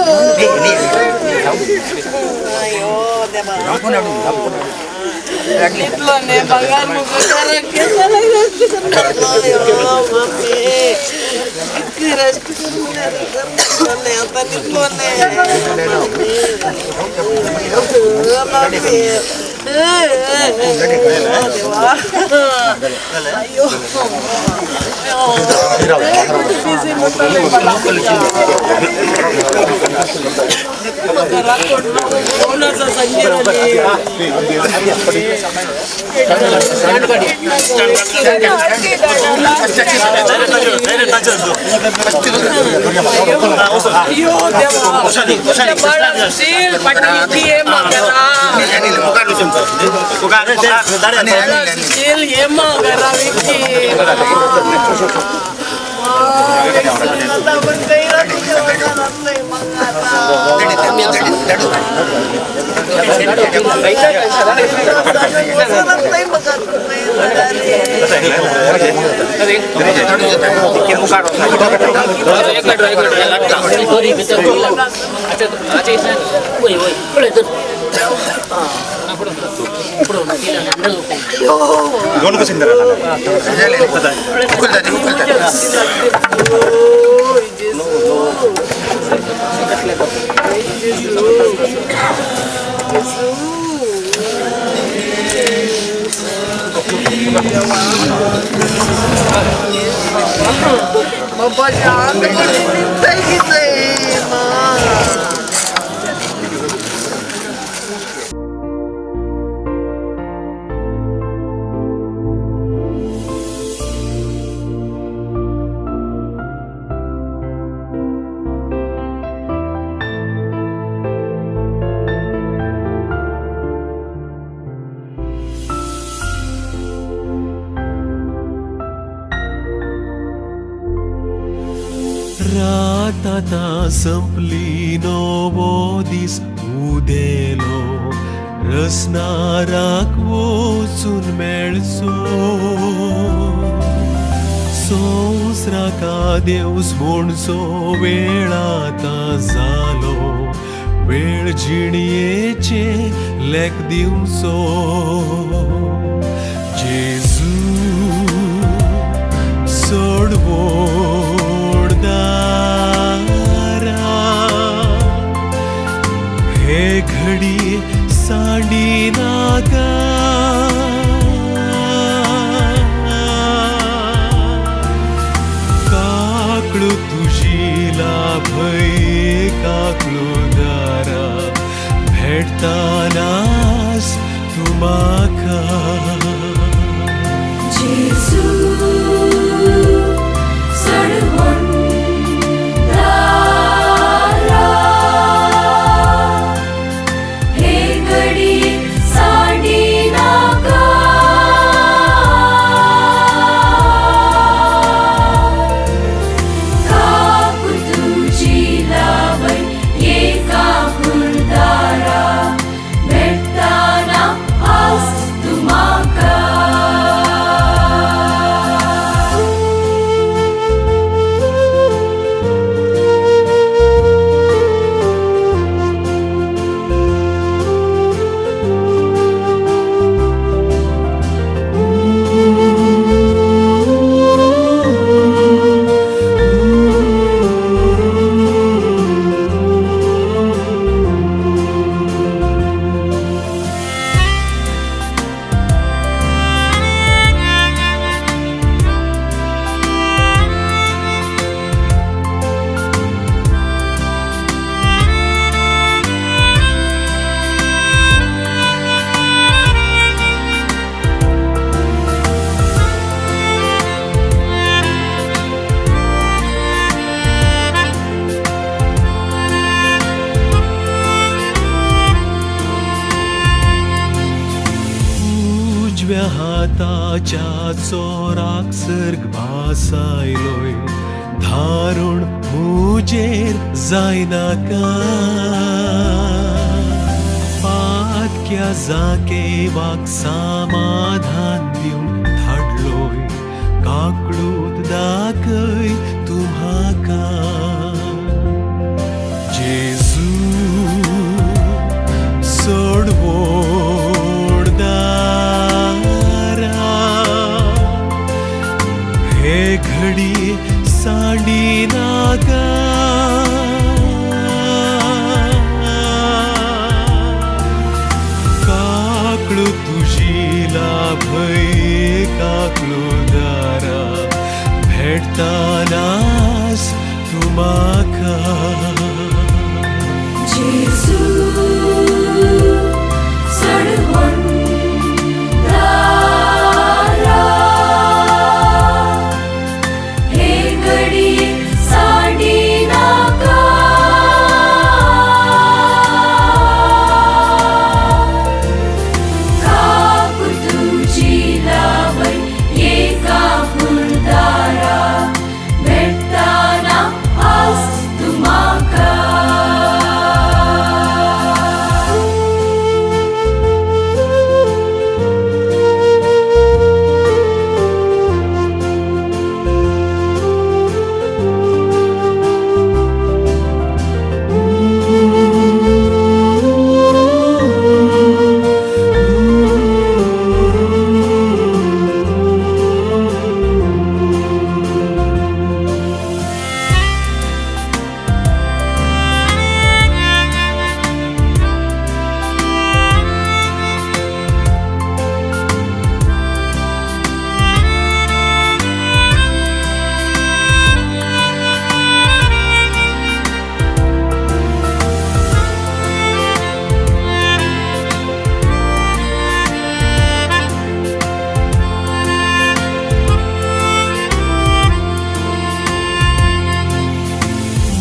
अयो देवा इतलो ने बंगार मुगदार केसा लागला अयो बापे किरस्ट करने आता नितलो ने बापे देवा अयो बिजी मतले कोणाचा संजय Bapak jangan kita रात आता संपली नवो दीस उदेलो रसनाराक वचून मेळचो संवसाराका देवस म्हणचो वेळ आतां जालो वेळ जिणयेचे लेख दिवचो जेजू सोडवो घडी सांडी नागा काकळू तुझी लाभय काकळू दारा भेटतानास तू म्हाका जेजू सोडवून हाताच्या चोराक सर्ग भासायलोय धारूण मुजेर जायनाका पातक्या जाकेवाक समाधान दिवन धाडलोय काकळूत दाखय तूं म्हाका जेजू सोड व्हड दारां हे घडी सांडी नाका काकळू तुजी लाभय काकळू दारा भेटतानास तूं म्हाका जेजू सडवण दारा हे घडी सांडी नाका काकू तुजी लावय एका फुलदारा भेटताना आज तूं म्हाका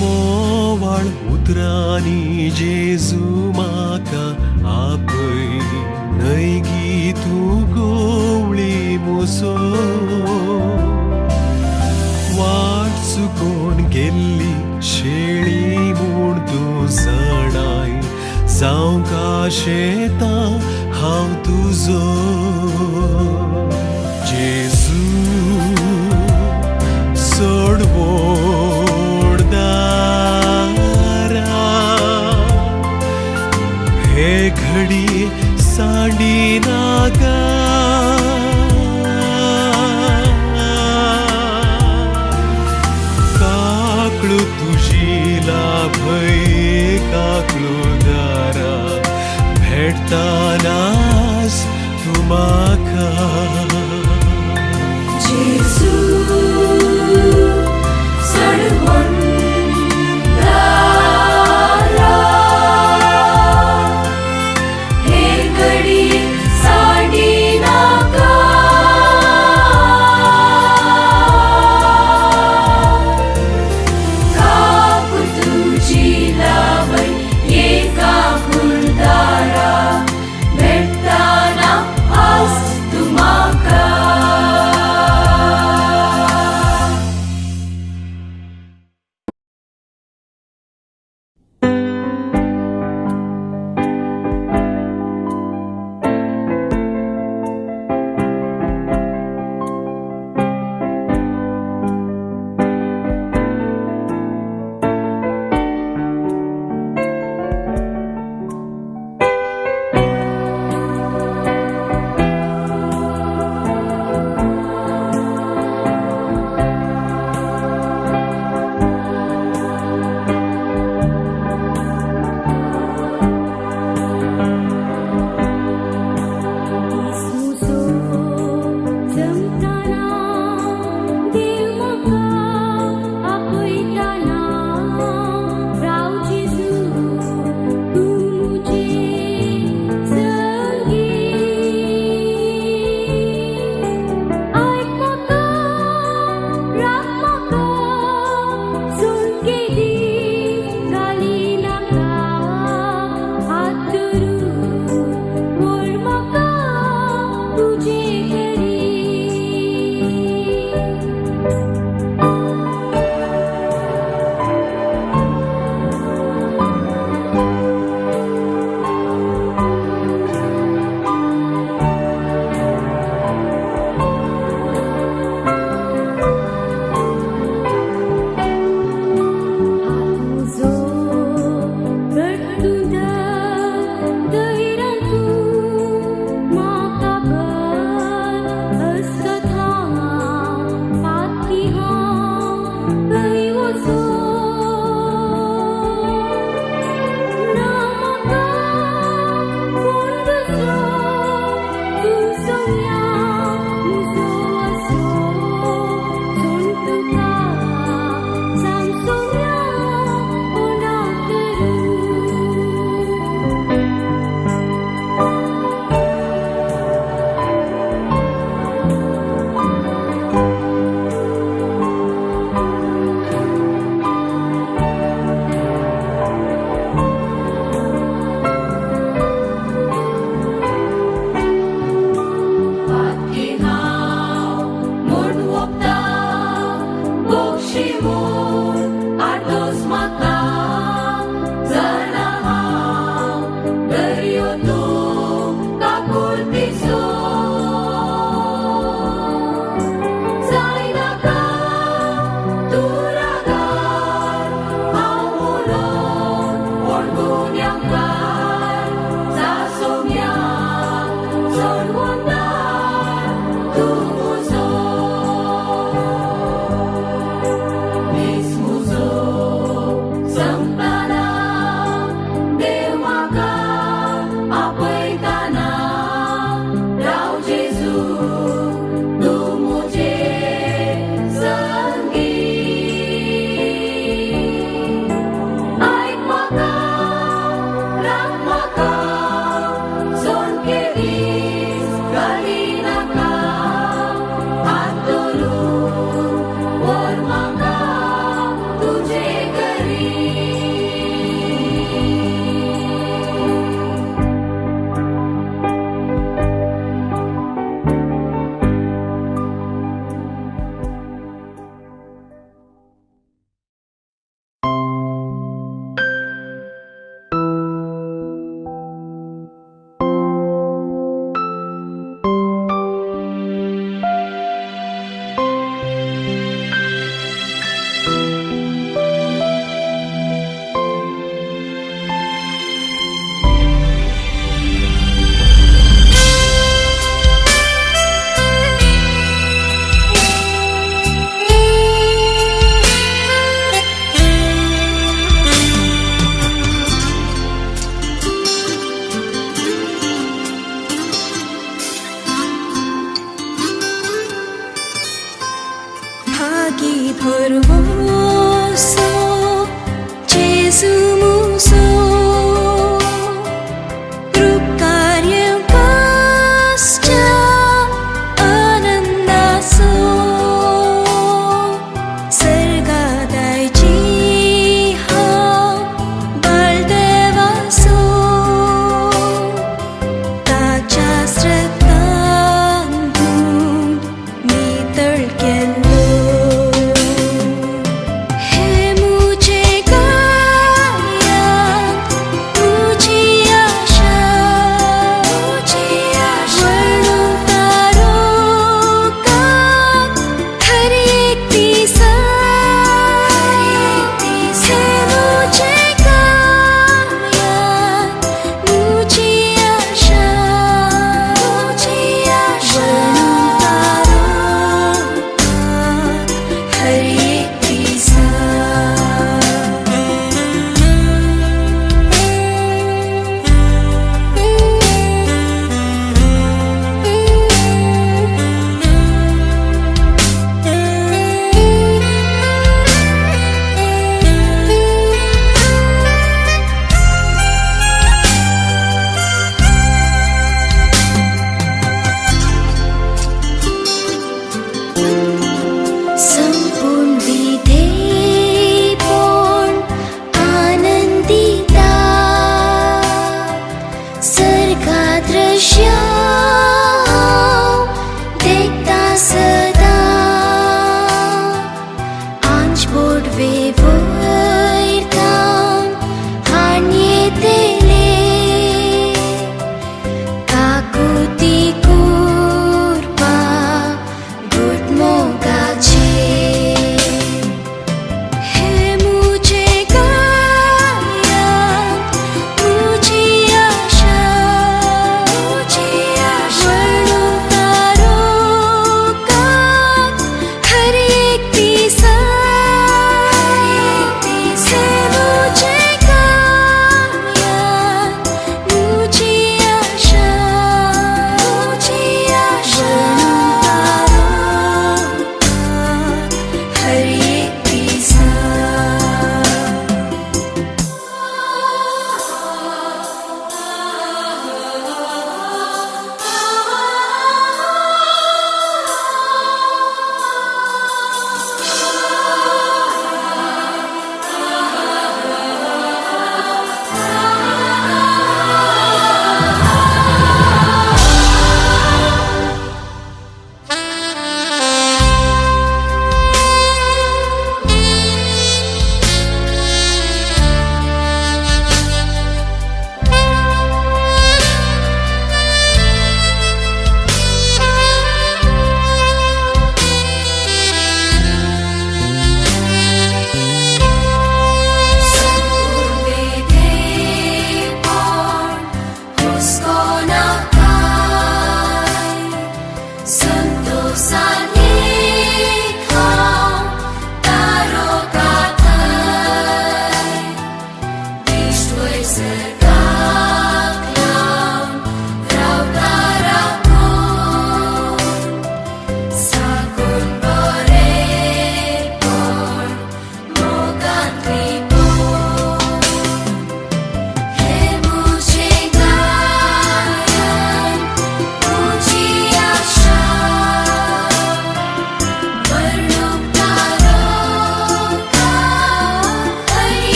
मोवाळ उतरांनी जेजू म्हाका आपय न्हयगी तूं गोवळी मोसो वाट चुकोवन गेल्ली शेळी म्हूण तूं सणाय जावं का शेतां हांव तुजो जेजू सोड व्हड दारां हे घडी सांडी नाका काकळू तुजी लाभय काकळू दारा भेटतानास तूं म्हाका जेजू सडवण दारा हे घडी सांडी नाका काकू तुजी लावय एका फुलदारा भेटताना आज तूं म्हाका Shimon, Ardos Mata, Zanaham, Daryotu, Kakultiso, Zainaka, Turagar, Amulon, Orgunyangkar, Zasomya, Zorwandar, Tumuzo. Hari